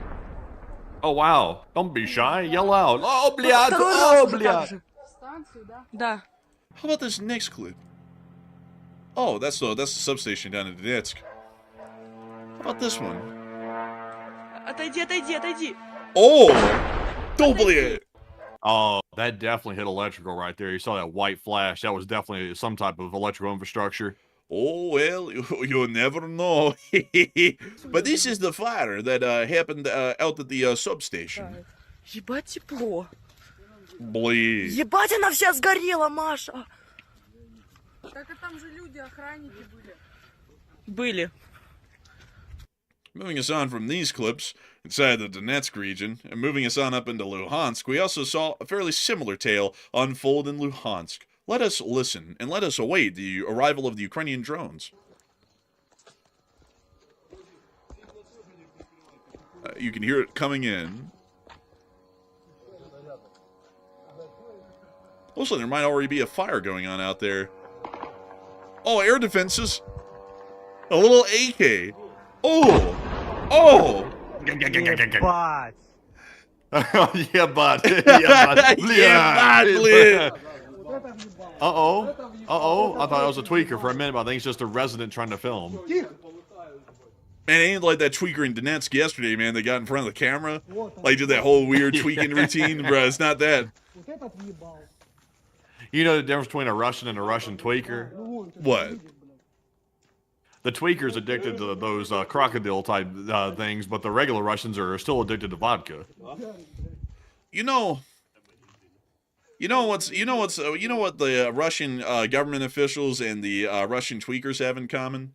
Oh, wow. Don't be shy. Yell out. Oh, блядь! Oh, блядь! Да. How about this next clip? Oh, that's the substation down in Donetsk. How about this one? Отойди, отойди, отойди. Oh! Double. Oh, that definitely hit electrical right there. You saw that white flash. That was definitely some type of electrical infrastructure. Oh, well, you'll never know. But this is the fire that happened out at the substation. Ебать тепло. Блин. Ебать, она вся сгорела, Маша. Так и там же люди, охранники были. Были. Moving us on from these clips inside the Donetsk region, and moving us on up into Luhansk, we also saw a fairly similar tale unfold in Luhansk. Let us listen, and let us await the arrival of the Ukrainian drones. You can hear it coming in. Also, there might already be a fire going on out there. Oh, air defenses. A little AK. Oh! Oh! Ебать! Yeah, bud. Yeah, bud. Yeah, bud. Uh-oh. Uh-oh. I thought it was a tweaker for a minute, but I think it's just a resident trying to film. Man, it ain't like that tweaker in Donetsk yesterday, man. They got in front of the camera. Like, did that whole weird tweaking routine. Bro, it's not that. You know the difference between a Russian and a Russian tweaker? What? The tweaker's addicted to those crocodile-type things, but the regular Russians are still addicted to vodka. You know what the Russian government officials and the Russian tweakers have in common?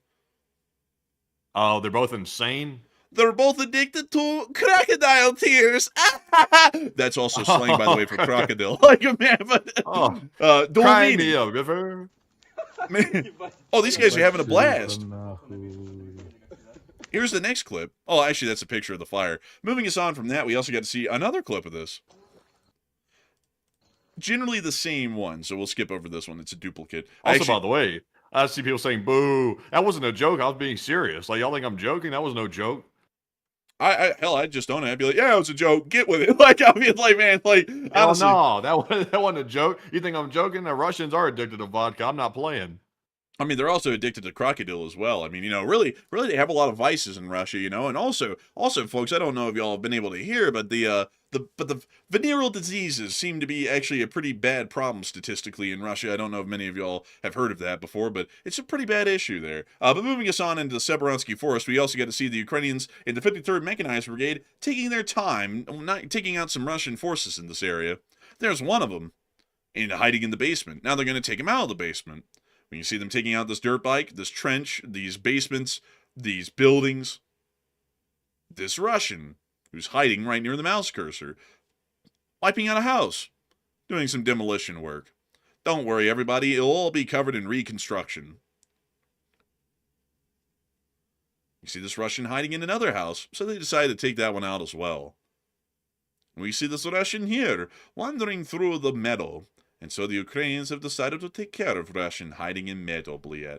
Oh, they're both insane? They're both addicted to crocodile tears. That's also slang, by the way, for crocodile. Like a man, but Cry me a river. Man. Oh, these guys are having a blast. Here's the next clip. Oh, actually, that's a picture of the fire. Moving us on from that, we also got to see another clip of this. Generally the same one, so we'll skip over this one. It's a duplicate. Also, by the way, I see people saying, boo. That wasn't a joke. I was being serious. Like, y'all think I'm joking? That was no joke. I'd just own it. I'd be like, yeah, it was a joke. Get with it. Like, I'd be like, man, like, honestly. No, that wasn't a joke. You think I'm joking? The Russians are addicted to vodka. I'm not playing. I mean, they're also addicted to crocodile as well. I mean, really, they have a lot of vices in Russia, and also, folks, I don't know if y'all have been able to hear, but the venereal diseases seem to be actually a pretty bad problem statistically in Russia. I don't know if many of y'all have heard of that before, but it's a pretty bad issue there. But moving us on into the Severonsky Forest, we also get to see the Ukrainians in the 53rd Mechanized Brigade taking their time, not taking out some Russian forces in this area. There's one of them hiding in the basement. Now they're going to take him out of the basement. When you see them taking out this dirt bike, this trench, these basements, these buildings, this Russian who's hiding right near the mouse cursor, wiping out a house, doing some demolition work. Don't worry, everybody, it'll all be covered in reconstruction. You see this Russian hiding in another house, so they decided to take that one out as well. We see this Russian here, wandering through the meadow. And so the Ukrainians have decided to take care of Russian hiding in meadow, Bliet.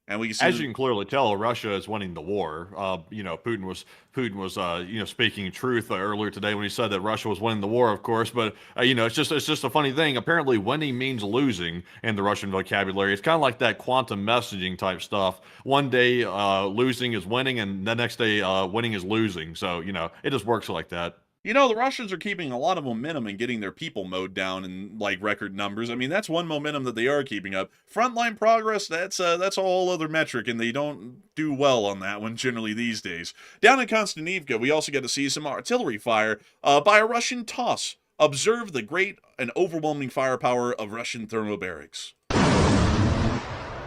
And we see as you can clearly tell, Russia is winning the war. Putin was speaking truth earlier today when he said that Russia was winning the war, of course. But it's just a funny thing. Apparently, winning means losing in the Russian vocabulary. It's kind of like that quantum messaging type stuff. One day, losing is winning, and the next day, winning is losing. So it just works like that. The Russians are keeping a lot of momentum and getting their people mowed down in, record numbers. I mean, that's one momentum that they are keeping up. Frontline progress, that's a whole other metric, and they don't do well on that one generally these days. Down in Konstantinivka, we also get to see some artillery fire by a Russian TOS. Observe the great and overwhelming firepower of Russian thermobarics.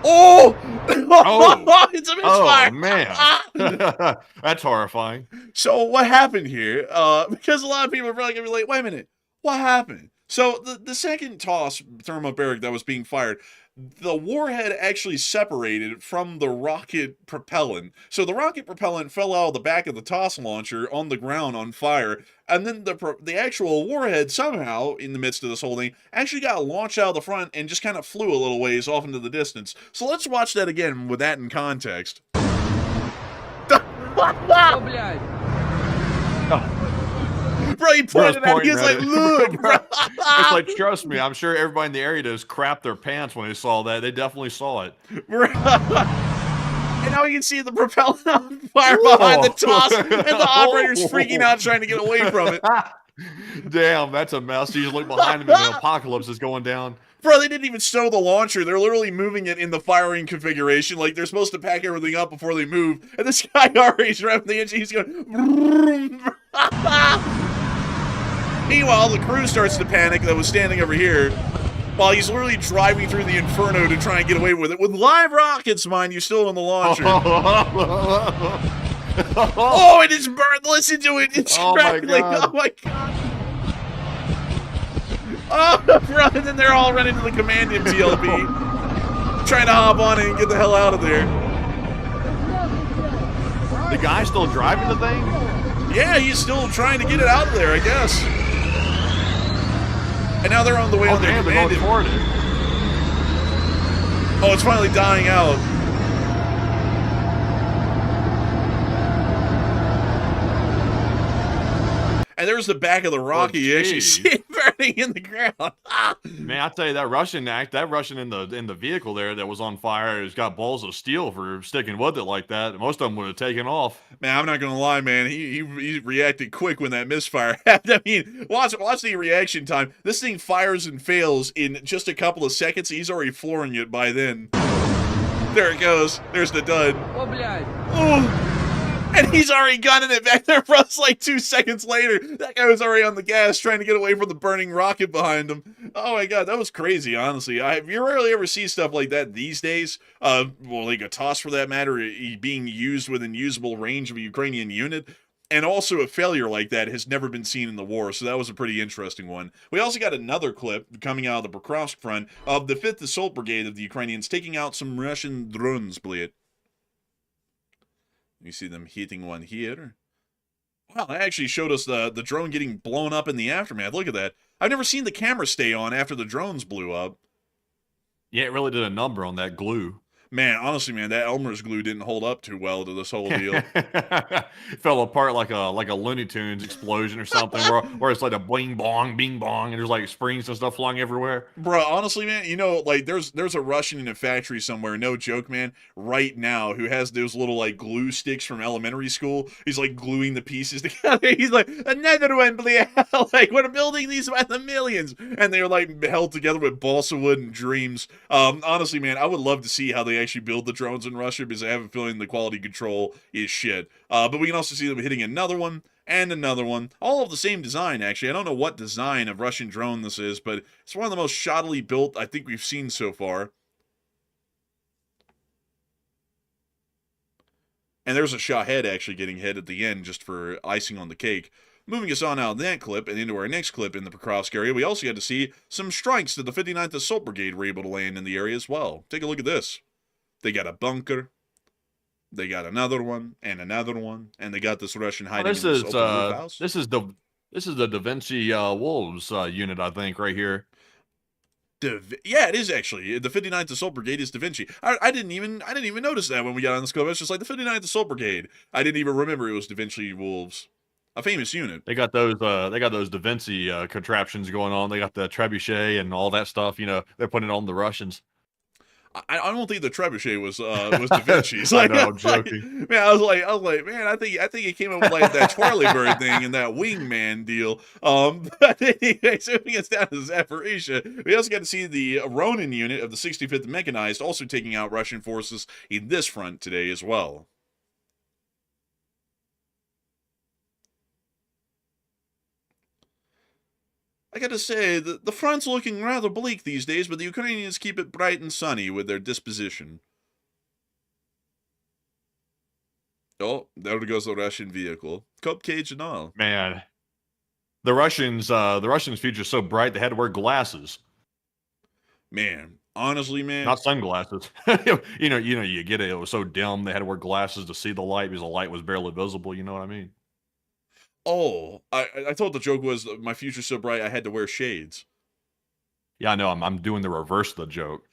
Oh! It's a misfire! Oh, man. That's horrifying. So what happened here, because a lot of people are probably going to be like, wait a minute, what happened? So the second TOS thermobaric that was being fired, the warhead actually separated from the rocket propellant. So the rocket propellant fell out of the back of the TOS launcher on the ground on fire, and then the actual warhead somehow, in the midst of this whole thing, actually got launched out of the front and just kind of flew a little ways off into the distance. So let's watch that again with that in context. Bro, he pointed at it. He's like, look, bro. It's like, trust me, I'm sure everybody in the area just crapped their pants when they saw that. They definitely saw it. And now you can see the propellant on fire behind the TOS, and the operator's freaking out trying to get away from it. Damn, that's a mess. You just look behind him and the apocalypse is going down. Bro, they didn't even stow the launcher. They're literally moving it in the firing configuration. Like, they're supposed to pack everything up before they move. And this guy already is revving the engine. He's going... Meanwhile, the crew starts to panic that was standing over here while he's literally driving through the inferno to try and get away with it. With live rockets, mind you, still on the launcher. Oh, it is burned. Listen to it. It's crackling. Oh, my God. Oh, bro, and then they're all running to the command MTLB, trying to hop on it and get the hell out of there. The guy's still driving the thing? Yeah, he's still trying to get it out of there, I guess. And now they're on the way to their command. Oh, it's finally dying out. And there's the back of the rocket. You actually see it burning in the ground. Man, I tell you, that Russian in the vehicle there that was on fire has got balls of steel for sticking with it like that. Most of them would have taken off. Man, I'm not gonna lie, man. He reacted quick when that misfire happened. I mean, watch the reaction time. This thing fires and fails in just a couple of seconds. He's already flooring it by then. There it goes. There's the dud. Oh. And he's already gunning it back there, bro. It's like 2 seconds later. That guy was already on the gas trying to get away from the burning rocket behind him. Oh my God, that was crazy, honestly. You rarely ever see stuff like that these days. Like a TOS for that matter, being used within usable range of a Ukrainian unit. And also a failure like that has never been seen in the war, so that was a pretty interesting one. We also got another clip coming out of the Pokrovsk front of the 5th Assault Brigade of the Ukrainians taking out some Russian drones, Bliet. You see them hitting one here. Wow, that actually showed us the drone getting blown up in the aftermath. Look at that. I've never seen the camera stay on after the drones blew up. Yeah, it really did a number on that glue. Man, honestly, man, that Elmer's glue didn't hold up too well to this whole deal. Fell apart like a Looney Tunes explosion or something, where it's like a bling bong, bing bong, and there's like springs and stuff flying everywhere. Bro, honestly, man, you know, like there's a Russian in a factory somewhere, no joke, man, right now, who has those little like glue sticks from elementary school. He's like gluing the pieces together. He's like, another one, please. Like, we're building these by the millions, and they're like held together with balsa wood and dreams. Honestly, man, I would love to see how they actually build the drones in Russia, because I have a feeling the quality control is shit. But we can also see them hitting another one and another one, all of the same design, actually. I don't know what design of Russian drone this is, but it's one of the most shoddily built I think we've seen so far. And there's a Shahed actually getting hit at the end just for icing on the cake. Moving us on out of that clip and into our next clip in the Pokrovsk area, we also got to see some strikes that the 59th Assault Brigade were able to land in the area as well. Take a look at this. They got a bunker. They got another one, and they got this Russian hiding in this open roof house. This is the Da Vinci Wolves unit, I think, right here. Yeah, it is actually. The 59th Assault Brigade is Da Vinci. I didn't even notice that when we got on this clip. It's just like the 59th Assault Brigade. I didn't even remember it was Da Vinci Wolves. A famous unit. They got those Da Vinci contraptions going on. They got the trebuchet and all that stuff. You know, they're putting it on the Russians. I don't think the trebuchet was Da Vinci's. Like, I know, I'm joking. Man, I was like, man, I think he came up with like that twirly bird thing and that wingman deal. But anyway, so we get down to Zaporizhia. We also got to see the Ronin unit of the 65th Mechanized also taking out Russian forces in this front today as well. I gotta say, the front's looking rather bleak these days, but the Ukrainians keep it bright and sunny with their disposition. Oh, there goes the Russian vehicle. Cup cage and all. Man, the Russians' future's so bright they had to wear glasses. Man, honestly, man. Not sunglasses. you know, you get it. It was so dim they had to wear glasses to see the light because the light was barely visible. You know what I mean? Oh, I thought the joke was my future's so bright I had to wear shades. Yeah, I know. I'm doing the reverse of the joke.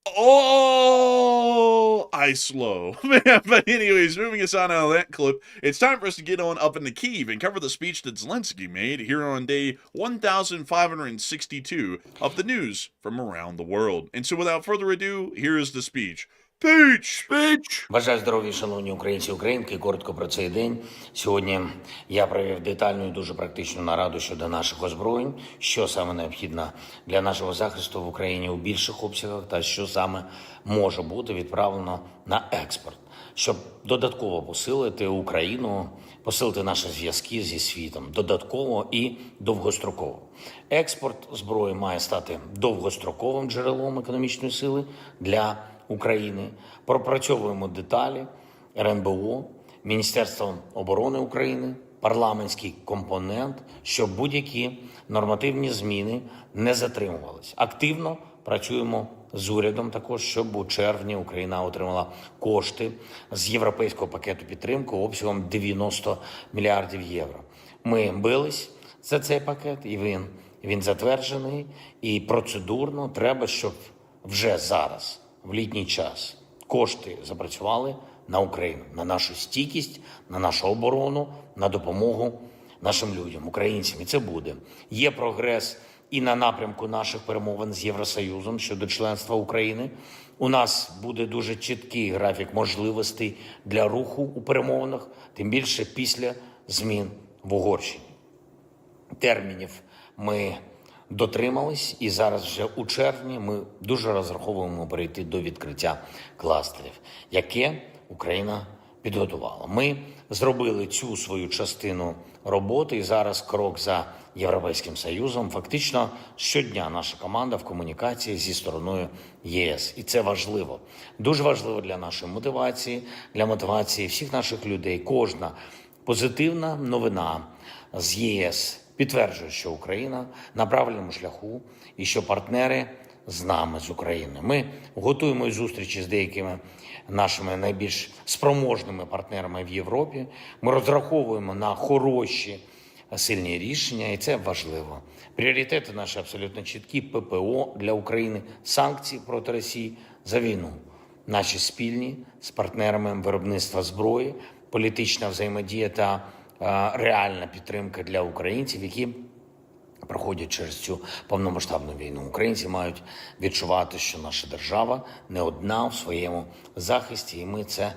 Oh, I slow. But anyways, moving us on out of that clip, it's time for us to get on up into Kyiv and cover the speech that Zelensky made here on day 1562 of the news from around the world. And so without further ado, here is the speech. Speech! Бажаю здоров'я, шановні українці і українки. Коротко про цей день. Сьогодні я провів детальну і дуже практичну нараду щодо наших озброєнь, що саме необхідно для нашого захисту в Україні у більших обсягах та що саме може бути відправлено на експорт, щоб додатково посилити Україну, посилити наші зв'язки зі світом, додатково і довгостроково. Експорт зброї має стати довгостроковим джерелом економічної сили для України. Пропрацьовуємо деталі РНБО, Міністерством оборони України, парламентський компонент, щоб будь-які нормативні зміни не затримувались. Активно працюємо з урядом також, щоб у червні Україна отримала кошти з європейського пакету підтримки обсягом 90 мільярдів євро. Ми бились за цей пакет, і він затверджений, і процедурно треба, щоб вже зараз, в літній час, кошти запрацювали на Україну, на нашу стійкість, на нашу оборону, на допомогу нашим людям, українцям. І це буде. Є прогрес і на напрямку наших перемовин з Євросоюзом щодо членства України. У нас буде дуже чіткий графік можливостей для руху у перемовинах, тим більше після змін в Угорщині. Термінів ми дотримались, і зараз вже у червні ми дуже розраховуємо перейти до відкриття кластерів, яке Україна підготувала. Ми зробили цю свою частину роботи, і зараз крок за Європейським Союзом. Фактично щодня наша команда в комунікації зі стороною ЄС. І це важливо. Дуже важливо для нашої мотивації, для мотивації всіх наших людей. Кожна позитивна новина з ЄС підтверджує, що Україна на правильному шляху і що партнери з нами, з Україною. Ми готуємо зустрічі з деякими нашими найбільш спроможними партнерами в Європі. Ми розраховуємо на хороші сильні рішення, і це важливо. Пріоритети наші абсолютно чіткі: ППО для України, санкції проти Росії за війну, наші спільні з партнерами виробництва зброї, політична взаємодія та реальна підтримка для українців, які проходять через цю повномасштабну війну. Українці мають відчувати, що наша держава не одна в своєму захисті, і ми це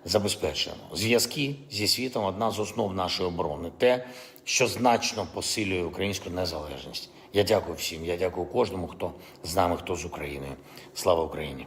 забезпечуємо. Зв'язки зі світом – одна з основ нашої оборони. Те, що значно посилює українську незалежність. Я дякую всім, я дякую кожному, хто з нами, хто з Україною. Слава Україні!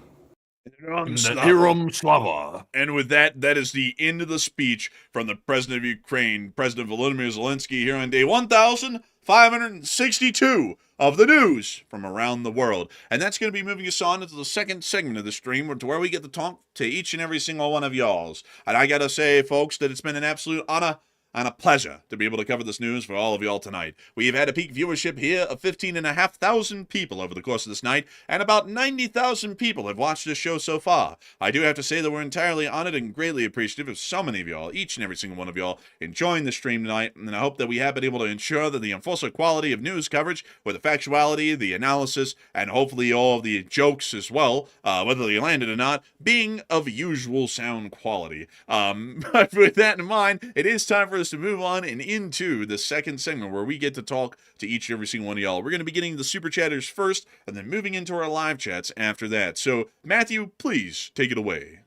Heroem Slava. And with that, that is the end of the speech from the President of Ukraine, President Volodymyr Zelensky, here on day 1,562 of the news from around the world. And that's going to be moving us on into the second segment of the stream, to where we get to talk to each and every single one of y'alls. And I got to say, folks, that it's been an absolute honor and a pleasure to be able to cover this news for all of y'all tonight. We've had a peak viewership here of 15,500 people over the course of this night, and about 90,000 people have watched this show so far. I do have to say that we're entirely honored and greatly appreciative of so many of y'all, each and every single one of y'all, enjoying the stream tonight, and I hope that we have been able to ensure that the enforcer quality of news coverage, with the factuality, the analysis, and hopefully all of the jokes as well, whether they landed or not, being of usual sound quality. But with that in mind, it is time for us to move on and into the second segment, where we get to talk to each and every single one of y'all. We're going to be getting the super chatters first, and then moving into our live chats after that. So, Matthew, please take it away.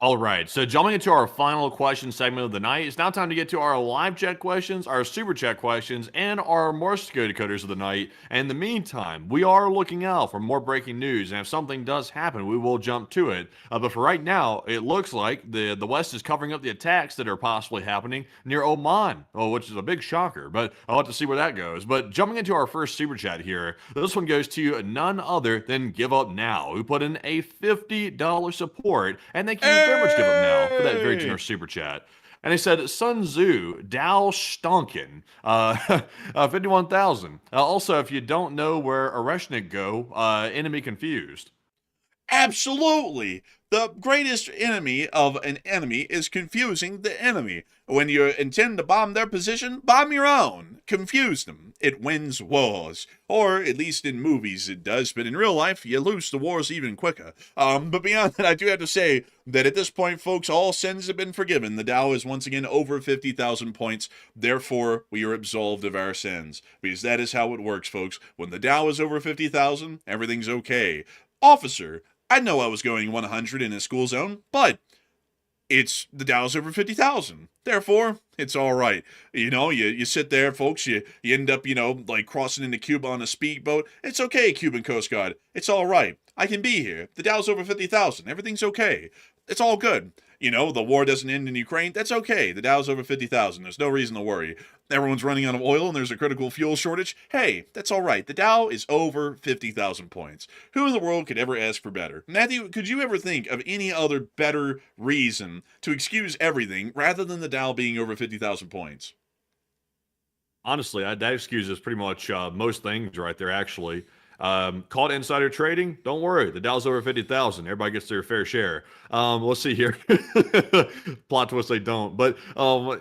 All right, so jumping into our final question segment of the night, it's now time to get to our live chat questions, our super chat questions, and our Morse code decoders of the night. And in the meantime, we are looking out for more breaking news, and if something does happen, we will jump to it. But for right now, it looks like the West is covering up the attacks that are possibly happening near Oman, which is a big shocker, but I'll have to see where that goes. But jumping into our first super chat here, this one goes to none other than Give Up Now, who put in a $50 support, and thank you very much, Give Up Now, for that very generous super chat. And he said, Sun Tzu, Dao Stonkin, 51,000. Also, if you don't know where Oreshnik go, enemy confused. Absolutely. The greatest enemy of an enemy is confusing the enemy. When you intend to bomb their position, bomb your own. Confuse them. It wins wars. Or, at least in movies it does, but in real life, you lose the wars even quicker. But beyond that, I do have to say that at this point, folks, all sins have been forgiven. The Dow is once again over 50,000 points. Therefore, we are absolved of our sins. Because that is how it works, folks. When the Dow is over 50,000, everything's okay. Officer, I know I was going 100 in a school zone, but it's the Dow's over 50,000. Therefore, it's all right. You know, you sit there, folks, you end up, like crossing into Cuba on a speedboat. It's okay, Cuban Coast Guard. It's all right. I can be here. The Dow's over 50,000. Everything's okay. It's all good. The war doesn't end in Ukraine. That's okay. The Dow's over 50,000. There's no reason to worry. Everyone's running out of oil and there's a critical fuel shortage. Hey, that's all right. The Dow is over 50,000 points. Who in the world could ever ask for better? Matthew, could you ever think of any other better reason to excuse everything rather than the Dow being over 50,000 points? Honestly, that excuses pretty much most things right there, actually. Caught insider trading? Don't worry. The Dow's over 50,000. Everybody gets their fair share. Let's see here. Plot twist, they don't. But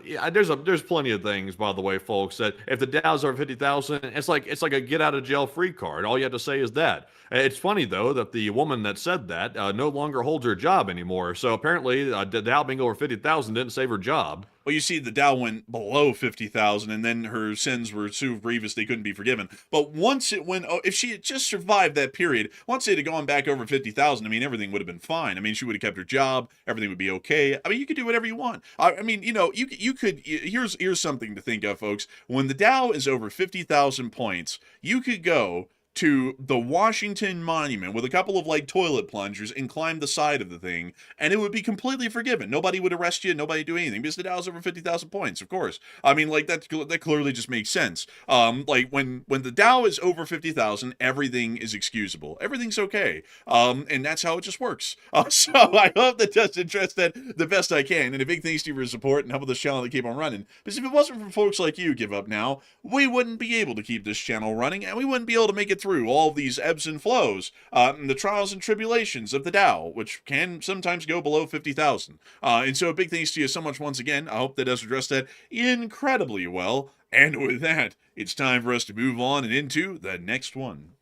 yeah, there's plenty of things, by the way, folks, that if the Dow's over 50,000, it's like a get out of jail free card. All you have to say is that. It's funny, though, that the woman that said that no longer holds her job anymore. So apparently, the Dow being over 50,000 didn't save her job. Well, you see, the Dow went below 50,000, and then her sins were so grievous they couldn't be forgiven. But once it went, if she had just survived that period, once it had gone back over 50,000, I mean, everything would have been fine. I mean, she would have kept her job, everything would be okay. I mean, you could do whatever you want. I mean, you could. Here's something to think of, folks. When the Dow is over 50,000 points, you could go to the Washington Monument with a couple of like toilet plungers and climb the side of the thing, and it would be completely forgiven. Nobody would arrest you, nobody would do anything because the Dow's over 50,000 points, of course. I mean, like that clearly just makes sense. Like when the Dow is over 50,000, everything is excusable. Everything's okay. And that's how it just works. So I hope that does address that the best I can. And a big thanks to you for your support and helping this channel to keep on running. Because if it wasn't for folks like you, Give Up Now, we wouldn't be able to keep this channel running, and we wouldn't be able to make it through all of these ebbs and flows, and the trials and tribulations of the Dow, which can sometimes go below 50,000. And so a big thanks to you so much once again. I hope that does address that incredibly well. And with that, it's time for us to move on and into the next one.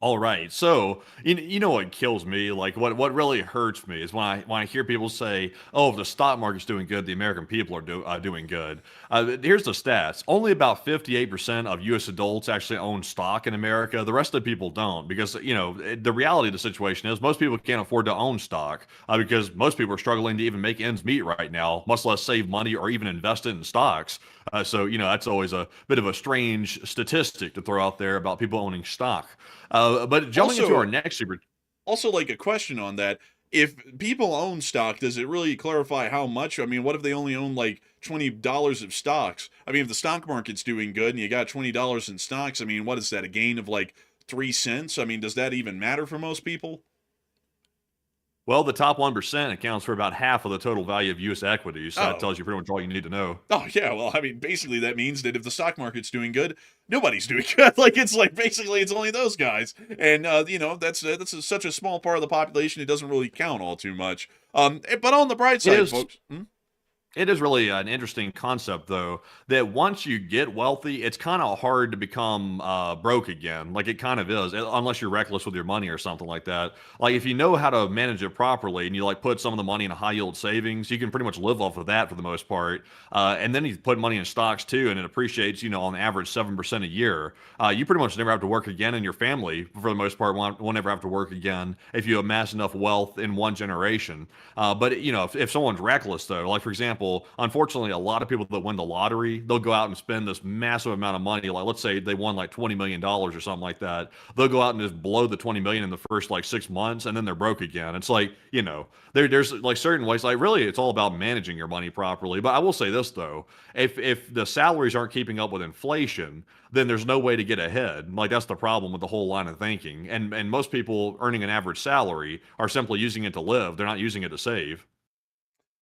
All right. So, you know what kills me? Like what really hurts me is when I hear people say, "Oh, if the stock market's doing good, the American people are doing good." Here's the stats: only about 58% of U.S. adults actually own stock in America. The rest of the people don't, because the reality of the situation is most people can't afford to own stock because most people are struggling to even make ends meet right now, much less save money or even invest it in stocks. So that's always a bit of a strange statistic to throw out there about people owning stock. But jumping into our next super. Also, like a question on that. If people own stock, does it really clarify how much? I mean, what if they only own like $20 of stocks? I mean, if the stock market's doing good and you got $20 in stocks, I mean, what is that, a gain of like 3 cents? I mean, does that even matter for most people? Well, the top 1% accounts for about half of the total value of U.S. equities. So Oh. that tells you pretty much all you need to know. Oh, yeah. Well, I mean, basically that means that if the stock market's doing good, nobody's doing good. Basically it's only those guys. And, that's such a small part of the population, it doesn't really count all too much. But on the bright side, folks. It is really an interesting concept, though, that once you get wealthy, it's kind of hard to become broke again. Like, it kind of is, unless you're reckless with your money or something like that. Like, if you know how to manage it properly and you, like, put some of the money in a high-yield savings, you can pretty much live off of that for the most part. And then you put money in stocks, too, and it appreciates, on average 7% a year. You pretty much never have to work again, and your family, for the most part, won't ever have to work again if you amass enough wealth in one generation. But, if someone's reckless, though, like, for example, unfortunately, a lot of people that win the lottery, they'll go out and spend this massive amount of money. Like, let's say they won like $20 million or something like that. They'll go out and just blow the 20 million in the first like 6 months, and then they're broke again. It's like, there's like certain ways, like really it's all about managing your money properly. But I will say this though, if the salaries aren't keeping up with inflation, then there's no way to get ahead. Like, that's the problem with the whole line of thinking. And most people earning an average salary are simply using it to live. They're not using it to save.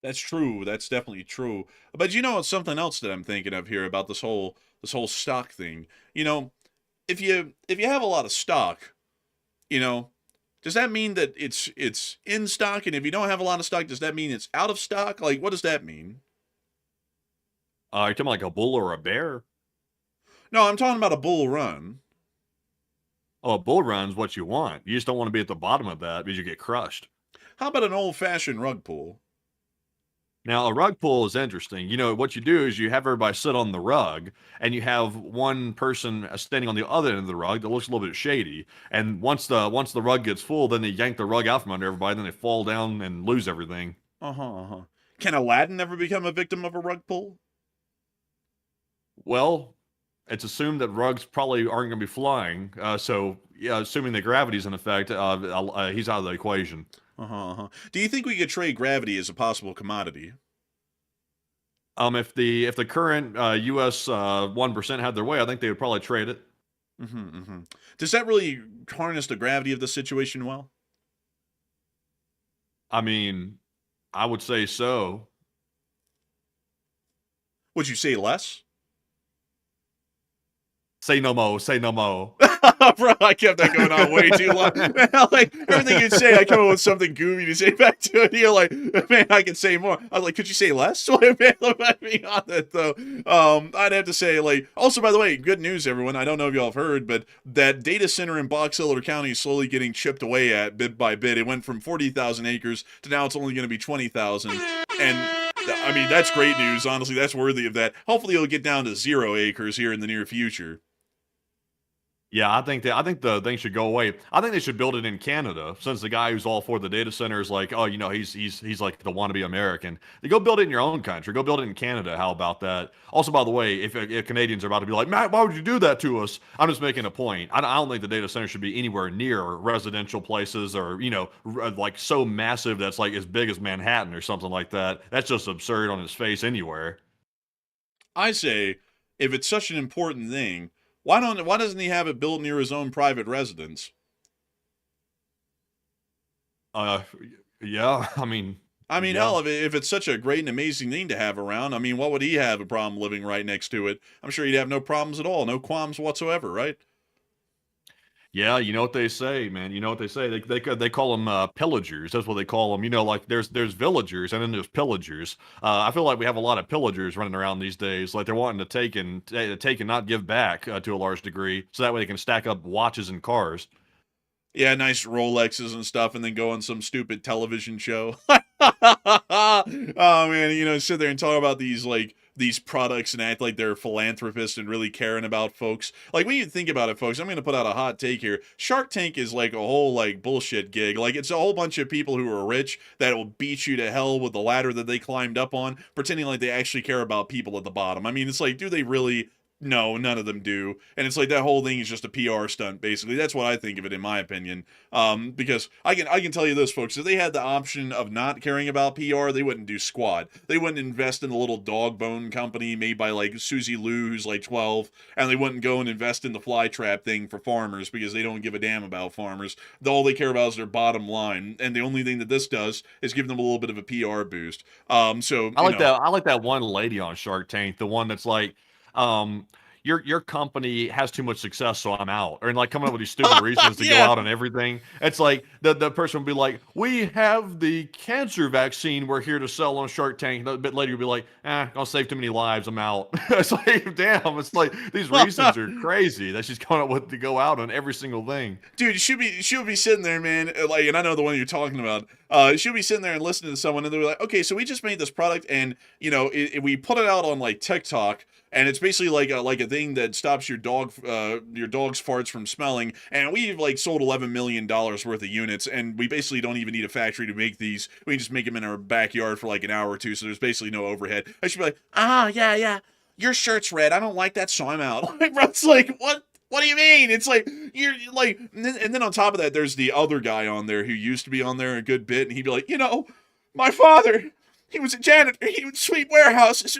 That's true. That's definitely true. But it's something else that I'm thinking of here about this whole stock thing. If you have a lot of stock, does that mean that it's in stock? And if you don't have a lot of stock, does that mean it's out of stock? Like, what does that mean? You're talking like a bull or a bear? No, I'm talking about a bull run. Oh, a bull run's what you want. You just don't want to be at the bottom of that because you get crushed. How about an old-fashioned rug pull? Now, a rug pull is interesting. What you do is you have everybody sit on the rug, and you have one person standing on the other end of the rug that looks a little bit shady. And once the rug gets full, then they yank the rug out from under everybody, then they fall down and lose everything. Can Aladdin ever become a victim of a rug pull? Well, it's assumed that rugs probably aren't going to be flying. So, yeah, assuming that gravity's in effect, he's out of the equation. Do you think we could trade gravity as a possible commodity? If the current U.S. 1% had their way, I think they would probably trade it. Does that really harness the gravity of the situation well? I mean, I would say so. Would you say less? Say no more. Say no more. Bro, I kept that going on way too long. Man, like, everything you'd say, I come up with something goofy to say back to it. You're like, man, I can say more. I was like, could you say less? So, man, let me on that, though. I'd have to say, like, also, by the way, good news, everyone. I don't know if y'all have heard, but that data center in Box Elder County is slowly getting chipped away at bit by bit. It went from 40,000 acres to now it's only going to be 20,000. And I mean, that's great news. Honestly, that's worthy of that. Hopefully, it'll get down to 0 acres here in the near future. Yeah, I think the thing should go away. I think they should build it in Canada, since the guy who's all for the data center is like, oh, he's like the wannabe American. They go build it in your own country. Go build it in Canada. How about that? Also, by the way, if Canadians are about to be like, Matt, why would you do that to us? I'm just making a point. I don't think the data center should be anywhere near residential places or like so massive that's like as big as Manhattan or something like that. That's just absurd on its face anywhere. I say, if it's such an important thing, why doesn't he have it built near his own private residence? Yeah, I mean, yeah. Hell, if it's such a great and amazing thing to have around, I mean, what would he have a problem living right next to it? I'm sure he'd have no problems at all, no qualms whatsoever, right? Yeah, you know what they say, man. You know what they say. They call them pillagers. That's what they call them. You know, like there's villagers and then there's pillagers. I feel like we have a lot of pillagers running around these days. Like they're wanting to take and not give back to a large degree, so that way they can stack up watches and cars. Yeah, nice Rolexes and stuff, and then go on some stupid television show. Oh man, sit there and talk about these products and act like they're philanthropists and really caring about folks. Like when you think about it, folks, I'm gonna put out a hot take here. Shark Tank is like a whole like bullshit gig. Like it's a whole bunch of people who are rich that will beat you to hell with the ladder that they climbed up on, pretending like they actually care about people at the bottom. I mean, it's like, do they really? No, none of them do. And it's like that whole thing is just a PR stunt, basically. That's what I think of it, in my opinion. Because I can tell you this, folks, if they had the option of not caring about PR, they wouldn't do squat. They wouldn't invest in a little dog bone company made by like Susie Lou, who's like 12, and they wouldn't go and invest in the fly trap thing for farmers because they don't give a damn about farmers. All they care about is their bottom line, and the only thing that this does is give them a little bit of a PR boost. So I like that. I like that one lady on Shark Tank, the one that's like, your company has too much success, so I'm out. Or like coming up with these stupid reasons to go Yeah. out on everything. It's like the person will be like, we have the cancer vaccine we're here to sell on Shark Tank. A bit later you'll be like, I'll save too many lives, I'm out. It's like, damn, it's like these reasons are crazy that she's coming up with to go out on every single thing. Dude, she'll be sitting there, man. Like, and I know the one you're talking about. She'll be sitting there and listening to someone, and they're like, "Okay, so we just made this product, and we put it out on like TikTok, and it's basically like a thing that stops your dog's farts from smelling, and we've like sold $11 million worth of units, and we basically don't even need a factory to make these. We can just make them in our backyard for like an hour or two, so there's basically no overhead." I should be like, yeah, your shirt's red. I don't like that, so I'm out. Like, bro, it's like, what? What do you mean? It's like, you're like, and then on top of that, there's the other guy on there who used to be on there a good bit, and he'd be like, my father, he was a janitor, he would sweep warehouses.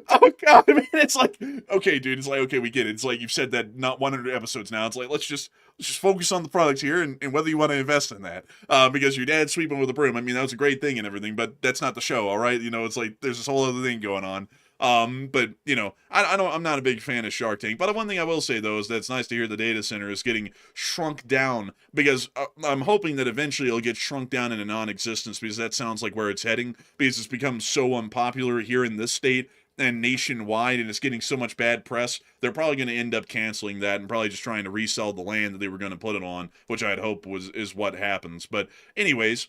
Oh God, man, it's like, okay, dude, it's like, okay, we get it. It's like you've said that not 100 episodes now. It's like, let's just focus on the product here and whether you want to invest in that. Because your dad's sweeping with a broom. I mean, that was a great thing and everything, but that's not the show, all right? It's like there's this whole other thing going on. But I'm not a big fan of Shark Tank. But one thing I will say though is that it's nice to hear the data center is getting shrunk down, because I'm hoping that eventually it'll get shrunk down into non-existence, because that sounds like where it's heading, because it's become so unpopular here in this state and nationwide, and it's getting so much bad press. They're probably going to end up canceling that and probably just trying to resell the land that they were going to put it on, which I'd hope is what happens. But anyways,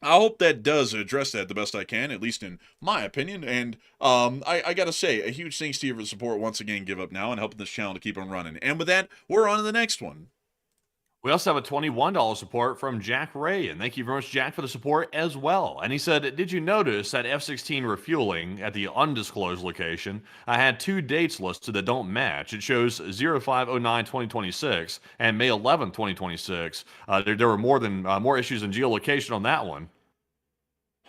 I hope that does address that the best I can, at least in my opinion. And I gotta say, a huge thanks to you for the support once again. Give Up Now and helping this channel to keep on running. And with that, we're on to the next one. We also have a $21 support from Jack Ray, and thank you very much, Jack, for the support as well. And he said, did you notice that F-16 refueling at the undisclosed location? I had two dates listed that don't match. It shows 05/09/2026 and May 11th, 2026. There were more issues in geolocation on that one.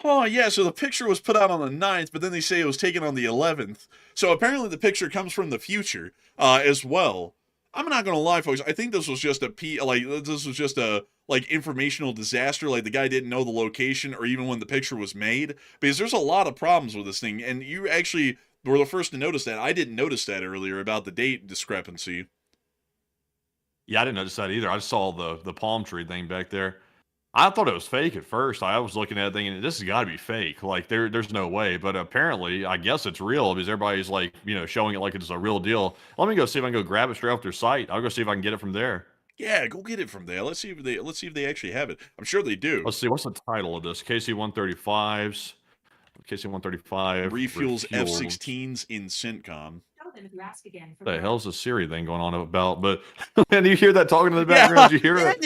Oh, yeah, so the picture was put out on the 9th, but then they say it was taken on the 11th. So apparently the picture comes from the future as well. I'm not gonna lie, folks. I think this was just a informational disaster. Like the guy didn't know the location or even when the picture was made, because there's a lot of problems with this thing. And you actually were the first to notice that. I didn't notice that earlier about the date discrepancy. Yeah, I didn't notice that either. I just saw the palm tree thing back there. I thought it was fake at first. I was looking at it thinking, this has got to be fake. Like, there's no way. But apparently, I guess it's real, because everybody's like, showing it like it's a real deal. Let me go see if I can go grab it straight off their site. I'll go see if I can get it from there. Yeah, go get it from there. Let's see if they actually have it. I'm sure they do. Let's see. What's the title of this? KC-135s. KC-135. Refuels F-16s in CENTCOM. What the hell's the Siri thing going on about? But man, do you hear that talking in the background? Did you hear it?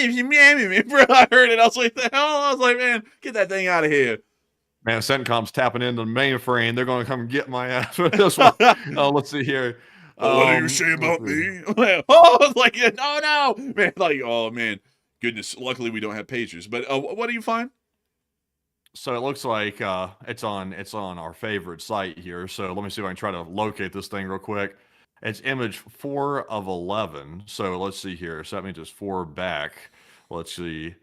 Bro, I heard it. I was like, the hell? I was like, man, get that thing out of here. Man, CENTCOM's tapping into the mainframe. They're going to come get my ass for this one. Let's see here. What do you say about me? Oh, like, no, man. Like, oh man, goodness. Luckily, we don't have pagers. But what do you find? So it looks like it's on our favorite site here. So let me see if I can try to locate this thing real quick. It's image 4 of 11. So let's see here. So that means it's 4 back. Let's see.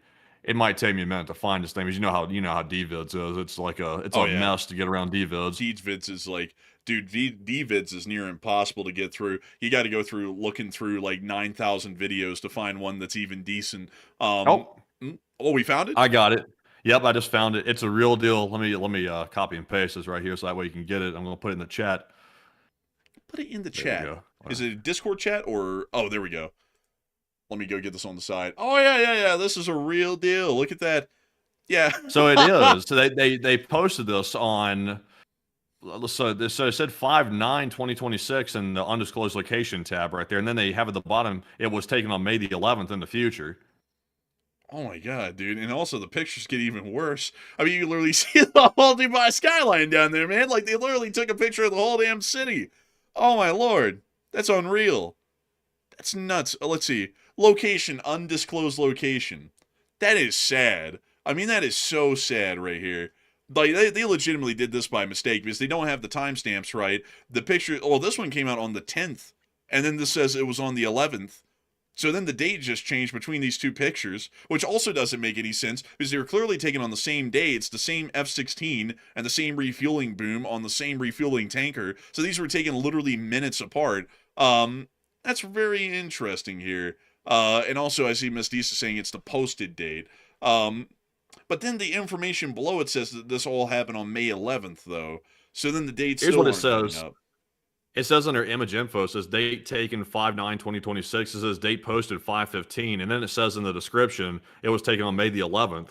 It might take me a minute to find this thing, because you know how DVids is. It's like a mess to get around DVids. DVids is like Dude, DVids is near impossible to get through. You got to go through looking through like 9,000 videos to find one that's even decent. Oh, Oh, we found it? I got it. Yep, I just found it. It's a real deal. Let me copy and paste this right here so that way you can get it. I'm gonna put it in the chat. Put it in the There we chat. go. Is it a Discord chat or... Oh, there we go. Let me go get this on the side. Oh, yeah. This is a real deal. Look at that. Yeah. So it is. So they posted this on... So it said 5/9/2026 in the undisclosed location tab right there. And then they have at the bottom, it was taken on May the 11th in the future. Oh my god, dude. And also the pictures get even worse. I mean, you literally see the whole Dubai skyline down there, man. Like, they literally took a picture of the whole damn city. Oh my lord. That's unreal. That's nuts. Let's see. Location, undisclosed location. That is sad. I mean, that is so sad right here. Like, they legitimately did this by mistake because they don't have the timestamps right. The picture, well, this one came out on the 10th, and then this says it was on the 11th. So then the date just changed between these two pictures, which also doesn't make any sense because they were clearly taken on the same day. It's the same F-16 and the same refueling boom on the same refueling tanker. So these were taken literally minutes apart. That's very interesting here. And also I see Miss Disa saying it's the posted date. But then the information below it says that this all happened on May 11th, though. So then the dates Here's still what it aren't says. up. It says under image info, it says date taken 5/9/2026. It says date posted 5/15. And then it says in the description, it was taken on May the 11th.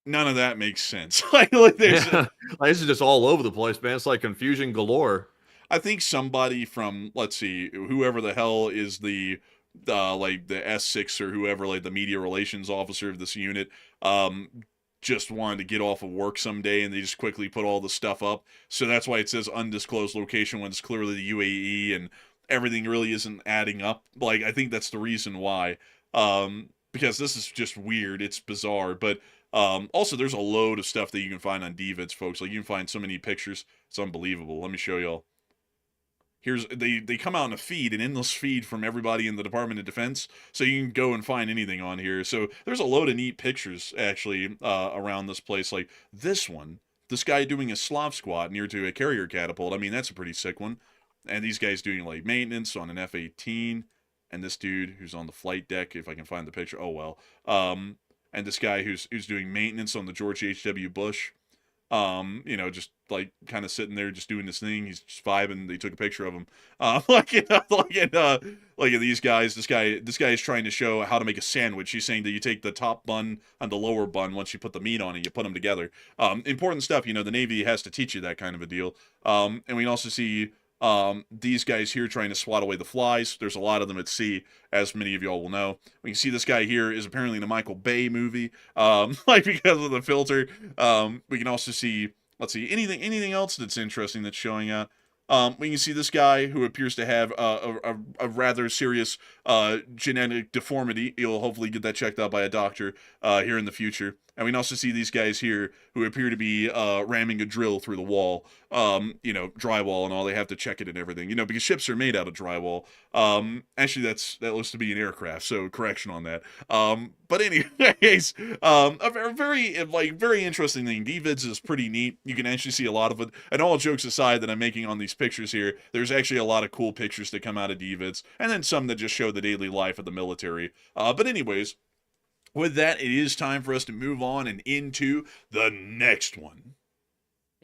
None of that makes sense. Like there's Yeah. Like, this is just all over the place, man. It's like confusion galore. I think somebody from, let's see, whoever the hell is the like the S6 or whoever, like the media relations officer of this unit, just wanted to get off of work someday and they just quickly put all the stuff up. So that's why it says undisclosed location when it's clearly the UAE and everything really isn't adding up. Like, I think that's the reason why. Because this is just weird. It's bizarre. But also there's a load of stuff that you can find on DVids, folks. Like, you can find so many pictures. It's unbelievable. Let me show y'all. Here's they come out in a feed, an endless feed from everybody in the Department of Defense, so you can go and find anything on here. So there's a load of neat pictures actually around this place. Like this one, this guy doing a Slav squat near to a carrier catapult. I mean, that's a pretty sick one. And these guys doing like maintenance on an F-18, and this dude who's on the flight deck, if I can find the picture. Oh well. And this guy who's doing maintenance on the George H.W. Bush. You know, just like kind of sitting there, just doing this thing. He's just vibing. They took a picture of him. Like these guys. This guy is trying to show how to make a sandwich. He's saying that you take the top bun and the lower bun. Once you put the meat on it, you put them together. Important stuff. You know, the Navy has to teach you that kind of a deal. And we can also see these guys here trying to swat away the flies. There's a lot of them at sea, as many of y'all will know. We can see this guy here is apparently in a Michael Bay movie, like because of the filter. We can also see, let's see, anything else that's interesting that's showing up. We can see this guy who appears to have a rather serious genetic deformity. He'll hopefully get that checked out by a doctor here in the future. And we can also see these guys here who appear to be ramming a drill through the wall, you know, drywall and all. They have to check it and everything, you know, because ships are made out of drywall. Actually, that looks to be an aircraft, so correction on that. But anyways, a very interesting thing. DVids is pretty neat. You can actually see a lot of it. And all jokes aside that I'm making on these pictures here, there's actually a lot of cool pictures that come out of DVids, and then some that just show the daily life of the military. But anyways, with that, it is time for us to move on and into the next one.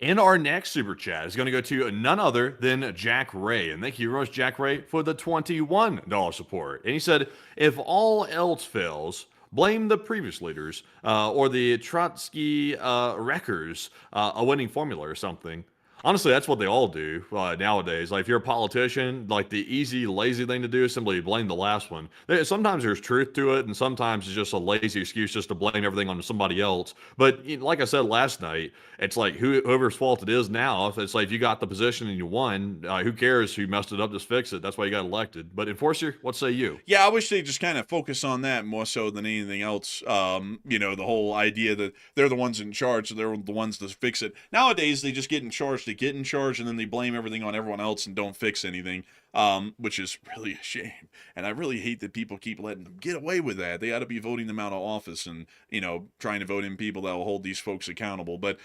And our next super chat is going to go to none other than Jack Ray. And thank you very much, Jack Ray, for the $21 support. And he said, if all else fails, blame the previous leaders or the Trotsky wreckers, a winning formula or something. Honestly, that's what they all do nowadays. Like, if you're a politician, like, the easy, lazy thing to do is simply blame the last one. Sometimes there's truth to it, and sometimes it's just a lazy excuse just to blame everything on somebody else. But like I said last night, it's like whoever's fault it is now. If it's like if you got the position and you won, who cares who messed it up? Just fix it. That's why you got elected. But Enforcer, what say you? Yeah, I wish they just kind of focus on that more so than anything else. You know, the whole idea that they're the ones in charge, so they're the ones to fix it. Nowadays, they just get in charge to get in charge, and then they blame everything on everyone else and don't fix anything, which is really a shame. And I really hate that people keep letting them get away with that. They ought to be voting them out of office and, trying to vote in people that will hold these folks accountable. But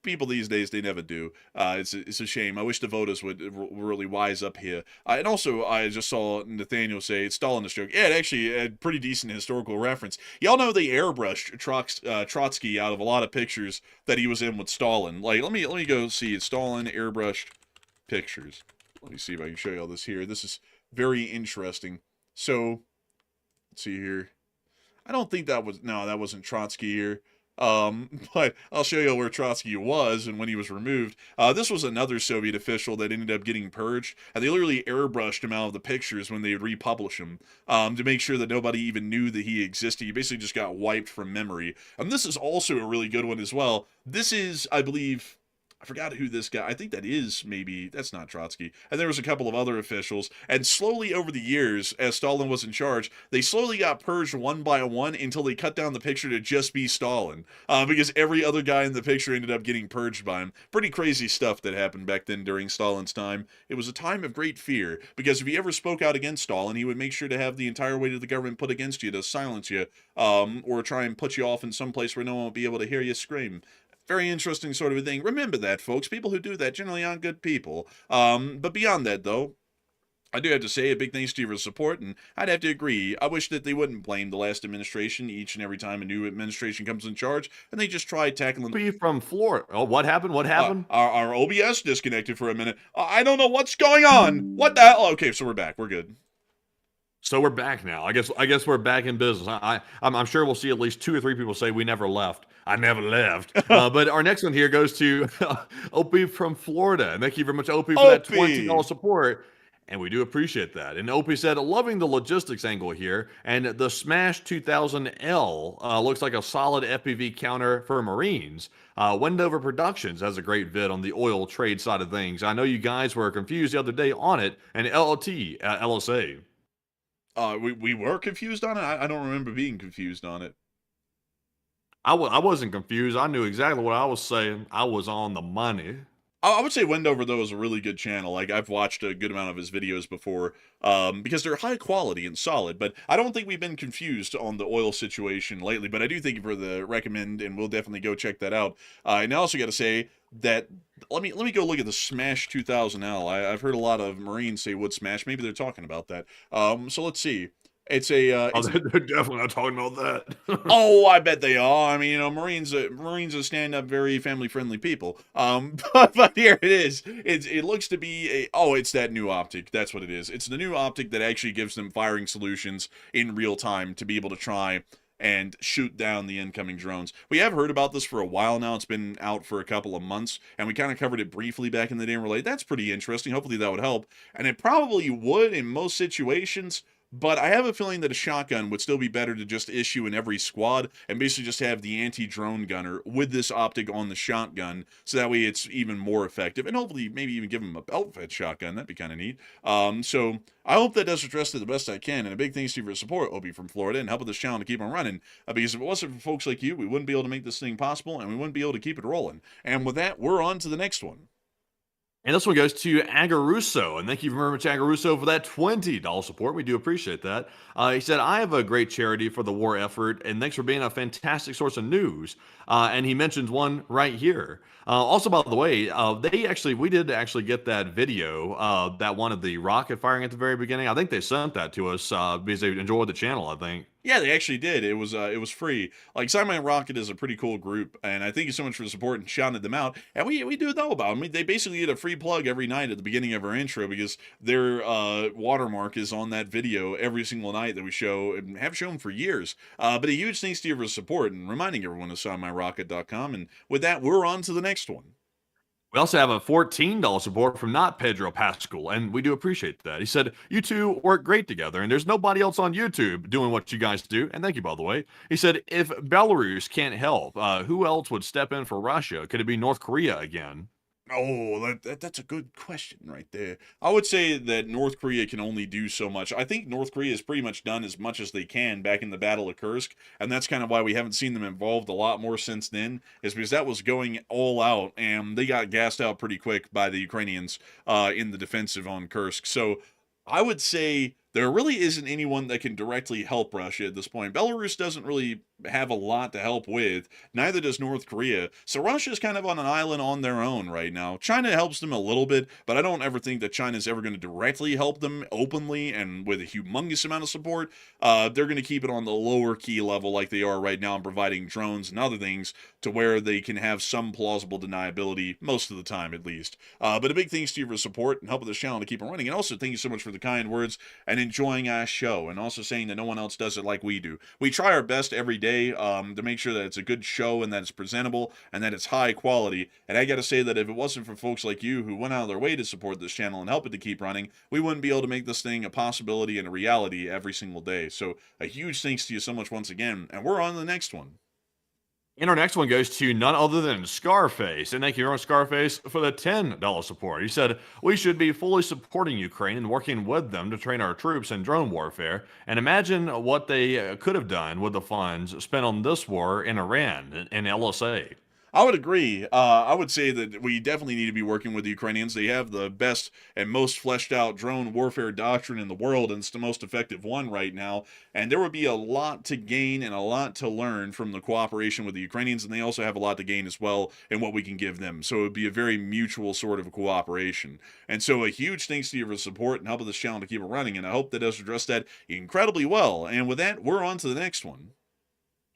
people these days, they never do. It's a shame. I wish the voters would really wise up here. And also, I just saw Nathaniel say it's Stalinist joke. Yeah, it actually a pretty decent historical reference. Y'all know they airbrushed Trotsky out of a lot of pictures that he was in with Stalin. Like, let me go see it. Stalin airbrushed pictures. Let me see if I can show you all this here. This is very interesting. So, let's see here. I don't think that wasn't Trotsky here. But I'll show you where Trotsky was and when he was removed. This was another Soviet official that ended up getting purged, and they literally airbrushed him out of the pictures when they would republish him, to make sure that nobody even knew that he existed. He basically just got wiped from memory. And this is also a really good one as well. This is, I believe, I forgot who this guy, I think that's not Trotsky. And there was a couple of other officials. And slowly over the years, as Stalin was in charge, they slowly got purged one by one until they cut down the picture to just be Stalin. Because every other guy in the picture ended up getting purged by him. Pretty crazy stuff that happened back then during Stalin's time. It was a time of great fear, because if you ever spoke out against Stalin, he would make sure to have the entire weight of the government put against you to silence you, or try and put you off in some place where no one will be able to hear you scream. Very interesting sort of a thing. Remember that, folks. People who do that generally aren't good people. But beyond that, though, I do have to say a big thanks to you for support, and I'd have to agree. I wish that they wouldn't blame the last administration each and every time a new administration comes in charge, and they just try tackling... Be from Florida. Oh, what happened? What happened? Our OBS disconnected for a minute. I don't know what's going on. What the hell? Okay, so we're back. We're good. So we're back now. I guess we're back in business. I'm sure we'll see at least 2 or 3 people say we never left. I never left. But our next one here goes to Opie from Florida. And thank you very much, Opie, for that $20 support. And we do appreciate that. And Opie said, loving the logistics angle here. And the Smash 2000L looks like a solid FPV counter for Marines. Wendover Productions has a great vid on the oil trade side of things. I know you guys were confused the other day on it. And LLT, LSA. We were confused on it? I don't remember being confused on it. I wasn't confused. I knew exactly what I was saying. I was on the money. I would say Wendover, though, is a really good channel. Like, I've watched a good amount of his videos before, because they're high quality and solid. But I don't think we've been confused on the oil situation lately. But I do thank you for the recommend, and we'll definitely go check that out. And I also got to say that, let me go look at the Smash 2000L. I've heard a lot of Marines say wood smash. Maybe they're talking about that. So let's see. It's a. They're definitely not talking about that. Oh, I bet they are. I mean, Marines are stand-up, very family-friendly people. But here it is. It looks to be it's that new optic. That's what it is. It's the new optic that actually gives them firing solutions in real time to be able to try and shoot down the incoming drones. We have heard about this for a while now. It's been out for a couple of months, and we kind of covered it briefly back in the day and relayed. That's pretty interesting. Hopefully that would help. And it probably would in most situations. But I have a feeling that a shotgun would still be better to just issue in every squad and basically just have the anti-drone gunner with this optic on the shotgun, so that way it's even more effective. And hopefully maybe even give them a belt-fed shotgun. That'd be kind of neat. So I hope that does address it the best I can. And a big thanks to you for your support, Opie from Florida, and helping this channel to keep on running. Because if it wasn't for folks like you, we wouldn't be able to make this thing possible, and we wouldn't be able to keep it rolling. And with that, we're on to the next one. And this one goes to Agaruso. And thank you very much, Agaruso, for that $20 support. We do appreciate that. He said, I have a great charity for the war effort, and thanks for being a fantastic source of news. And he mentions one right here. Also, by the way, we did actually get that video, that one of the rocket firing at the very beginning. I think they sent that to us because they enjoyed the channel, I think. Yeah, they actually did. It was free. Like, Sideman Rocket is a pretty cool group, and I thank you so much for the support and shouting them out. And we do know about them. They basically get a free plug every night at the beginning of our intro, because their watermark is on that video every single night that we show and have shown for years. But a huge thanks to you for the support and reminding everyone of SidemanRocket.com. And with that, we're on to the next one. We also have a $14 support from not Pedro Pascal, and we do appreciate that. He said, you two work great together, and there's nobody else on YouTube doing what you guys do. And thank you, by the way. He said, if Belarus can't help, who else would step in for Russia? Could it be North Korea again? Oh, that's a good question right there. I would say that North Korea can only do so much. I think North Korea has pretty much done as much as they can back in the Battle of Kursk, and that's kind of why we haven't seen them involved a lot more since then, is because that was going all out, and they got gassed out pretty quick by the Ukrainians in the defensive on Kursk. So I would say there really isn't anyone that can directly help Russia at this point. Belarus doesn't really have a lot to help with. Neither does North Korea. So Russia's kind of on an island on their own right now. China helps them a little bit, but I don't ever think that China's ever going to directly help them openly and with a humongous amount of support. They're going to keep it on the lower key level like they are right now and providing drones and other things to where they can have some plausible deniability most of the time at least. But a big thanks to you for support and helping this channel to keep it running. And also thank you so much for the kind words and enjoying our show and also saying that no one else does it like we do. We try our best every day to make sure that it's a good show and that it's presentable and that it's high quality. And I gotta say that if it wasn't for folks like you who went out of their way to support this channel and help it to keep running, we wouldn't be able to make this thing a possibility and a reality every single day. So a huge thanks to you so much once again, and we're on to the next one. And our next one goes to none other than Scarface. And thank you very much, Scarface, for the $10 support. He said, we should be fully supporting Ukraine and working with them to train our troops in drone warfare. And imagine what they could have done with the funds spent on this war in Iran and LSA. I would agree. I would say that we definitely need to be working with the Ukrainians. They have the best and most fleshed out drone warfare doctrine in the world, and it's the most effective one right now. And there would be a lot to gain and a lot to learn from the cooperation with the Ukrainians, and they also have a lot to gain as well in what we can give them. So it would be a very mutual sort of cooperation. And so a huge thanks to you for the support and helping this channel to keep it running, and I hope that does address that incredibly well. And with that, we're on to the next one.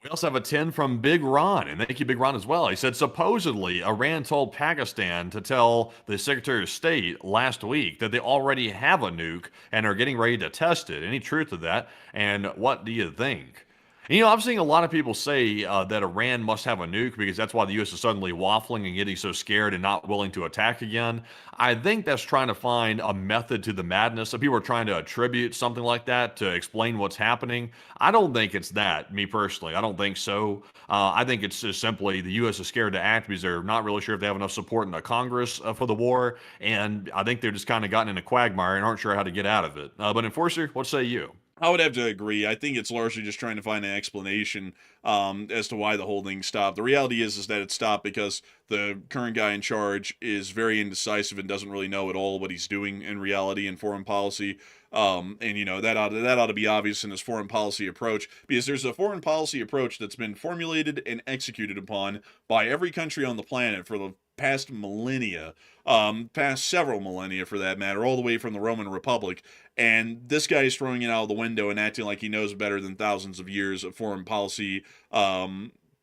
We also have a 10 from Big Ron, and thank you, Big Ron, as well. He said, supposedly, Iran told Pakistan to tell the Secretary of State last week that they already have a nuke and are getting ready to test it. Any truth to that? And what do you think? You know, I'm seeing a lot of people say that Iran must have a nuke because that's why the U.S. is suddenly waffling and getting so scared and not willing to attack again. I think that's trying to find a method to the madness. So people are trying to attribute something like that to explain what's happening. I don't think it's that, me personally. I don't think so. I think it's just simply the U.S. is scared to act because they're not really sure if they have enough support in the Congress for the war. And I think they're just kind of gotten in a quagmire and aren't sure how to get out of it. But Enforcer, what say you? I would have to agree. I think it's largely just trying to find an explanation as to why the whole thing stopped. The reality is that it stopped because the current guy in charge is very indecisive and doesn't really know at all what he's doing in reality in foreign policy. And you know that ought to be obvious in his foreign policy approach, because there's a foreign policy approach that's been formulated and executed upon by every country on the planet for the past millennia, past several millennia for that matter, all the way from the Roman Republic. And this guy is throwing it out of the window and acting like he knows better than thousands of years of foreign policy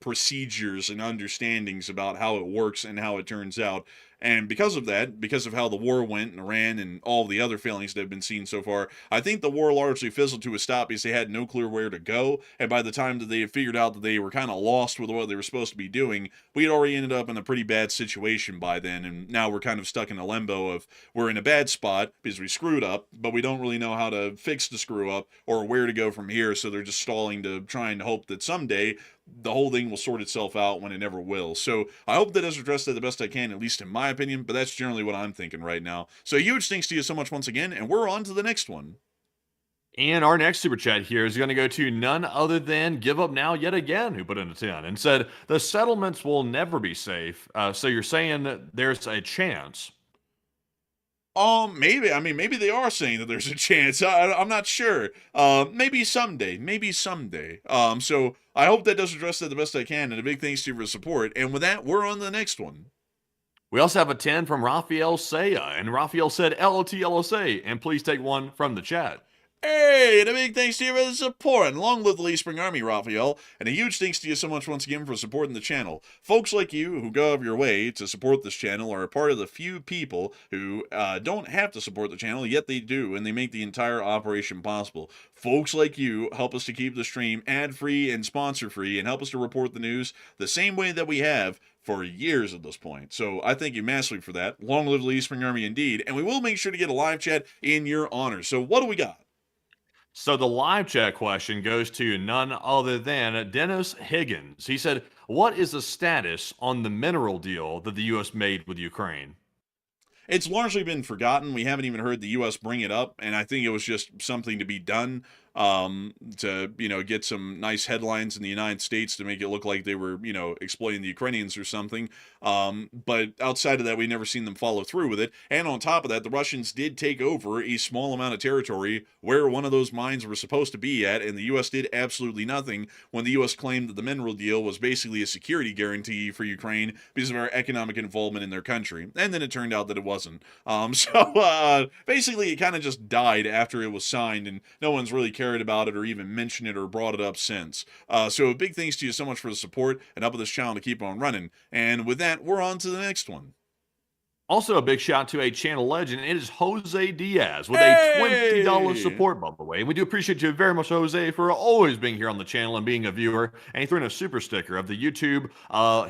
procedures and understandings about how it works and how it turns out. And because of that, because of how the war went in Iran and all the other failings that have been seen so far, I think the war largely fizzled to a stop because they had no clue where to go. And by the time that they had figured out that they were kind of lost with what they were supposed to be doing, we had already ended up in a pretty bad situation by then. And now we're kind of stuck in a limbo of we're in a bad spot because we screwed up, but we don't really know how to fix the screw up or where to go from here. So they're just stalling to try and hope that someday the whole thing will sort itself out when it never will. So I hope that does address that the best I can, at least in my opinion, but that's generally what I'm thinking right now. So huge thanks to you so much once again, and we're on to the next one. And our next super chat here is going to go to none other than Give Up Now Yet Again, who put in a 10 and said, the settlements will never be safe. So you're saying that there's a chance? Maybe. I mean, maybe they are saying that there's a chance. I'm not sure. Maybe someday. Maybe someday. So I hope that does address that the best I can, and a big thanks to you for support. And with that, we're on to the next one. We also have a 10 from Raphael Saya, and Raphael said LOT LSA, and please take one from the chat. Hey, and a big thanks to you for the support, and long live the Lee Spring Army, Raphael, and a huge thanks to you so much once again for supporting the channel. Folks like you who go out of your way to support this channel are a part of the few people who don't have to support the channel, yet they do, and they make the entire operation possible. Folks like you help us to keep the stream ad-free and sponsor-free, and help us to report the news the same way that we have for years at this point. So I thank you massively for that. Long live the Lee Spring Army indeed, and we will make sure to get a live chat in your honor. So what do we got? So the live chat question goes to none other than Dennis Higgins. He said, what is the status on the mineral deal that the U.S. made with Ukraine? It's largely been forgotten. We haven't even heard the U.S. bring it up, and I think it was just something to be done to, get some nice headlines in the United States to make it look like they were, exploiting the Ukrainians or something. But outside of that, we've never seen them follow through with it. And on top of that, the Russians did take over a small amount of territory where one of those mines were supposed to be at, and the U.S. did absolutely nothing when the U.S. claimed that the mineral deal was basically a security guarantee for Ukraine because of our economic involvement in their country. And then it turned out that it wasn't. Basically, it kind of just died after it was signed, and no one's really cared about it or even mentioned it or brought it up since. So big thanks to you so much for the support and helping this channel to keep on running. And with that, we're on to the next one. Also, a big shout to a channel legend. It is Jose Diaz with a $20 support, by the way. And we do appreciate you very much, Jose, for always being here on the channel and being a viewer. And he threw in a super sticker of the YouTube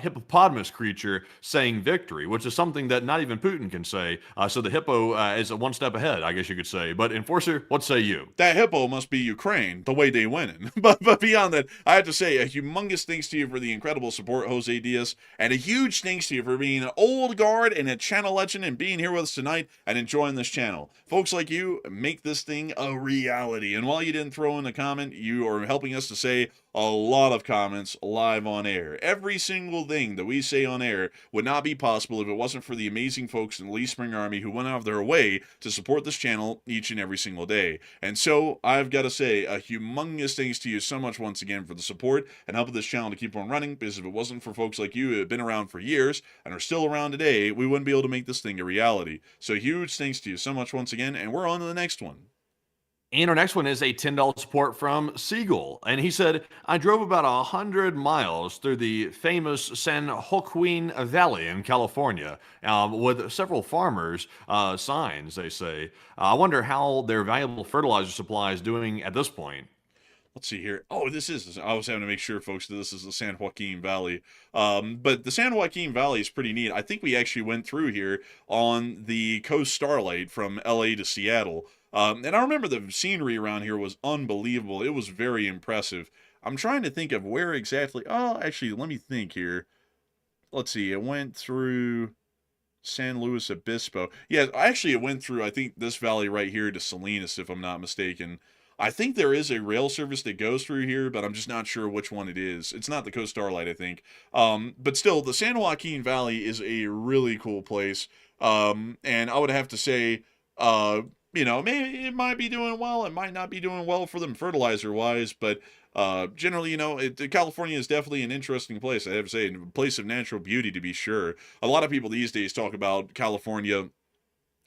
hippopotamus creature saying victory, which is something that not even Putin can say. So the hippo is one step ahead, I guess you could say. But Enforcer, what say you? That hippo must be Ukraine, the way they winning. But beyond that, I have to say a humongous thanks to you for the incredible support, Jose Diaz. And a huge thanks to you for being an old guard and a channel legend and being here with us tonight and enjoying this channel. Folks like you make this thing a reality. And while you didn't throw in a comment, you are helping us to say a lot of comments live on air. Every single thing that we say on air would not be possible if it wasn't for the amazing folks in the Lee Spring Army who went out of their way to support this channel each and every single day. And so I've got to say a humongous thanks to you so much once again for the support and helping this channel to keep on running, because if it wasn't for folks like you who have been around for years and are still around today, we wouldn't be able to make this thing a reality. So huge thanks to you so much once again, and we're on to the next one. And our next one is a $10 support from Siegel. And he said, I drove about 100 miles through the famous San Joaquin Valley in California with several farmers' signs, they say. I wonder how their valuable fertilizer supply is doing at this point. Let's see here. Oh, I was having to make sure, folks, that this is the San Joaquin Valley. But the San Joaquin Valley is pretty neat. I think we actually went through here on the Coast Starlight from LA to Seattle. And I remember the scenery around here was unbelievable. It was very impressive. I'm trying to think of where exactly. Oh, actually, let me think here. Let's see. It went through San Luis Obispo. Yeah, actually, it went through, I think, this valley right here to Salinas, if I'm not mistaken. I think there is a rail service that goes through here, but I'm just not sure which one it is. It's not the Coast Starlight, I think. But still, the San Joaquin Valley is a really cool place. And I would have to say, maybe it might be doing well. It might not be doing well for them fertilizer-wise, but generally, California is definitely an interesting place. I have to say, a place of natural beauty, to be sure. A lot of people these days talk about California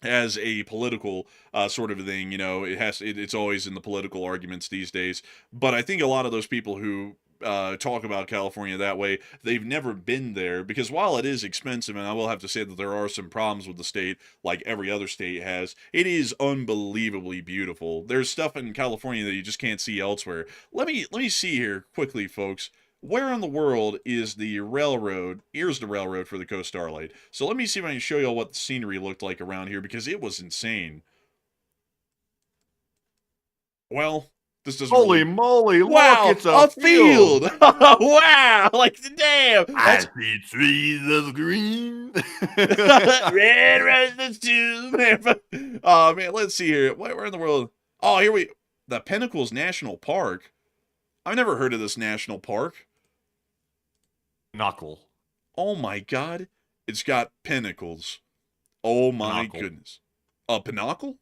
as a political sort of thing. It's always in the political arguments these days. But I think a lot of those people who talk about California that way, they've never been there, because while it is expensive, and I will have to say that there are some problems with the state, like every other state has, it is unbelievably beautiful. There's stuff in California that you just can't see elsewhere. Let me see here quickly, folks. Where in the world is the railroad? Here's the railroad for the Coast Starlight. So let me see if I can show you all what the scenery looked like around here, because it was insane. Well, this doesn't Holy moly, wow, look, it's a field. Wow, like, damn. I see trees of green. Red roses too, man. Oh, man, let's see here. Where in the world? Oh, the Pinnacles National Park. I've never heard of this national park. Knuckle. Oh my God. It's got pinnacles. Oh my Pinnacle. goodness. A pinnacle?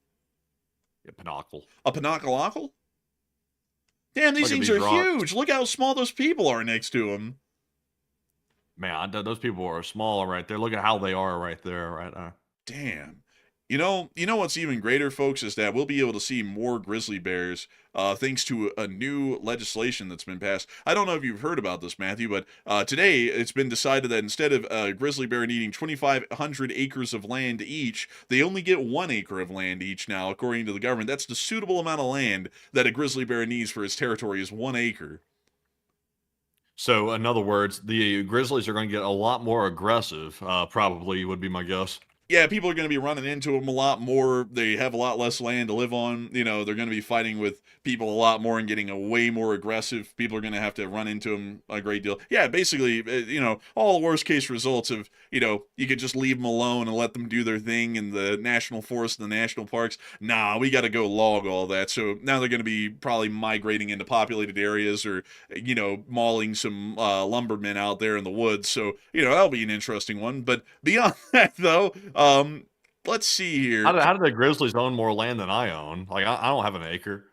Yeah, pinnacle. A pinnacle? Damn, these Look at things these are rocks. huge. Look how small those people are next to them. Man, those people are small right there. Look at how they are right there, right there. Damn. You know what's even greater, folks, is that we'll be able to see more grizzly bears thanks to a new legislation that's been passed. I don't know if you've heard about this, Matthew, but today it's been decided that instead of a grizzly bear needing 2,500 acres of land each, they only get 1 acre of land each now, according to the government. That's the suitable amount of land that a grizzly bear needs for its territory, is 1 acre. So, in other words, the Grizzlies are going to get a lot more aggressive, probably would be my guess. yeah, people are going to be running into them a lot more. They have a lot less land to live on. You know, they're going to be fighting with people a lot more and getting a way more aggressive. People are going to have to run into them a great deal. Yeah, basically, you know, all the worst case results of, you know, you could just leave them alone and let them do their thing in the national forests and the national parks. Nah, we got to go log all that. So now they're going to be probably migrating into populated areas or, you know, mauling some lumbermen out there in the woods. So, you know, that'll be an interesting one. But beyond that, though, let's see here. How do the Grizzlies own more land than I own? Like, I don't have an acre.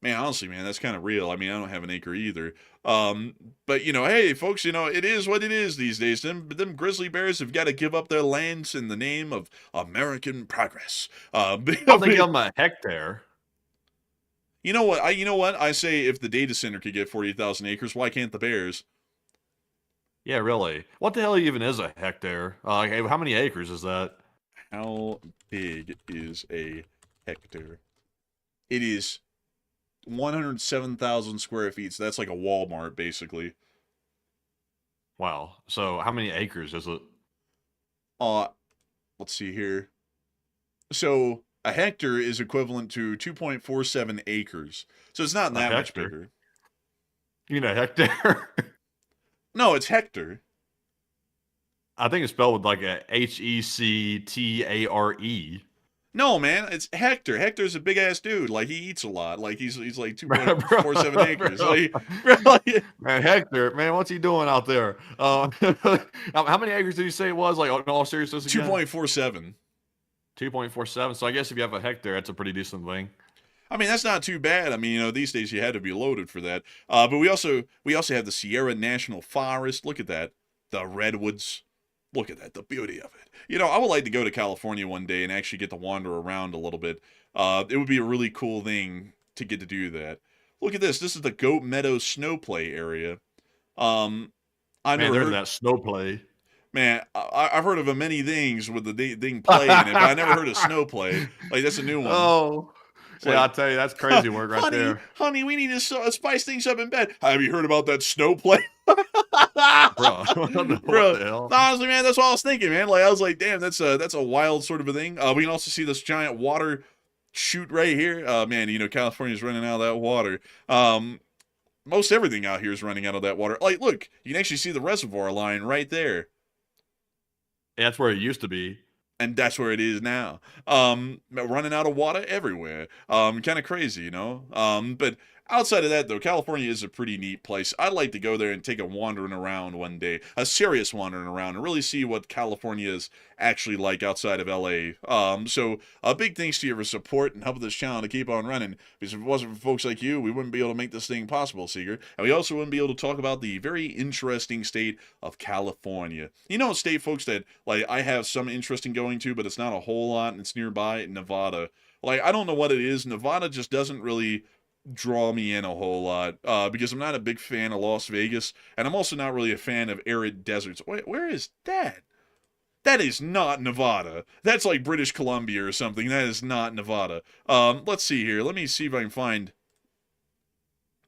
Man, honestly, man, that's kind of real. I mean, I don't have an acre either. But, you know, hey, folks, you know, it is what it is these days. Them grizzly bears have got to give up their lands in the name of American progress. I'll think of them a hectare. You know what? I say if the data center could get 40,000 acres, why can't the bears? Yeah, really. What the hell even is a hectare? How many acres is that? How big is a hectare? It is 107,000 square feet. So that's like a Walmart, basically. Wow. So how many acres is it? Let's see here. So a hectare is equivalent to 2.47 acres. So it's not that much bigger. You know, hectare? No, it's hectare. I think it's spelled with like a Hectare. No, man, it's Hector. Hector's a big ass dude. Like he eats a lot. Like he's like 2.47 acres. Like, man, Hector, man, what's he doing out there? How many acres did you say it was? Like in all seriousness, 2.47. 2.47. So I guess if you have a hectare, that's a pretty decent thing. I mean, that's not too bad. I mean, you know, these days you had to be loaded for that. But we also have the Sierra National Forest. Look at that. The redwoods. Look at that, the beauty of it. You know, I would like to go to California one day and actually get to wander around a little bit. It would be a really cool thing to get to do that. Look at this. This is the Goat Meadow Snow Play area. I never heard of that snow play. Man, I've heard of many things with the thing playing it, but I never heard of snow play. Like, that's a new one. Oh, yeah, I'll tell you, that's crazy work right there. Honey, we need to spice things up in bed. Have you heard about that snow play? Bro, what the hell? Honestly, man, that's what I was thinking, man. Like, I was like, damn, that's a wild sort of a thing. We can also see this giant water chute right here. Man, you know, California's running out of that water. Most everything out here is running out of that water. Like, look, you can actually see the reservoir line right there. Yeah, that's where it used to be. And that's where it is now. Running out of water everywhere. Kind of crazy, you know? But outside of that, though, California is a pretty neat place. I'd like to go there and take a wandering around one day. A serious wandering around and really see what California is actually like outside of LA. So a big thanks to you for support and helping this channel to keep on running. Because if it wasn't for folks like you, we wouldn't be able to make this thing possible, Seeger. And we also wouldn't be able to talk about the very interesting state of California. You know, a state, folks, that like I have some interest in going to, but it's not a whole lot, and it's nearby, Nevada. Like, I don't know what it is. Nevada just doesn't really draw me in a whole lot because I'm not a big fan of Las Vegas, and I'm also not really a fan of arid deserts. Wait, where is that? That is not Nevada. That's like British Columbia or something. That is not Nevada. Let's see here. Let me see if I can find...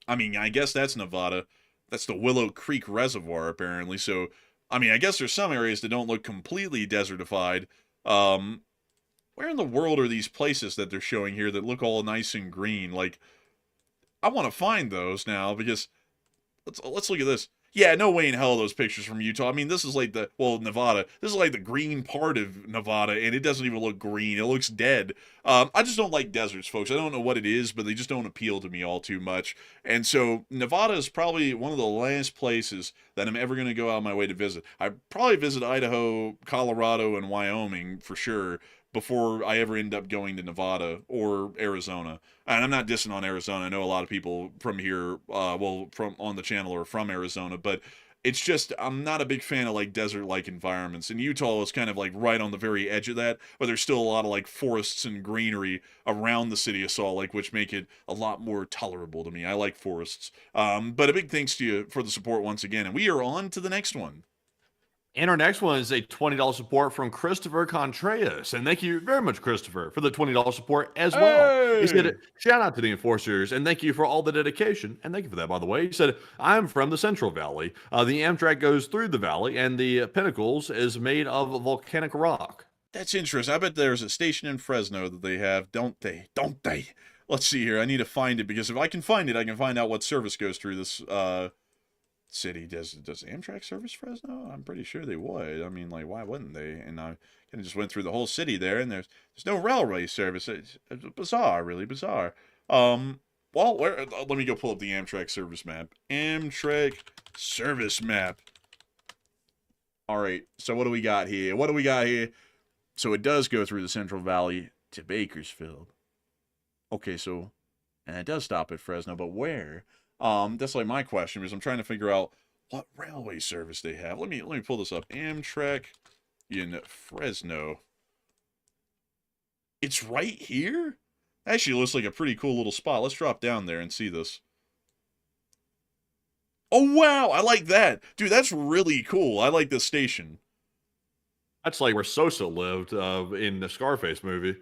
I mean, I guess that's Nevada. That's the Willow Creek Reservoir, apparently. So, I mean, I guess there's some areas that don't look completely desertified. Where in the world are these places that they're showing here that look all nice and green? Like, I want to find those now because let's look at this. Yeah, no way in hell those pictures from Utah. I mean, this is like Nevada. This is like the green part of Nevada, and it doesn't even look green. It looks dead. I just don't like deserts, folks. I don't know what it is, but they just don't appeal to me all too much. And so Nevada is probably one of the last places that I'm ever going to go out of my way to visit. I'd probably visit Idaho, Colorado, and Wyoming for sure before I ever end up going to Nevada or Arizona. And I'm not dissing on Arizona. I know a lot of people from here, from on the channel are from Arizona, but it's just, I'm not a big fan of like desert-like environments. And Utah is kind of like right on the very edge of that, but there's still a lot of like forests and greenery around the city of Salt Lake, which make it a lot more tolerable to me. I like forests. But a big thanks to you for the support once again. And we are on to the next one. And our next one is a $20 support from Christopher Contreras. And thank you very much, Christopher, for the $20 support as well. He said, shout out to the enforcers, and thank you for all the dedication. And thank you for that, by the way. He said, I'm from the Central Valley. The Amtrak goes through the valley, and the Pinnacles is made of volcanic rock. That's interesting. I bet there's a station in Fresno that they have, don't they? Don't they? Let's see here. I need to find it, because if I can find it, I can find out what service goes through this city. Does Amtrak service Fresno? I'm pretty sure they would. I mean, like, why wouldn't they? And I kind of just went through the whole city there, and there's no railway service. It's bizarre, really bizarre. Well, let me go pull up the Amtrak service map. Amtrak service map. All right. So what do we got here? What do we got here? So it does go through the Central Valley to Bakersfield. Okay, so, and it does stop at Fresno, but where? That's like my question, because I'm trying to figure out what railway service they have. Let me pull this up. Amtrak in Fresno. It's right here? Actually, it looks like a pretty cool little spot. Let's drop down there and see this. Oh, wow, I like that. Dude, that's really cool. I like this station. That's like where Sosa lived in the Scarface movie.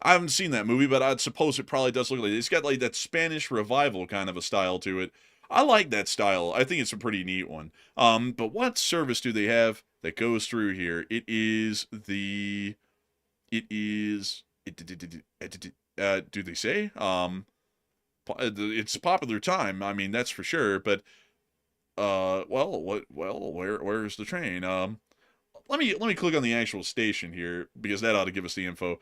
I haven't seen that movie, but I'd suppose it probably does look like it. It's got like that Spanish revival kind of a style to it. I like that style. I think it's a pretty neat one. But what service do they have that goes through here? Do they say? It's Popular Time. I mean, that's for sure. But where's the train? Let me click on the actual station here, because that ought to give us the info.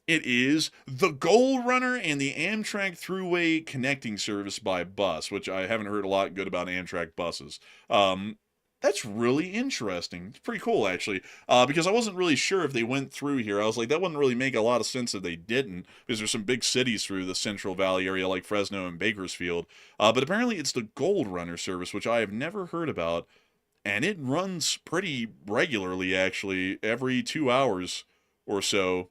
It is the Gold Runner and the Amtrak Thruway Connecting Service by bus, which I haven't heard a lot good about Amtrak buses. That's really interesting. It's pretty cool, actually, because I wasn't really sure if they went through here. I was like, that wouldn't really make a lot of sense if they didn't, because there's some big cities through the Central Valley area like Fresno and Bakersfield. But apparently it's the Gold Runner service, which I have never heard about, and it runs pretty regularly, actually, every 2 hours or so.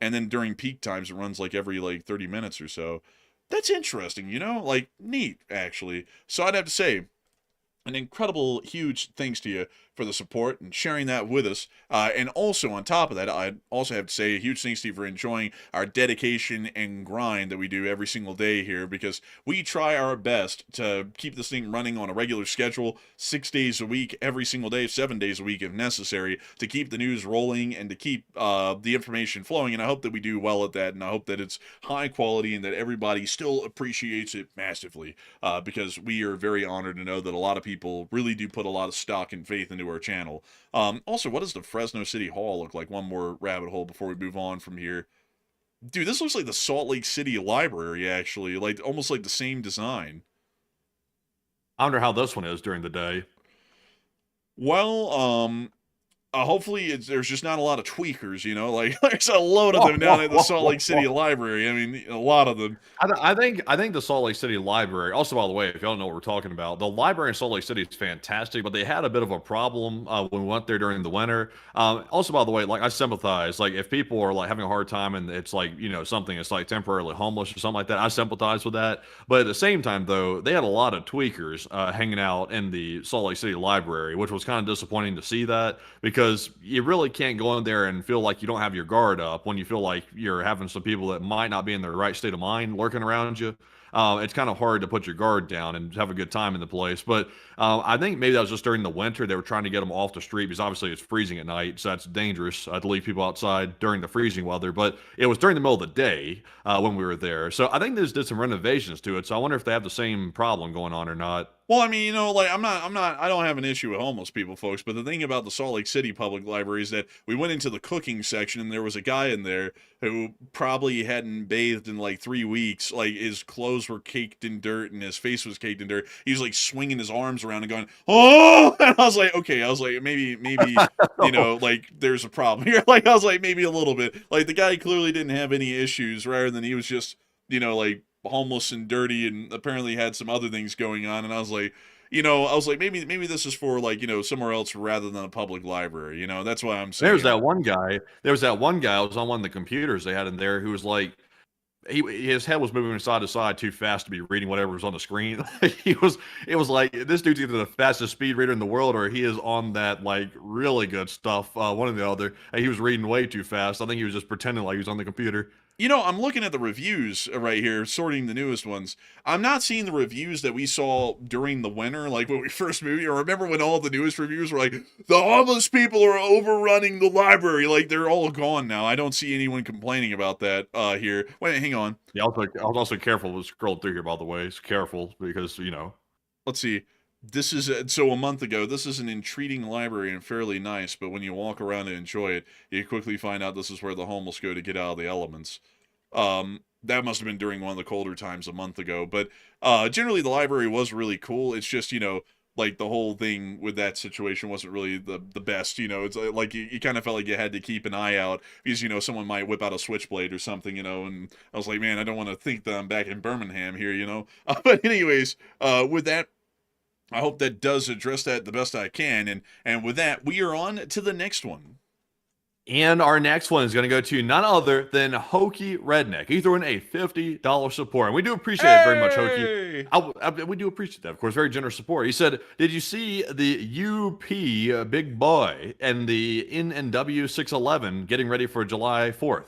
And then during peak times, it runs like every 30 minutes or so. That's interesting, like neat, actually. So I'd have to say, an incredible, huge thanks to you for the support and sharing that with us. And also, on top of that, I'd also have to say a huge thanks to you for enjoying our dedication and grind that we do every single day here, because we try our best to keep this thing running on a regular schedule, 6 days a week, every single day, 7 days a week if necessary, to keep the news rolling and to keep the information flowing. And I hope that we do well at that, and I hope that it's high quality and that everybody still appreciates it massively, because we are very honored to know that a lot of people really do put a lot of stock and faith into our channel. Also, what does the Fresno City Hall look like? One more rabbit hole before we move on from here. Dude, this looks like the Salt Lake City Library, actually. Like, almost like the same design. I wonder how this one is during the day. Well, hopefully there's just not a lot of tweakers, like there's a load of them down at the Salt Lake City Library. I mean, a lot of them. I think the Salt Lake City Library, also, by the way, if y'all don't know what we're talking about, the library in Salt Lake City is fantastic, but they had a bit of a problem when we went there during the winter. Also, by the way, like, I sympathize. Like, if people are like having a hard time and it's like, something that's like temporarily homeless or something like that, I sympathize with that. But at the same time, though, they had a lot of tweakers hanging out in the Salt Lake City Library, which was kind of disappointing to see that, because you really can't go in there and feel like you don't have your guard up when you feel like you're having some people that might not be in their right state of mind lurking around you. It's kind of hard to put your guard down and have a good time in the place. But I think maybe that was just during the winter. They were trying to get them off the street, because obviously it's freezing at night, so that's dangerous to leave people outside during the freezing weather. But it was during the middle of the day when we were there. So I think they just did some renovations to it. So I wonder if they have the same problem going on or not. Well, I mean, like, I don't have an issue with homeless people, folks, but the thing about the Salt Lake City Public Library is that we went into the cooking section, and there was a guy in there who probably hadn't bathed in like 3 weeks. Like, his clothes were caked in dirt and his face was caked in dirt. He was like swinging his arms around and going, "Oh!" And I was like, okay, maybe, like, there's a problem here. Like, I was like, maybe a little bit. Like, the guy clearly didn't have any issues, rather than he was just, like, homeless and dirty, and apparently had some other things going on. And I was like, maybe this is for, like, somewhere else rather than a public library. That's why I'm saying. There was that one guy I was on one of the computers they had in there who was like, his head was moving from side to side too fast to be reading whatever was on the screen. It was like, this dude's either the fastest speed reader in the world, or he is on that like really good stuff, one or the other. And he was reading way too fast. I think he was just pretending like he was on the computer. You know, I'm looking at the reviews right here, sorting the newest ones. I'm not seeing the reviews that we saw during the winter, like when we first moved. I remember when all the newest reviews were like, the homeless people are overrunning the library. Like, they're all gone now. I don't see anyone complaining about that here. Wait, hang on. Yeah, I was also careful to scroll through here, by the way. It's careful because, you know. Let's see. This is so a month ago. This is an intriguing library and fairly nice, but when you walk around and enjoy it, you quickly find out this is where the homeless go to get out of the elements. That must have been during one of the colder times a month ago, but generally the library was really cool. It's just, you know, like the whole thing with that situation wasn't really the best. You know, it's like you kind of felt like you had to keep an eye out because, you know, someone might whip out a switchblade or something, you know, and I was like, man, I don't want to think that I'm back in Birmingham here, you know. But anyways, with that, I hope that does address that the best I can. And with that, we are on to the next one. And our next one is going to go to none other than Hokey Redneck. He threw in a $50 support. And we do appreciate it very much, Hokey. We do appreciate that, of course. Very generous support. He said, did you see the UP Big Boy and the NNW 611 getting ready for July 4th?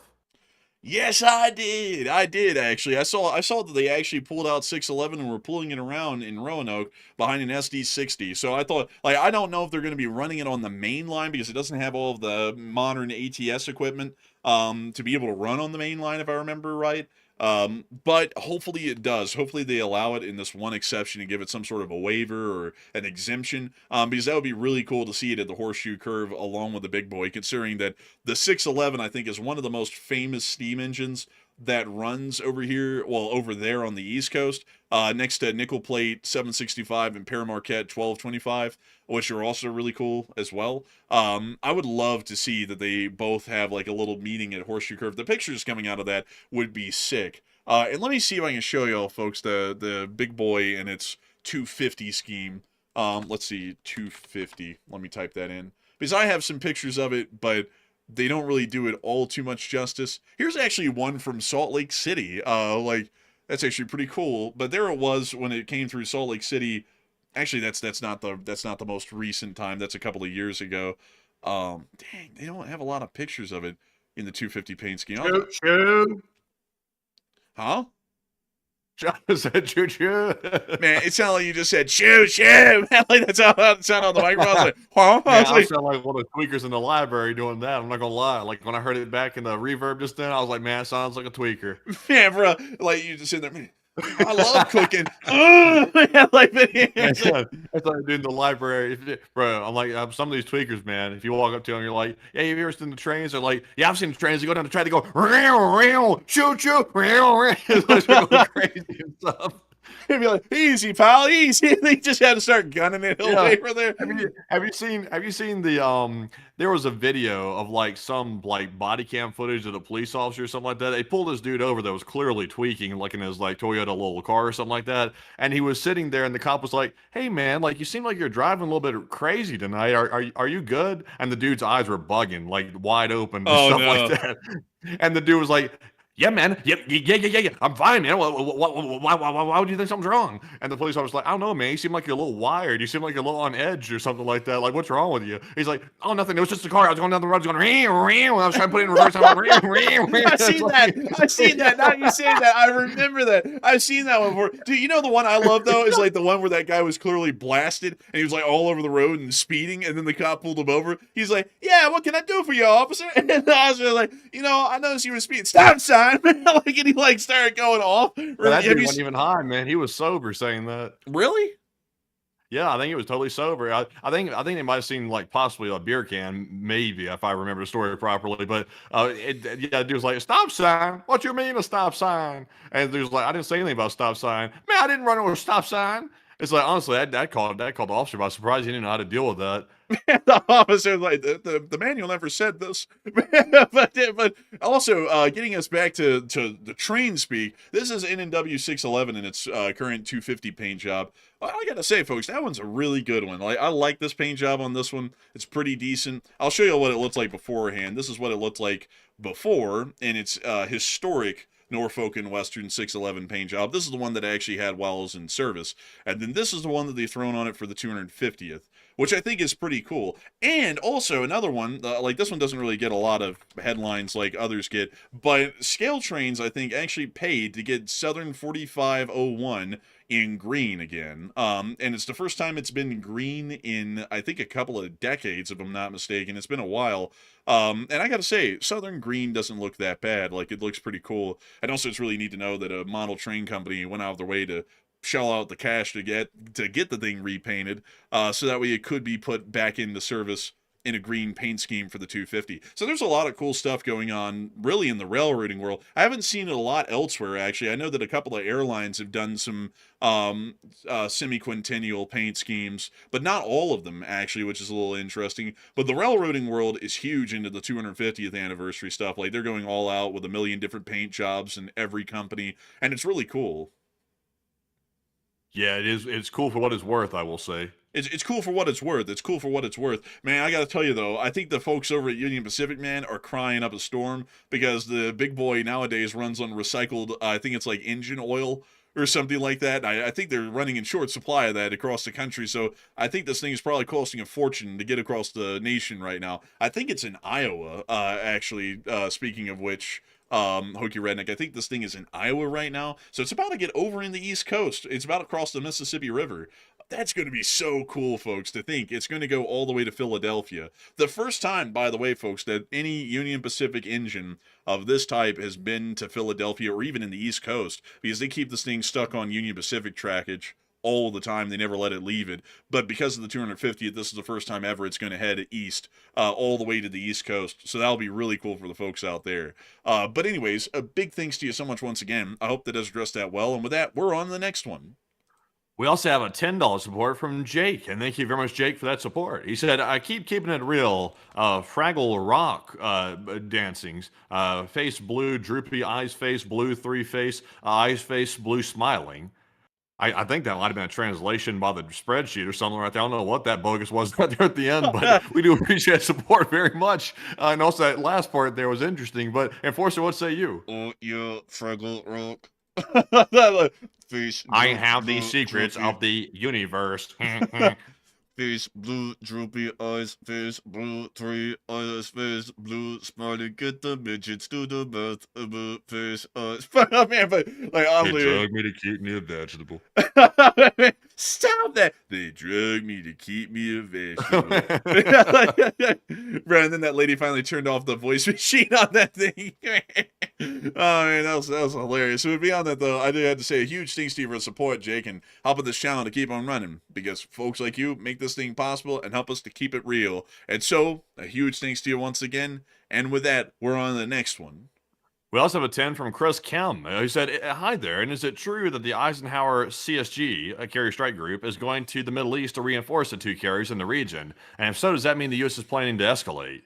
Yes, I did. I did actually. I saw that they actually pulled out 611 and were pulling it around in Roanoke behind an SD60. So I thought, like, I don't know if they're going to be running it on the main line because it doesn't have all of the modern ATS equipment to be able to run on the main line, if I remember right. But hopefully it does. Hopefully they allow it in this one exception and give it some sort of a waiver or an exemption, because that would be really cool to see it at the horseshoe curve along with the big boy, considering that the 611, I think, is one of the most famous steam engines that runs over here, well, over there on the East Coast, next to Nickel Plate 765 and Paramarquette 1225, which are also really cool as well. I would love to see that they both have like a little meeting at Horseshoe Curve. The pictures coming out of that would be sick. And let me see if I can show y'all, folks, the big boy and its 250 scheme. Let's see, 250. Let me type that in. Because I have some pictures of it, but they don't really do it all too much justice. Here's actually one from Salt Lake City. Like, that's actually pretty cool. But there it was when it came through Salt Lake City. Actually, that's not the most recent time. That's a couple of years ago. Dang, they don't have a lot of pictures of it in the 250 paint scheme. Choo-choo. Huh? John said choo-choo. Man, it sounded like you just said choo-choo. Like that's how it sounded on the microphone. I was like, huh? I sound like one of the tweakers in the library doing that. I'm not gonna lie. Like when I heard it back in the reverb just then, I was like, man, it sounds like a tweaker. Yeah, bro. Like you just sitting there, man, I love cooking. Like, That's like doing the library, bro. I'm like, some of these tweakers, man. If you walk up to them, you're like, "Yeah, have you ever seen the trains?" They're like, "Yeah, I've seen the trains. They go down the track, they go, choo choo, it's going crazy and stuff." He'd be like, "Easy, pal, easy." They just had to start gunning it away from there. Have you seen the there was a video of like some like body cam footage of the police officer or something like that. They pulled this dude over that was clearly tweaking, like in his like Toyota little car or something like that. And he was sitting there and the cop was like, "Hey man, like you seem like you're driving a little bit crazy tonight. Are you good?" And the dude's eyes were bugging, like wide open and stuff like that. And the dude was like, "Yeah, man. Yeah. I'm fine, man. Why would you think something's wrong?" And the police officer's like, "I don't know, man. You seem like you're a little wired. You seem like you're a little on edge or something like that. Like, what's wrong with you?" He's like, "Oh, nothing. It was just a car. I was going down the road. I was going, I was trying to put it in reverse. I've seen that. I've seen that. Now you say that. I remember that. I've seen that one before. Dude, you know the one I love, though, is like the one where that guy was clearly blasted and he was like all over the road and speeding, and then the cop pulled him over. He's like, "Yeah, what can I do for you, officer?" And the officer was like, "I noticed you were speeding. Stop sign." Like, and he like started going off. Well, that dude wasn't even high, man. He was sober saying that. Really? Yeah, I think he was totally sober. I think they might have seen like possibly a beer can, maybe if I remember the story properly. But the dude was like, "Stop sign? What you mean a stop sign?" And the dude was like, "I didn't say anything about stop sign. Man, I didn't run over a stop sign." It's like, honestly, that caught the officer by surprise. He didn't know how to deal with that. The officer was like, the manual never said this. but also, getting us back to the train speak, this is NNW 611 in its current 250 paint job. I gotta say, folks, that one's a really good one. Like, I like this paint job on this one. It's pretty decent. I'll show you what it looks like beforehand. This is what it looked like before in its historic Norfolk and Western 611 paint job. This is the one that I actually had while I was in service. And then this is the one that they've thrown on it for the 250th. which I think is pretty cool. And also another one, like this one doesn't really get a lot of headlines like others get, but Scale Trains, I think, actually paid to get Southern 4501 in green again. And it's the first time it's been green in, I think, a couple of decades, if I'm not mistaken. It's been a while. And I gotta say, Southern Green doesn't look that bad. Like, it looks pretty cool. And also, it's really neat to know that a model train company went out of their way to shell out the cash to get the thing repainted, so that way it could be put back into service in a green paint scheme for the 250. So there's a lot of cool stuff going on, really, in the railroading world. I haven't seen it a lot elsewhere, actually. I know that a couple of airlines have done some semi-quintennial paint schemes, but not all of them, actually, which is a little interesting. But the railroading world is huge into the 250th anniversary stuff. Like, they're going all out with a million different paint jobs in every company, and it's really cool. Yeah, it is. It's cool for what it's worth, I will say. It's cool for what it's worth. It's cool for what it's worth. Man, I got to tell you, though, I think the folks over at Union Pacific, man, are crying up a storm because the big boy nowadays runs on recycled, I think it's like engine oil or something like that. I think they're running in short supply of that across the country. So I think this thing is probably costing a fortune to get across the nation right now. I think it's in Iowa, actually, speaking of which. Hokey Redneck, I think this thing is in Iowa right now, so it's about to get over in the East Coast. It's about to cross the Mississippi River. That's going to be so cool, folks, to think it's going to go all the way to Philadelphia. The first time, by the way, folks, that any Union Pacific engine of this type has been to Philadelphia or even in the East Coast, because they keep this thing stuck on Union Pacific trackage all the time. They never let it leave it. But because of the 250th, this is the first time ever it's going to head east, all the way to the East Coast. So that'll be really cool for the folks out there. But anyways, a big thanks to you so much once again. I hope that does address that well. And with that, we're on to the next one. We also have a $10 support from Jake, and thank you very much, Jake, for that support. He said, I keep keeping it real. Fraggle Rock dancings. Face blue, droopy, eyes face, blue, three face, eyes face, blue, smiling. I think that might have been a translation by the spreadsheet or something right there. I don't know what that bogus was right there at the end, but we do appreciate support very much. And also that last part there was interesting. But Enforcer, what say you? Oh, yeah, Fraggle Rock. Face I have the secrets of the universe. Face blue, droopy eyes, face blue, three eyes, face blue, smiling, get the midgets to the mouth, face eyes. Man, but like, honestly, they drug me to keep me a vegetable. Stop that! They drug me to keep me a vegetable. Right, and then that lady finally turned off the voice machine on that thing. Oh man, that was hilarious. So beyond that, though, I do have to say a huge thanks to you for support, Jake, and helping this channel to keep on running, because folks like you make this thing possible and help us to keep it real. And so, a huge thanks to you once again. And with that, we're on to the next one. We also have a 10 from Chris Kim, who said, hi there, and is it true that the Eisenhower CSG, a carrier strike group, is going to the Middle East to reinforce the two carriers in the region? And if so, does that mean the U.S. is planning to escalate?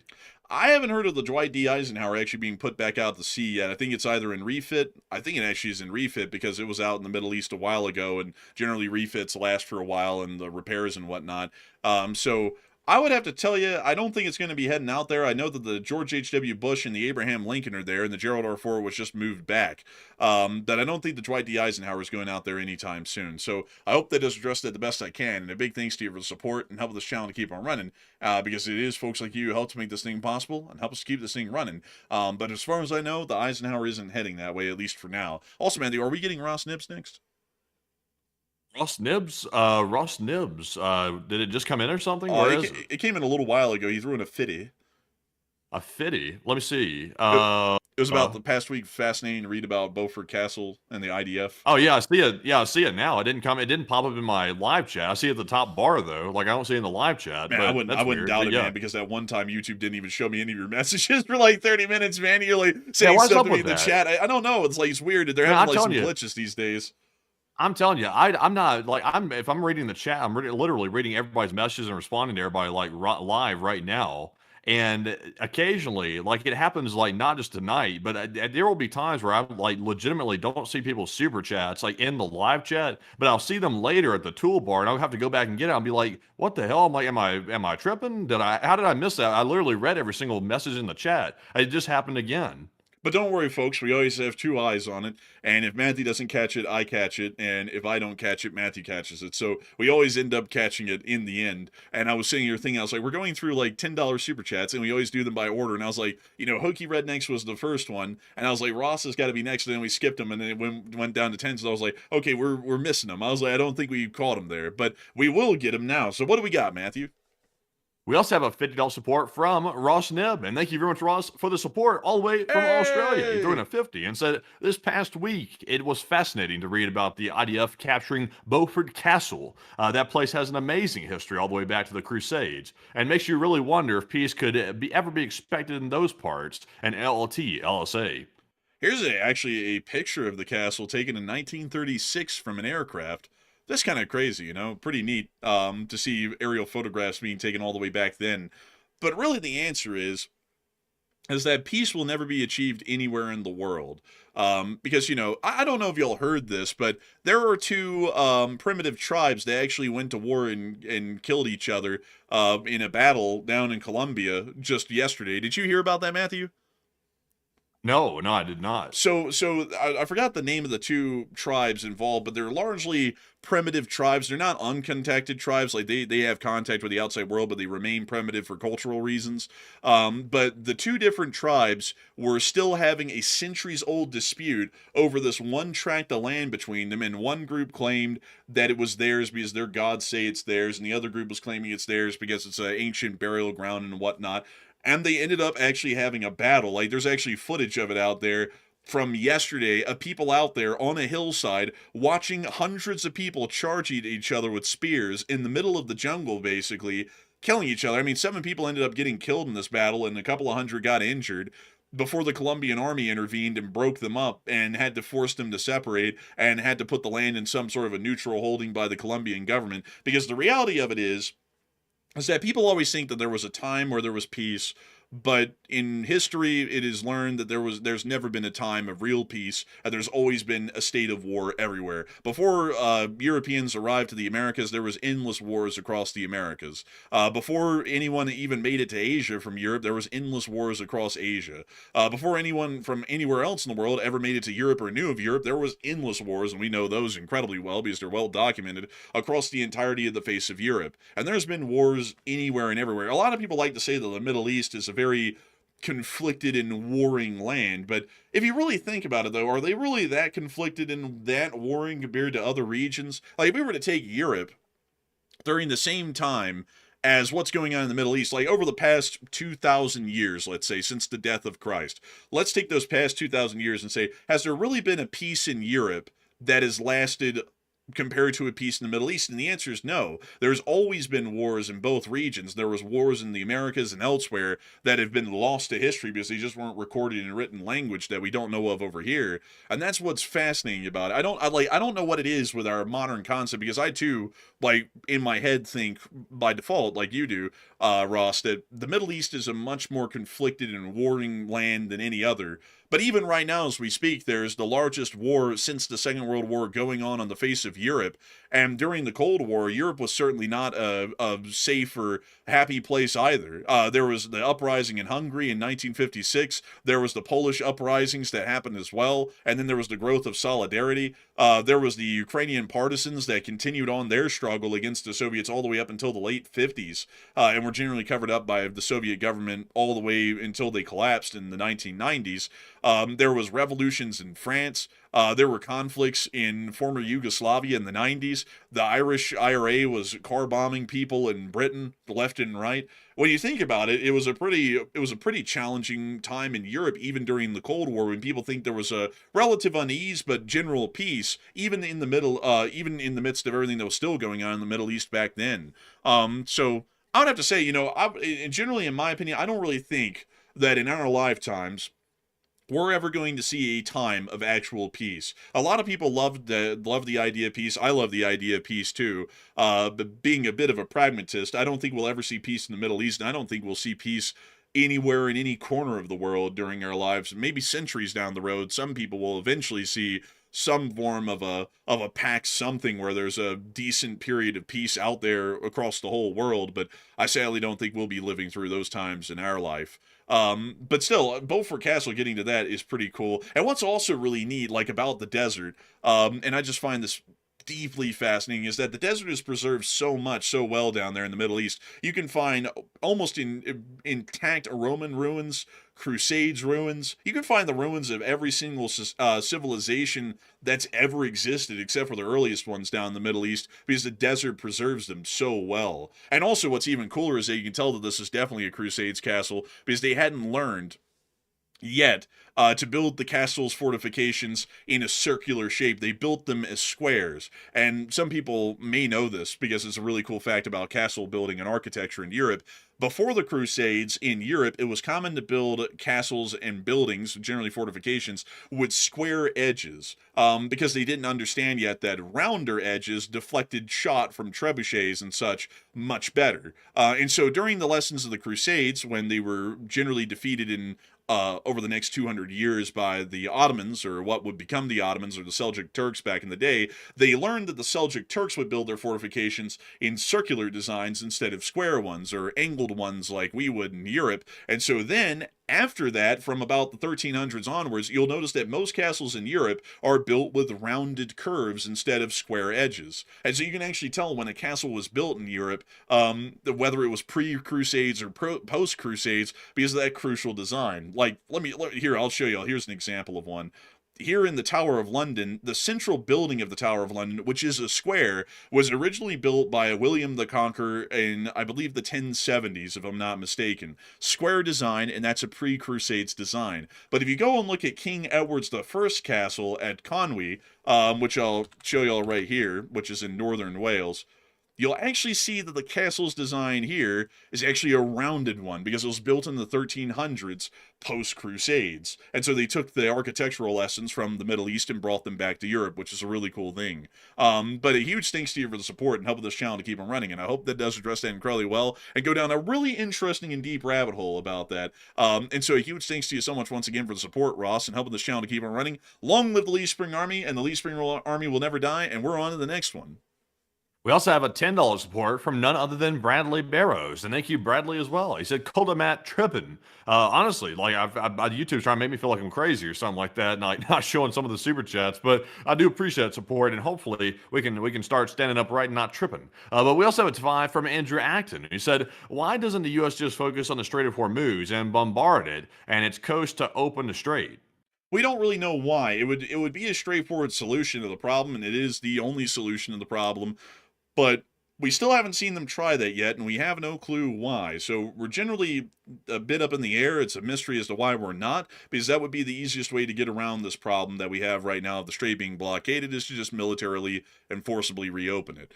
I haven't heard of the Dwight D. Eisenhower actually being put back out to sea yet. I think it's either in refit. I think it actually is in refit because it was out in the Middle East a while ago, and generally refits last for a while and the repairs and whatnot. So I would have to tell you, I don't think it's going to be heading out there. I know that the George H.W. Bush and the Abraham Lincoln are there, and the Gerald R. Ford was just moved back. That I don't think the Dwight D. Eisenhower is going out there anytime soon. So I hope that does address that the best I can. And a big thanks to you for the support and help this channel to keep on running, because it is folks like you who help to make this thing possible and help us keep this thing running. But as far as I know, the Eisenhower isn't heading that way, at least for now. Also, Mandy, are we getting Ross Nibs next? Ross Nibs? Did it just come in or something? Where is it? It came in a little while ago. He threw in a fitty. A fitty? Let me see. It was about the past week. Fascinating to read about Beaufort Castle and the IDF. Oh yeah, I see it. Yeah, I see it now. It didn't pop up in my live chat. I see it at the top bar though. Like I don't see it in the live chat. Man, but I wouldn't doubt it, man, because that one time YouTube didn't even show me any of your messages for like 30 minutes, man. You're like saying stuff to me in the chat. I don't know. It's like it's weird. They're having like some glitches these days. I'm telling you, I'm not like if I'm reading the chat, I'm literally reading everybody's messages and responding to everybody like live right now. And occasionally, like it happens, like not just tonight, but there will be times where I like legitimately don't see people's super chats like in the live chat, but I'll see them later at the toolbar, and I'll have to go back and get it. I'll be like, "What the hell? I'm like, am I tripping? How did I miss that? I literally read every single message in the chat. It just happened again." But don't worry, folks. We always have two eyes on it. And if Matthew doesn't catch it, I catch it. And if I don't catch it, Matthew catches it. So we always end up catching it in the end. And I was saying your thing. I was like, we're going through like $10 super chats, and we always do them by order. And I was like, Hokey Rednecks was the first one, and I was like, Ross has got to be next. And then we skipped him, and then it went down to 10. So I was like, okay, we're missing him. I was like, I don't think we caught him there, but we will get him now. So what do we got, Matthew? We also have a $50 support from Ross Neb, and thank you very much, Ross, for the support all the way from Australia. He threw in a 50 and said, this past week, it was fascinating to read about the IDF capturing Beaufort Castle. That place has an amazing history all the way back to the Crusades, and makes you really wonder if peace could ever be expected in those parts, and LLT, LSA. Here's actually a picture of the castle taken in 1936 from an aircraft. That's kind of crazy, pretty neat to see aerial photographs being taken all the way back then. But really the answer is that peace will never be achieved anywhere in the world. Because, I don't know if y'all heard this, but there are two primitive tribes that actually went to war and killed each other in a battle down in Colombia just yesterday. Did you hear about that, Matthew? No, I did not. So I forgot the name of the two tribes involved, but they're largely primitive tribes. They're not uncontacted tribes. Like they have contact with the outside world, but they remain primitive for cultural reasons. But the two different tribes were still having a centuries-old dispute over this one tract of land between them, and one group claimed that it was theirs because their gods say it's theirs, and the other group was claiming it's theirs because it's an ancient burial ground and whatnot. And they ended up actually having a battle. Like, there's actually footage of it out there from yesterday of people out there on a hillside watching hundreds of people charge at each other with spears in the middle of the jungle, basically, killing each other. I mean, 7 people ended up getting killed in this battle, and a couple of hundred got injured before the Colombian army intervened and broke them up and had to force them to separate and had to put the land in some sort of a neutral holding by the Colombian government. Because the reality of it is that people always think that there was a time where there was peace, but in history it is learned that there's never been a time of real peace, and there's always been a state of war everywhere. Before Europeans arrived to the Americas, there was endless wars across the Americas. Before anyone even made it to Asia from Europe, there was endless wars across Asia. Before anyone from anywhere else in the world ever made it to Europe or knew of Europe, there was endless wars, and we know those incredibly well because they're well documented across the entirety of the face of Europe. And there's been wars anywhere and everywhere. A lot of people like to say that the Middle East is a very conflicted and warring land, but if you really think about it, though, are they really that conflicted and that warring compared to other regions? Like, if we were to take Europe during the same time as what's going on in the Middle East, like over the past 2,000 years, let's say, since the death of Christ, let's take those past 2,000 years and say, has there really been a peace in Europe that has lasted compared to a peace in the Middle East? And the answer is no. There's always been wars in both regions. There was wars in the Americas and elsewhere that have been lost to history because they just weren't recorded in written language that we don't know of over here. And that's what's fascinating about it. I don't know what it is with our modern concept, because I too, like, in my head think by default, like you do, Ross, that the Middle East is a much more conflicted and warring land than any other. But even right now, as we speak, there's the largest war since the Second World War going on the face of Europe. And during the Cold War, Europe was certainly not a safe or happy place either. There was the uprising in Hungary in 1956. There was the Polish uprisings that happened as well. And then there was the growth of solidarity. There was the Ukrainian partisans that continued on their struggle against the Soviets all the way up until the late 50s. And were generally covered up by the Soviet government all the way until they collapsed in the 1990s. There was revolutions in France. There were conflicts in former Yugoslavia in the 90s. The Irish IRA was car bombing people in Britain, left and right. When you think about it, it was a pretty challenging time in Europe, even during the Cold War, when people think there was a relative unease but general peace, even in the midst of everything that was still going on in the Middle East back then. So I would have to say, generally, in my opinion, I don't really think that in our lifetimes we're ever going to see a time of actual peace. A lot of people love the idea of peace. I love the idea of peace too. But being a bit of a pragmatist, I don't think we'll ever see peace in the Middle East, and I don't think we'll see peace anywhere in any corner of the world during our lives. Maybe centuries down the road, some people will eventually see some form of a pact something where there's a decent period of peace out there across the whole world, but I sadly don't think we'll be living through those times in our life. But still, Beaufort Castle, getting to that is pretty cool. And what's also really neat, like about the desert, and I just find this deeply fascinating, is that the desert is preserved so much, so well down there in the Middle East. You can find almost intact Roman ruins, Crusades ruins. You can find the ruins of every single civilization that's ever existed, except for the earliest ones down in the Middle East, because the desert preserves them so well. And also, what's even cooler is that you can tell that this is definitely a Crusades castle, because they hadn't learned yet to build the castle's fortifications in a circular shape. They built them as squares. And some people may know this because it's a really cool fact about castle building and architecture in Europe. Before the Crusades in Europe, it was common to build castles and buildings, generally fortifications, with square edges because they didn't understand yet that rounder edges deflected shot from trebuchets and such much better. And so during the lessons of the Crusades, when they were generally defeated in over the next 200 years by the Ottomans, or what would become the Ottomans, or the Seljuk Turks back in the day, they learned that the Seljuk Turks would build their fortifications in circular designs instead of square ones, or angled ones like we would in Europe. And so then, after that, from about the 1300s onwards, you'll notice that most castles in Europe are built with rounded curves instead of square edges. And so you can actually tell when a castle was built in Europe, whether it was pre-Crusades or post-Crusades, because of that crucial design. Like, here, I'll show you. Here's an example of one. Here in the Tower of London, the central building of the Tower of London, which is a square, was originally built by William the Conqueror in, I believe, the 1070s, if I'm not mistaken. Square design, and that's a pre-Crusades design. But if you go and look at King Edward's I's castle at Conwy, which I'll show y'all right here, which is in northern Wales, you'll actually see that the castle's design here is actually a rounded one because it was built in the 1300s post-Crusades. And so they took the architectural lessons from the Middle East and brought them back to Europe, which is a really cool thing. But a huge thanks to you for the support and helping this channel to keep on running. And I hope that does address that incredibly well and go down a really interesting and deep rabbit hole about that. And so a huge thanks to you so much once again for the support, Ross, and helping this channel to keep on running. Long live the Lee Spring Army, and the Lee Spring Army will never die, and we're on to the next one. We also have a $10 support from none other than Bradley Barrows, and thank you, Bradley, as well. He said, Matt tripping. Honestly, like YouTube's trying to make me feel like I'm crazy or something like that, and like not showing some of the super chats, but I do appreciate support, and hopefully we can start standing upright and not tripping. But we also have a 5 from Andrew Acton. He said, why doesn't the U.S. just focus on the Strait of Hormuz and bombard it and its coast to open the strait? We don't really know why. It would be a straightforward solution to the problem, and it is the only solution to the problem. But we still haven't seen them try that yet, and we have no clue why. So we're generally a bit up in the air. It's a mystery as to why we're not, because that would be the easiest way to get around this problem that we have right now of the strait being blockaded, is to just militarily and forcibly reopen it.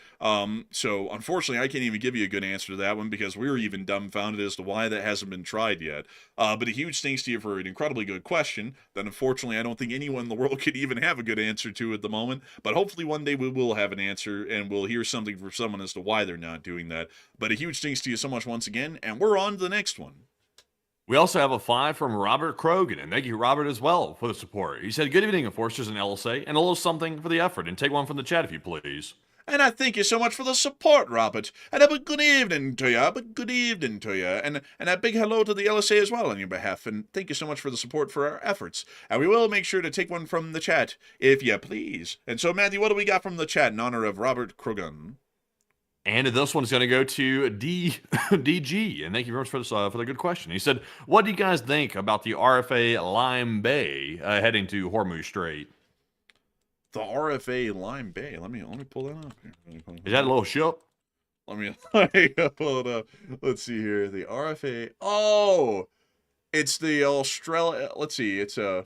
So unfortunately, I can't even give you a good answer to that one, because we're even dumbfounded as to why that hasn't been tried yet. But a huge thanks to you for an incredibly good question that unfortunately I don't think anyone in the world could even have a good answer to at the moment. But hopefully one day we will have an answer, and we'll hear something from someone as to why they're not doing that. But a huge thanks to you so much once again, and we're on to the next one. We also have a 5 from Robert Krogan, and thank you, Robert, as well, for the support. He said, good evening, Enforcers and LSA, and a little something for the effort, and take one from the chat if you please. And I thank you so much for the support, Robert. And have a good evening to you. Have a good evening to you. And a big hello to the LSA as well on your behalf. And thank you so much for the support for our efforts. And we will make sure to take one from the chat, if you please. And so, Matthew, what do we got from the chat in honor of Robert Krogan? And this one's going to go to DG, and thank you very much for this, for the good question. He said, what do you guys think about the RFA Lime Bay heading to Hormuz Strait? The RFA Lime Bay. Let me pull that up here. Is that a little ship? Let me pull it up. Let's see here. The RFA. Oh, it's the Australia. Let's see. It's a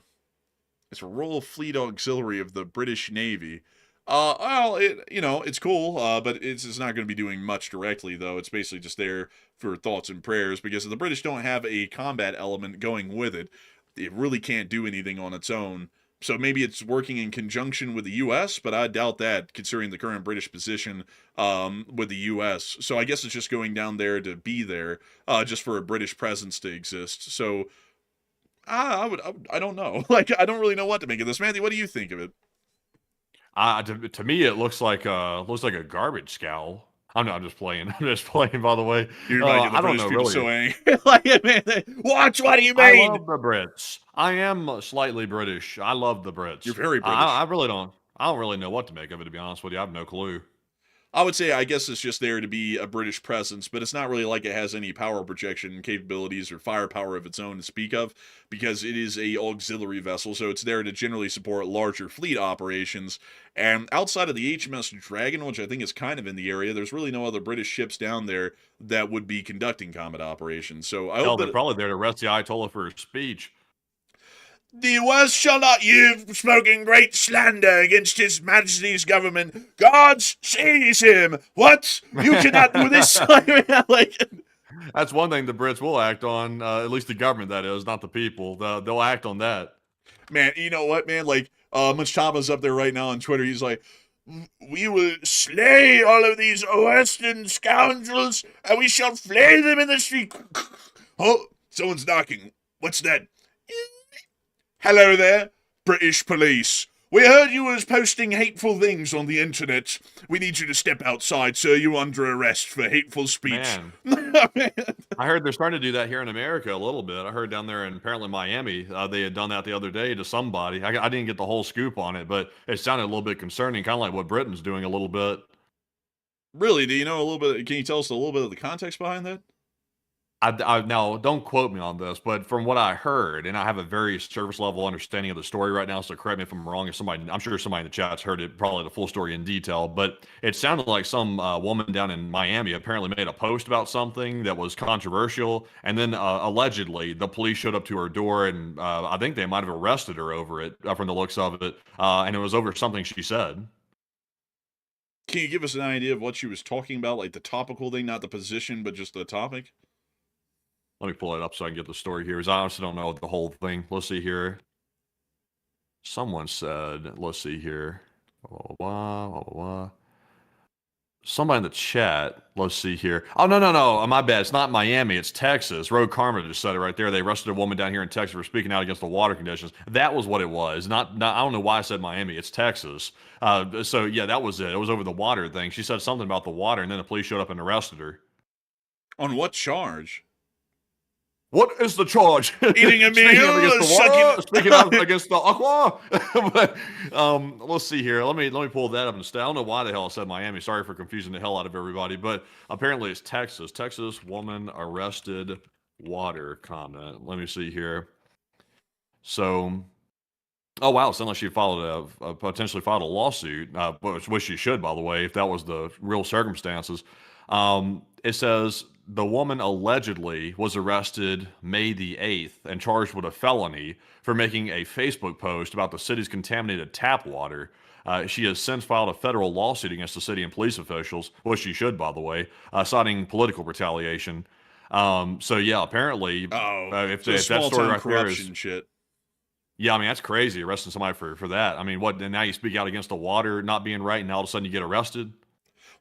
Royal Fleet Auxiliary of the British Navy. Well, it's cool, but it's not going to be doing much directly, though. It's basically just there for thoughts and prayers, because the British don't have a combat element going with it. It really can't do anything on its own. So maybe it's working in conjunction with the U.S., but I doubt that, considering the current British position with the U.S. So I guess it's just going down there to be there, just for a British presence to exist. So I don't know. Like, I don't really know what to make of this. Matthew, what do you think of it? To me, it looks like a garbage scowl. I'm just playing. I'm just playing. By the way, You're making the I don't British know people really. so angry. Like, man, watch, what do you I mean? love the Brits. I am slightly British. I love the You're Brits. very British. I really don't. I don't really know what to make of it, to be honest with you. I have no clue. I would say, I guess it's just there to be a British presence, but it's not really like it has any power projection capabilities or firepower of its own to speak of, because it is a auxiliary vessel, so it's there to generally support larger fleet operations. And outside of the HMS Dragon, which I think is kind of in the area, there's really no other British ships down there that would be conducting combat operations. So I Hell, hope they're that probably there to arrest the Ayatollah for his speech. the West shall not, you've spoken great slander against his majesty's government. Gods seize him. What? You cannot do this. Like, That's one thing the Brits will act on. At least the government, that is, not the people. They'll act on that. man, you know what, man? Like, Mojtaba's up there right now on Twitter. He's like, we will slay all of these Western scoundrels, and we shall flay them in the street. Oh, someone's knocking. What's that? Hello there, British police. We heard you was posting hateful things on the internet. We need you to step outside, sir. You're under arrest for hateful speech. Man. I heard they're starting to do that here in America a little bit. I heard down there in apparently Miami, they had done that the other day to somebody. I didn't get the whole scoop on it, but it sounded a little bit concerning, kind of like what Britain's doing a little bit. Really? Do you know a little bit? Can you tell us a little bit of the context behind that? Now, don't quote me on this, but from what I heard, and I have a very surface level understanding of the story right now, so correct me if I'm wrong. If somebody, I'm sure somebody in the chat's heard it, probably the full story in detail, but it sounded like some woman down in Miami apparently made a post about something that was controversial, and then allegedly the police showed up to her door, and I think they might have arrested her over it, from the looks of it, and it was over something she said. Can you give us an idea of what she was talking about, like the topical thing, not the position, but just the topic? Let me pull it up so I can get the story here, because I honestly don't know the whole thing. Let's see here. Someone said, let's see here. Blah, blah, blah, blah, blah. Somebody in the chat, let's see here. Oh, no. My bad. It's not Miami. It's Texas. Road Karma just said it right there. They arrested a woman down here in Texas for speaking out against the water conditions. That was what it was. Not I don't know why I said Miami. It's Texas. So, yeah, that was it. It was over the water thing. She said something about the water, and then the police showed up and arrested her. On what charge? What is the charge? Eating a Speaking up meal, against the water, speaking out against the aqua. But let's see here. Let me pull that up instead. I don't know why the hell I said Miami. Sorry for confusing the hell out of everybody. But apparently it's Texas. Texas woman arrested water comment. Let me see here. So, oh wow, it sounds like she potentially filed a lawsuit, which she should, by the way, if that was the real circumstances. It says the woman allegedly was arrested May the 8th and charged with a felony for making a Facebook post about the city's contaminated tap water. She has since filed a federal lawsuit against the city and police officials, which she should, by the way, citing political retaliation. So yeah, apparently, if that story right there is shit. Yeah, I mean, that's crazy, arresting somebody for that. I mean, what, and now you speak out against the water not being right, and all of a sudden you get arrested?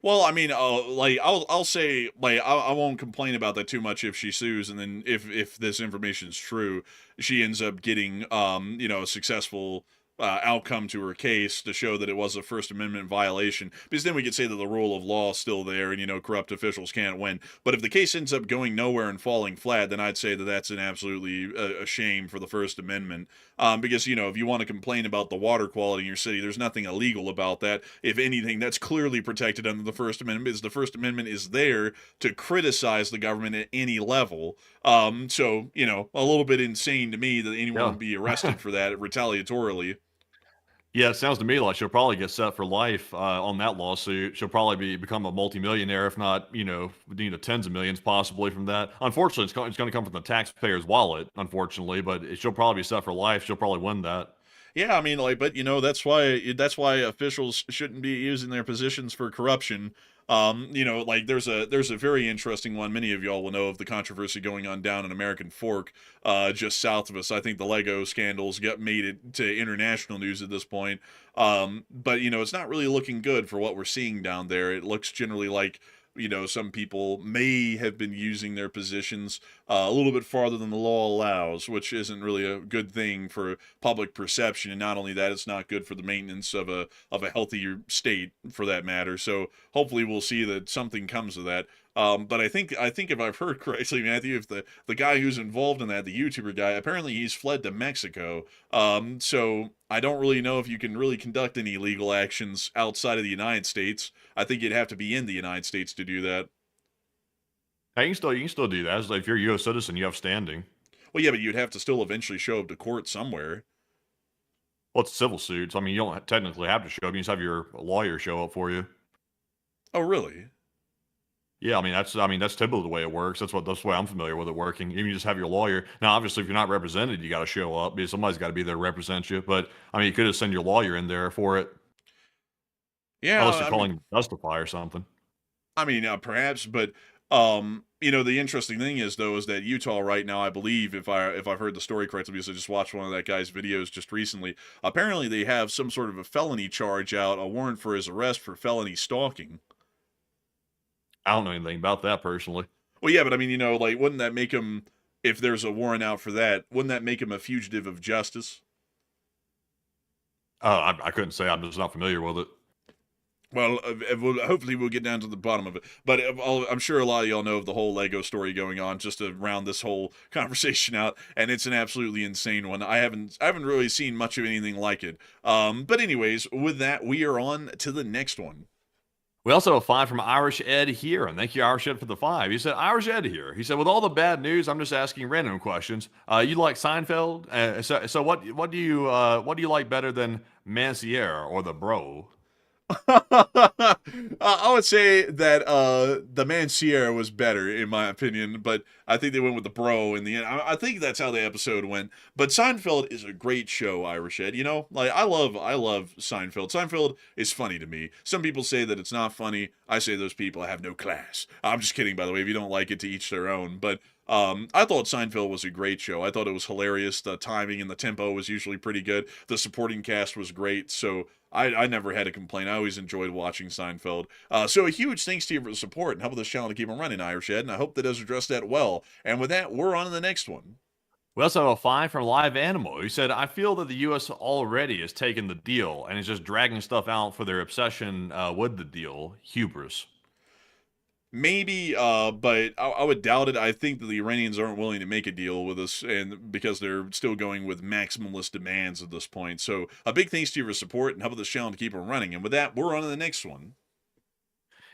Well, I mean, like I'll say, like I won't complain about that too much if she sues, and then if this information is true, she ends up getting a successful outcome to her case to show that it was a First Amendment violation. Because then we could say that the rule of law is still there, and corrupt officials can't win. But if the case ends up going nowhere and falling flat, then I'd say that that's an absolutely a shame for the First Amendment. Because if you want to complain about the water quality in your city, there's nothing illegal about that. If anything, that's clearly protected under the First Amendment, because the First Amendment is there to criticize the government at any level. So a little bit insane to me that anyone would be arrested for that retaliatorily. Yeah, it sounds to me like she'll probably get set for life on that lawsuit. She'll probably become a multimillionaire, if not, tens of millions possibly from that. Unfortunately, it's going to come from the taxpayer's wallet, unfortunately, but she'll probably be set for life. She'll probably win that. Yeah, I mean, but that's why officials shouldn't be using their positions for corruption. There's a very interesting one. Many of y'all will know of the controversy going on down in American Fork, just south of us. I think the Lego scandals made it to international news at this point. But it's not really looking good for what we're seeing down there. It looks generally like some people may have been using their positions a little bit farther than the law allows, which isn't really a good thing for public perception. And not only that, it's not good for the maintenance of a healthier state, for that matter. So hopefully we'll see that something comes of that. But I think if I've heard correctly, Matthew, if the guy who's involved in that, the YouTuber guy, apparently he's fled to Mexico. So I don't really know if you can really conduct any legal actions outside of the United States. I think you'd have to be in the United States to do that. Hey, you can still do that. It's like if you're a U.S. citizen, you have standing. Well, yeah, but you'd have to still eventually show up to court somewhere. Well, it's civil suits. I mean, you don't technically have to show up. You just have your lawyer show up for you. Oh, really? Yeah, I mean that's typically the way it works. That's the way I'm familiar with it working. You just have your lawyer. Now, obviously, if you're not represented, you got to show up because somebody's got to be there to represent you. But I mean, you could just send your lawyer in there for it, Yeah, unless you're calling to testify or something. perhaps, but the interesting thing is though is that Utah right now, I believe, if I've heard the story correctly, because I just watched one of that guy's videos just recently, apparently they have some sort of a felony charge out, a warrant for his arrest for felony stalking. I don't know anything about that personally. Well, yeah, but I mean, like, wouldn't that make him, if there's a warrant out for that, wouldn't that make him a fugitive of justice? I couldn't say. I'm just not familiar with it. Well, hopefully we'll get down to the bottom of it. But I'm sure a lot of y'all know of the whole Lego story going on just to round this whole conversation out, and it's an absolutely insane one. I haven't really seen much of anything like it. But anyways, with that, we are on to the next one. We also have a 5 from Irish Ed here, and thank you, Irish Ed, for the 5. He said, Irish Ed here. He said, with all the bad news, I'm just asking random questions. You like Seinfeld? So what do you like better than Mancier or the Bro? I would say that the Mancier was better in my opinion, but I think they went with the Bro in the end. I think that's how the episode went. But Seinfeld is a great show, Irish Ed. Like I love Seinfeld. Seinfeld is funny to me. Some people say that it's not funny. I say those people have no class. I'm just kidding, by the way. If you don't like it, to each their own. But I thought Seinfeld was a great show. I thought it was hilarious. The timing and the tempo was usually pretty good. The supporting cast was great. So I never had a complaint. I always enjoyed watching Seinfeld. So a huge thanks to you for the support and helping this channel to keep on running, Irish Ed, and I hope that does address that well. And with that, we're on to the next one. We also have a 5 from Live Animal. He said, I feel that the U.S. already has taken the deal and is just dragging stuff out for their obsession with the deal. Hubris. Maybe, but I would doubt it. I think that the Iranians aren't willing to make a deal with us, and because they're still going with maximalist demands at this point. So a big thanks to you for support and helping this channel to keep on running. And with that, we're on to the next one.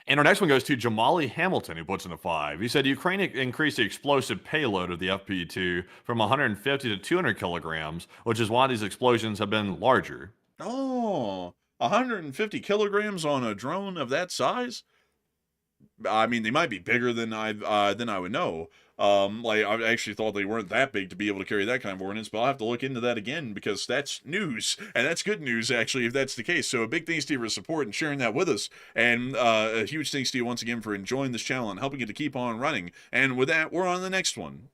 And our next one goes to Jamali Hamilton, who puts in a 5. He said Ukraine increased the explosive payload of the FP2 from 150 to 200 kilograms, which is why these explosions have been larger. Oh, 150 kilograms on a drone of that size? I mean, they might be bigger than I would know. Like, I actually thought they weren't that big to be able to carry that kind of ordnance, but I'll have to look into that again because that's news, and that's good news, actually, if that's the case. So a big thanks to you for support and sharing that with us, and a huge thanks to you once again for enjoying this channel and helping it to keep on running. And with that, we're on to the next one.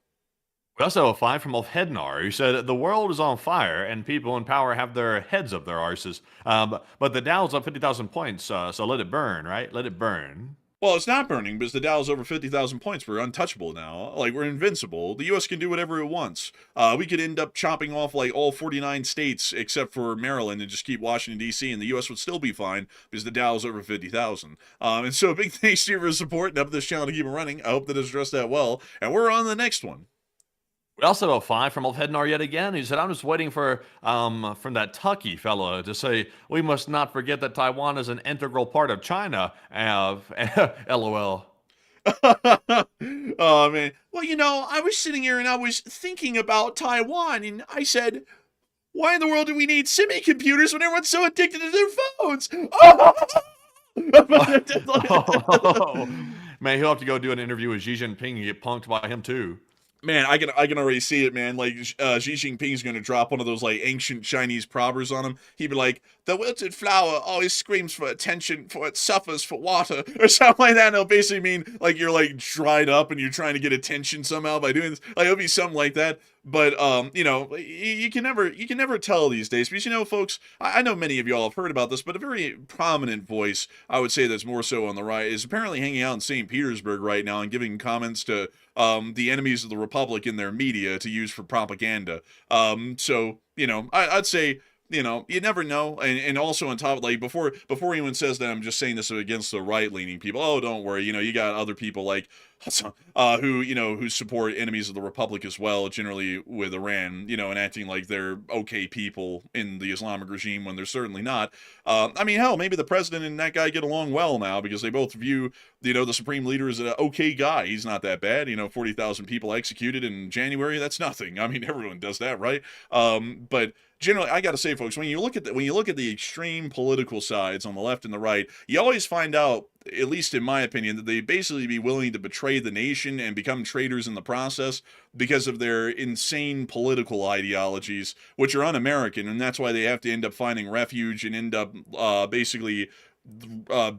We also have a 5 from Hednar, who said, the world is on fire and people in power have their heads up their arses. But the Dow's up 50,000 points, so let it burn, right? Let it burn. Well, it's not burning because the Dow's over 50,000 points. We're untouchable now. Like, we're invincible. The U.S. can do whatever it wants. We could end up chopping off, like, all 49 states except for Maryland and just keep Washington, D.C., and the U.S. would still be fine because the Dow's over 50,000. And so a big thanks to you for your support and helping this channel to keep it running. I hope that has addressed that well. And we're on to the next one. We also have a 5 from Hednar yet again. He said, I'm just waiting for from that Tucky fellow to say, we must not forget that Taiwan is an integral part of China. LOL. Oh, man. Well, I was sitting here and I was thinking about Taiwan, and I said, why in the world do we need semicomputers when everyone's so addicted to their phones? Oh, man, he'll have to go do an interview with Xi Jinping and get punked by him, too. Man, I can already see it, man. Like, Xi Jinping's going to drop one of those, like, ancient Chinese proverbs on him. He'd be like, the wilted flower always screams for attention, for it suffers for water, or something like that. And it'll basically mean, like, you're, like, dried up and you're trying to get attention somehow by doing this. Like, it'll be something like that. But you can never tell these days because folks, I know many of y'all have heard about this, but a very prominent voice, I would say that's more so on the right, is apparently hanging out in St. Petersburg right now and giving comments to the enemies of the Republic in their media to use for propaganda. So I'd say. You never know, and also on top, like before anyone says that I'm just saying this against the right-leaning people. Oh, don't worry, you got other people like who support enemies of the Republic as well, generally with Iran, and acting like they're okay people in the Islamic regime when they're certainly not. I mean, hell, maybe the president and that guy get along well now because they both view the supreme leader as an okay guy. He's not that bad. 40,000 people executed in January. That's nothing. I mean, everyone does that, right? But generally, I got to say, folks, when you look at the extreme political sides on the left and the right, you always find out, at least in my opinion, that they basically be willing to betray the nation and become traitors in the process because of their insane political ideologies, which are un-American, and that's why they have to end up finding refuge and end up basically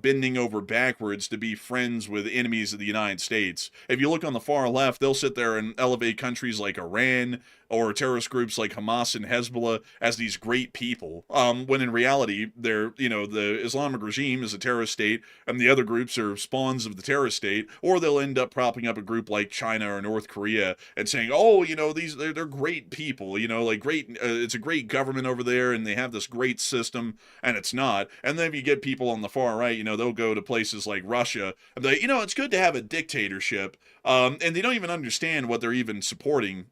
bending over backwards to be friends with enemies of the United States. If you look on the far left, they'll sit there and elevate countries like Iran or terrorist groups like Hamas and Hezbollah as these great people, when in reality, they're, the Islamic regime is a terrorist state, and the other groups are spawns of the terrorist state, or they'll end up propping up a group like China or North Korea and saying, oh, they're great people, like great, it's a great government over there, and they have this great system, and it's not. And then if you get people on the far right, they'll go to places like Russia, and they, it's good to have a dictatorship, and they don't even understand what they're even supporting.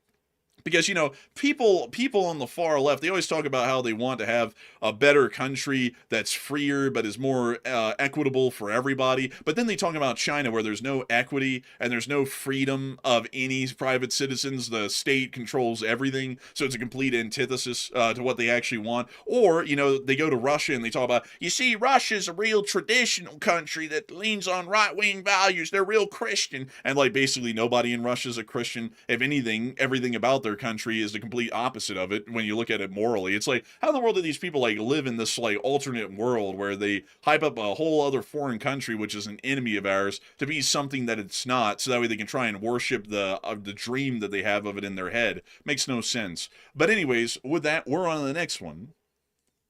Because, people on the far left, they always talk about how they want to have a better country that's freer but is more equitable for everybody. But then they talk about China where there's no equity and there's no freedom of any private citizens. The state controls everything. So it's a complete antithesis to what they actually want. Or, they go to Russia and they talk about, you see, Russia's a real traditional country that leans on right-wing values. They're real Christian. And, basically nobody in Russia's a Christian. If anything, everything about their country is the complete opposite of it when you look at it morally. It's like, how in the world do these people live in this alternate world where they hype up a whole other foreign country which is an enemy of ours to be something that it's not, so that way they can try and worship the dream that they have of it in their head? Makes no sense. But anyways, with that, we're on to the next one.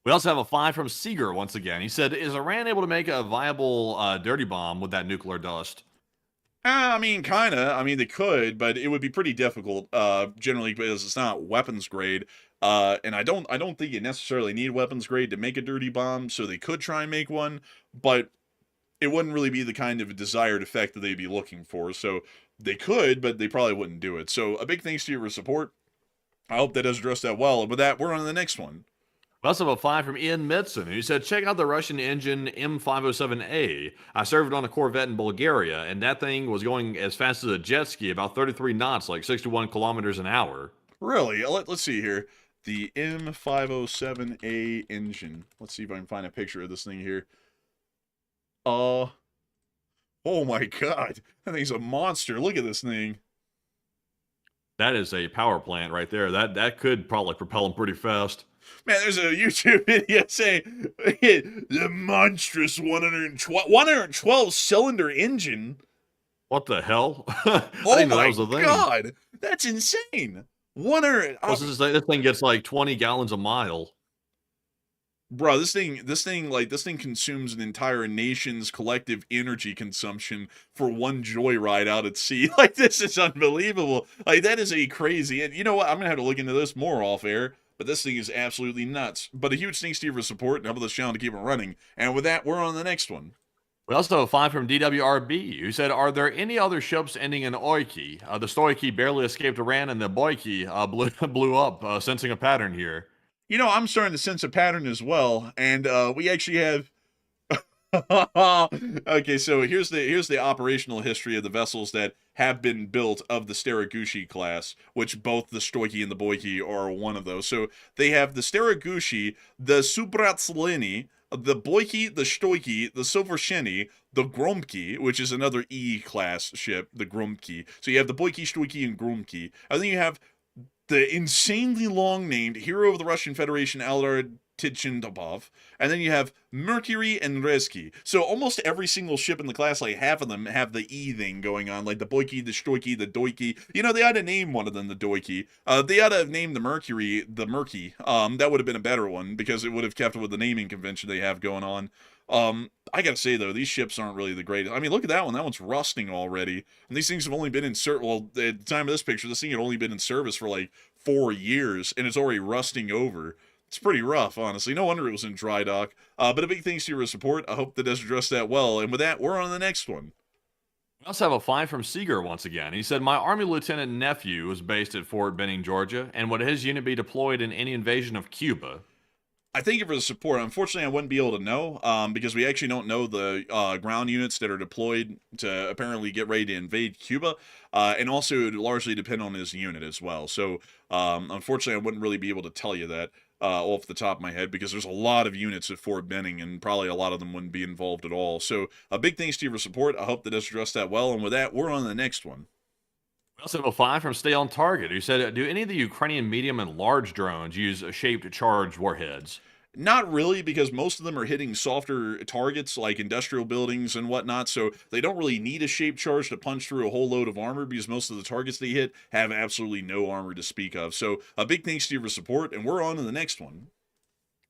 We also have a 5 from Seeger once again. He said, is Iran able to make a viable dirty bomb with that nuclear dust? I mean, kind of. I mean, they could, but it would be pretty difficult, generally, because it's not weapons grade. And I don't think you necessarily need weapons grade to make a dirty bomb, so they could try and make one, but it wouldn't really be the kind of desired effect that they'd be looking for. So they could, but they probably wouldn't do it. So a big thanks to your support. I hope that does address that well. And with that, we're on to the next one. We also have a 5 from Ian Mitson, who said, check out the Russian engine M507A. I served on a Corvette in Bulgaria, and that thing was going as fast as a jet ski, about 33 knots, like 61 kilometers an hour. Really? Let's see here. The M507A engine. Let's see if I can find a picture of this thing here. Oh my god. That thing's a monster. Look at this thing. That is a power plant right there. That could probably propel them pretty fast. Man, there's a YouTube video saying the monstrous 112 cylinder engine. What the hell? Oh my god, that's insane. This thing gets like 20 gallons a mile. Bro, this thing consumes an entire nation's collective energy consumption for one joyride out at sea. This is unbelievable. That is a crazy. And you know what? I'm gonna have to look into this more off air. But this thing is absolutely nuts. But a huge thanks to you for support and help this channel to keep it running. And with that, we're on the next one. We also have a 5 from DWRB, who said, are there any other ships ending in Oiki? The Stoiki barely escaped Iran, and the Boiki blew up, sensing a pattern here. I'm starting to sense a pattern as well. And we actually have... Okay, so here's the operational history of the vessels that have been built of the Staragushi class, which both the Stoiki and the Boiki are one of those. So they have the Staragushi, the Subratslini, the Boiki, the Stoiki, the Soversheni, the Gromki, which is another E-class ship, the Gromki. So you have the Boiki, Stoiki, and Gromki. And then you have the insanely long-named hero of the Russian Federation, Eldar Tichintopov, and then you have Mercury and Reski. So almost every single ship in the class, like half of them have the E thing going on, like the Boiki, the Stoiki, the Doiki. You know, they ought to name one of them the Doiki. They ought to have named the Mercury the Murky. That would have been a better one because it would have kept with the naming convention they have going on. I gotta say though, these ships aren't really the greatest. I mean, look at that one. That one's rusting already. And these things have only been in service. Well, at the time of this picture, this thing had only been in service for like 4 years, and it's already rusting over. It's pretty rough, honestly. No wonder it was in dry dock. But a big thanks to your support. I hope that does address that well. And with that, we're on to the next one. We also have a find from Seeger once again. He said, my Army lieutenant nephew was based at Fort Benning, Georgia, and would his unit be deployed in any invasion of Cuba? I thank you for the support. Unfortunately, I wouldn't be able to know because we actually don't know the ground units that are deployed to apparently get ready to invade Cuba. And also, it would largely depend on his unit as well. So, unfortunately, I wouldn't really be able to tell you that off the top of my head because there's a lot of units at Fort Benning and probably a lot of them wouldn't be involved at all. So, a big thanks to you for support. I hope that does address that well. And with that, we're on to the next one. We also have a find from Stay on Target, who said, do any of the Ukrainian medium and large drones use shaped charge warheads? Not really, because most of them are hitting softer targets like industrial buildings and whatnot, so they don't really need a shaped charge to punch through a whole load of armor because most of the targets they hit have absolutely no armor to speak of. So a big thanks to you for support, and we're on to the next one.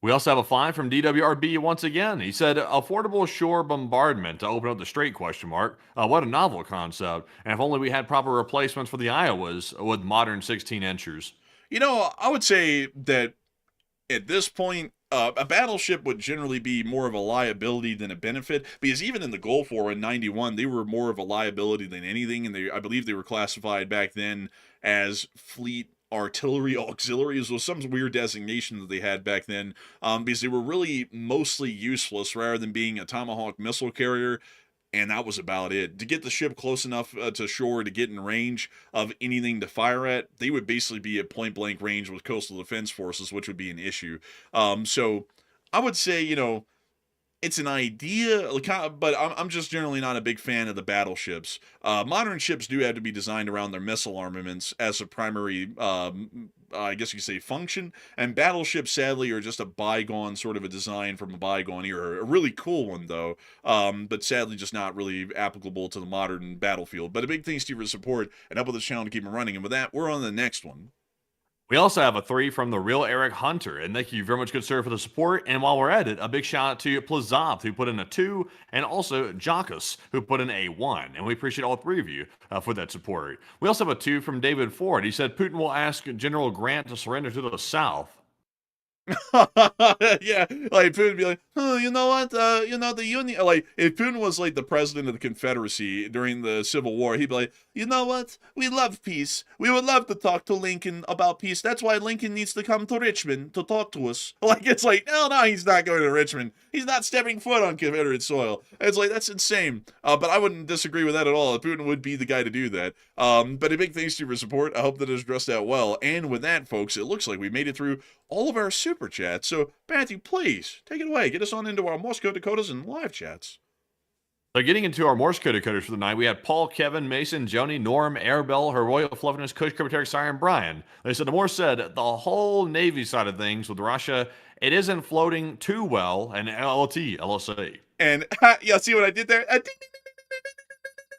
We also have a find from DWRB once again. He said, affordable shore bombardment to open up the strait, question mark. What a novel concept. And if only we had proper replacements for the Iowas with modern 16-inchers. You know, I would say that at this point, a battleship would generally be more of a liability than a benefit, because even in the Gulf War in '91, they were more of a liability than anything, and I believe they were classified back then as fleet artillery auxiliaries, was some weird designation that they had back then, because they were really mostly useless rather than being a Tomahawk missile carrier. And that was about it. To get the ship close enough to shore to get in range of anything to fire at, they would basically be at point-blank range with coastal defense forces, which would be an issue. So I would say, you know, it's an idea, but I'm just generally not a big fan of the battleships. Modern ships do have to be designed around their missile armaments as a primary, I guess you could say, function. And battleships, sadly, are just a bygone sort of a design from a bygone era. A really cool one, though, but sadly just not really applicable to the modern battlefield. But a big thanks to you for the support and help with the channel to keep it running. And with that, we're on to the next one. We also have a 3 from the real Eric Hunter, and thank you very much, good sir, for the support. And while we're at it, a big shout out to Plazoth, who put in a 2, and also Jockus, who put in a 1. And we appreciate all 3 of you for that support. We also have a 2 from David Ford. He said Putin will ask General Grant to surrender to the South. Yeah, like Putin would be like, oh, you know what, the Union, like, if Putin was like the president of the Confederacy during the Civil War, he'd be like, you know what, we love peace, we would love to talk to Lincoln about peace, that's why Lincoln needs to come to Richmond to talk to us. Like, it's like, no, he's not going to Richmond, he's not stepping foot on Confederate soil. It's like, that's insane. But I wouldn't disagree with that at all. Putin would be the guy to do that. But a big thanks to you for support. I hope that has addressed that well. And with that, folks, it looks like we made it through all of our super chats. So, Matthew, please take it away. Get us on into our Morse code decoders and live chats. So getting into our Morse code decoders for the night, we had Paul, Kevin, Mason, Joni, Norm, Airbell, Her Royal Fluffiness, Kush, Secretary Siren, Brian. They said the Morse said the whole Navy side of things with Russia, it isn't floating too well, and LLT, LSA. And y'all see what I did there? Ding, ding, ding, ding, ding, ding, ding, ding.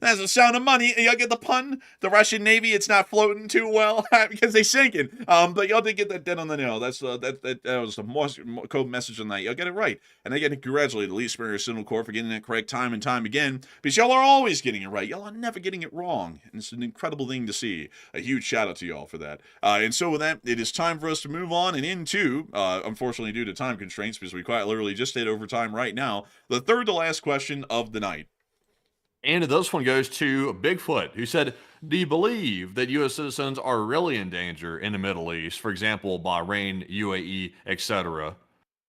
That's the sound of money. Y'all get the pun? The Russian Navy, it's not floating too well because they sinking. But y'all did get that dead on the nail. That's that was the Morse code message on that. Y'all get it right. And again, congratulate the Elite Superior Signal Corps for getting that correct time and time again, because y'all are always getting it right. Y'all are never getting it wrong. And it's an incredible thing to see. A huge shout out to y'all for that. And so with that, it is time for us to move on and into, unfortunately due to time constraints, because we quite literally just hit overtime right now, the third to last question of the night. And this one goes to Bigfoot, who said, do you believe that U.S. citizens are really in danger in the Middle East, for example, Bahrain, UAE, etc.?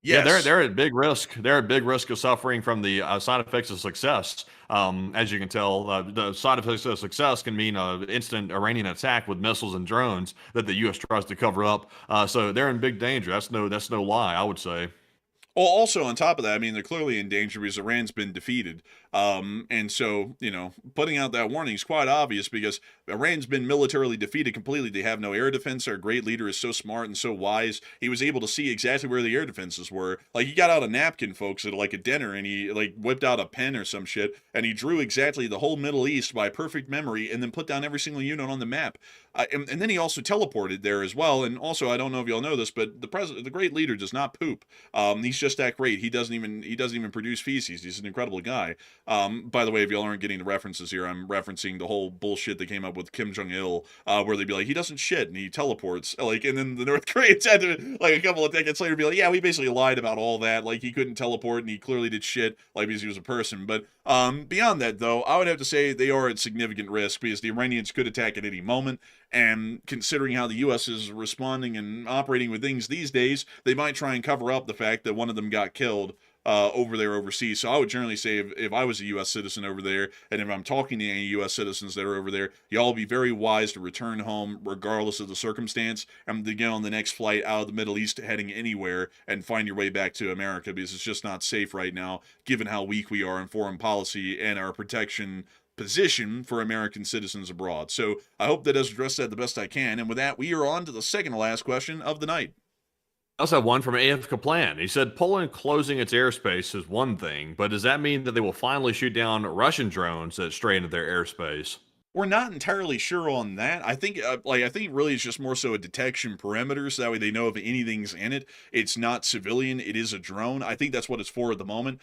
Yes. Yeah, they're at big risk. They're at big risk of suffering from the side effects of success. As you can tell, the side effects of success can mean an instant Iranian attack with missiles and drones that the U.S. tries to cover up. So they're in big danger. That's no lie, I would say. Well, also on top of that, I mean, they're clearly in danger because Iran's been defeated. And so, putting out that warning is quite obvious because Iran's been militarily defeated completely. They have no air defense. Our great leader is so smart and so wise. He was able to see exactly where the air defenses were. Like, he got out a napkin, folks, at like a dinner, and he like whipped out a pen or some shit, and he drew exactly the whole Middle East by perfect memory, and then put down every single unit on the map. And then he also teleported there as well. And also, I don't know if y'all know this, but the great leader does not poop. He's just that great. He doesn't even produce feces. He's an incredible guy. By the way, if y'all aren't getting the references here, I'm referencing the whole bullshit that came up with Kim Jong-il, where they'd be like, he doesn't shit and he teleports, like, and then the North Koreans had to, like, a couple of decades later be like, yeah, we basically lied about all that, like, he couldn't teleport and he clearly did shit, like, because he was a person. But beyond that, though, I would have to say they are at significant risk because the Iranians could attack at any moment, and considering how the U.S. is responding and operating with things these days, they might try and cover up the fact that one of them got killed over there overseas. So I would generally say if I was a U.S. citizen over there, and if I'm talking to any U.S. citizens that are over there, y'all be very wise to return home regardless of the circumstance, and to get on the next flight out of the Middle East heading anywhere and find your way back to America, because it's just not safe right now, given how weak we are in foreign policy and our protection position for American citizens abroad. So I hope that does address that the best I can. And with that, we are on to the second to last question of the night. I also have one from AF Kaplan. He said Poland closing its airspace is one thing, but does that mean that they will finally shoot down Russian drones that stray into their airspace? We're not entirely sure on that. I think really it's just more so a detection perimeter, so that way they know if anything's in it. It's not civilian, it is a drone. I think that's what it's for at the moment.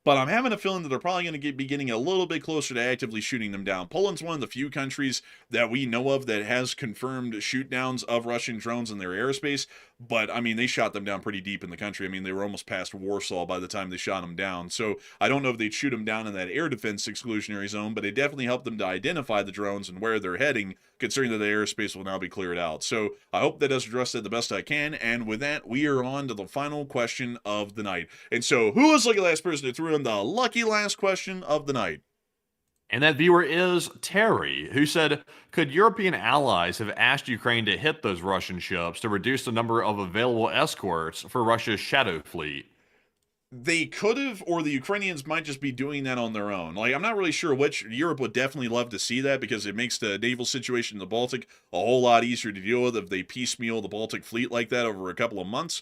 But I'm having a feeling that they're probably going to be getting a little bit closer to actively shooting them down. Poland's one of the few countries that we know of that has confirmed shoot downs of Russian drones in their airspace. But, I mean, they shot them down pretty deep in the country. I mean, they were almost past Warsaw by the time they shot them down. So I don't know if they'd shoot them down in that air defense exclusionary zone, but it definitely helped them to identify the drones and where they're heading, considering that the airspace will now be cleared out. So I hope that does address that the best I can. And with that, we are on to the final question of the night. And so, who was the last person to throw in the lucky last question of the night? And that viewer is Terry, who said, could European allies have asked Ukraine to hit those Russian ships to reduce the number of available escorts for Russia's shadow fleet? They could have, or the Ukrainians might just be doing that on their own. Like, I'm not really sure which. Europe would definitely love to see that because it makes the naval situation in the Baltic a whole lot easier to deal with if they piecemeal the Baltic fleet like that over a couple of months.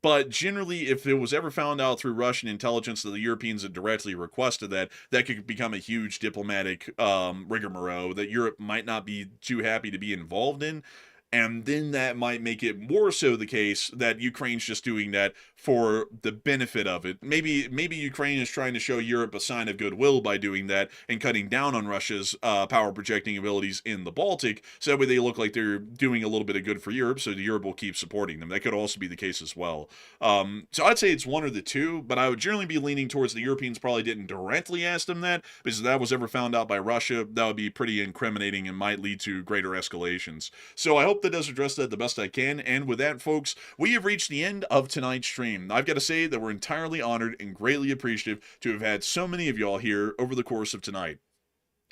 But generally, if it was ever found out through Russian intelligence that the Europeans had directly requested that, that could become a huge diplomatic rigmarole that Europe might not be too happy to be involved in. And then that might make it more so the case that Ukraine's just doing that for the benefit of it. Maybe Ukraine is trying to show Europe a sign of goodwill by doing that and cutting down on Russia's power projecting abilities in the Baltic, so that way they look like they're doing a little bit of good for Europe, so Europe will keep supporting them. That could also be the case as well. So I'd say it's one or the two, but I would generally be leaning towards the Europeans probably didn't directly ask them that, because if that was ever found out by Russia, that would be pretty incriminating and might lead to greater escalations. So I hope that does address that the best I can. And with that, folks, we have reached the end of tonight's stream. I've got to say that we're entirely honored and greatly appreciative to have had so many of y'all here over the course of tonight.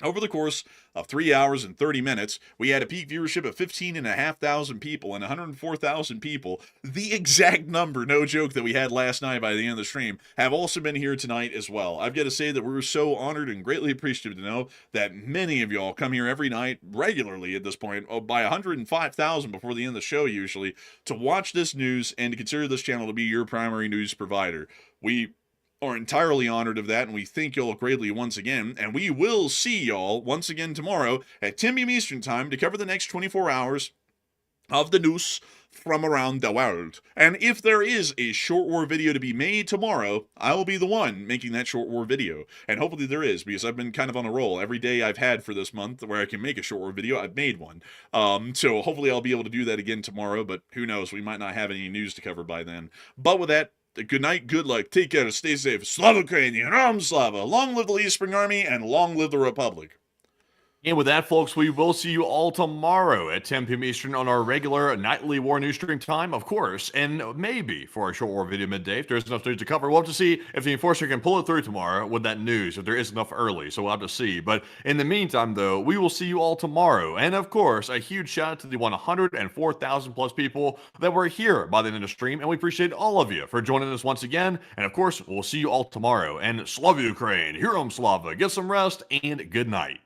Over the course of 3 hours and 30 minutes, we had a peak viewership of 15,500 people, and 104,000 people, the exact number, no joke, that we had last night by the end of the stream, have also been here tonight as well. I've got to say that we're so honored and greatly appreciative to know that many of y'all come here every night, regularly at this point, by 105,000 before the end of the show usually, to watch this news and to consider this channel to be your primary news provider. We are entirely honored of that, and we thank y'all greatly once again, and we will see y'all once again tomorrow at 10 p.m. Eastern Time to cover the next 24 hours of the news from around the world. And if there is a short war video to be made tomorrow, I will be the one making that short war video. And hopefully there is, because I've been kind of on a roll. Every day I've had for this month where I can make a short war video, I've made one. So hopefully I'll be able to do that again tomorrow, but who knows, we might not have any news to cover by then. But with that, good night, good luck, take care, stay safe. Slava Ukrainian, Ram Slava, long live the Lead Spring Army, and long live the Republic. And with that, folks, we will see you all tomorrow at 10 p.m. Eastern on our regular nightly war news stream time, of course, and maybe for a short war video midday if there's enough news to cover. We'll have to see if the Enforcer can pull it through tomorrow with that news, if there is enough early, so we'll have to see. But in the meantime, though, we will see you all tomorrow. And of course, a huge shout out to the 104,000 plus people that were here by the end of the stream, and we appreciate all of you for joining us once again. And of course, we'll see you all tomorrow. And Slava Ukraine, Herom Slava, get some rest, and good night.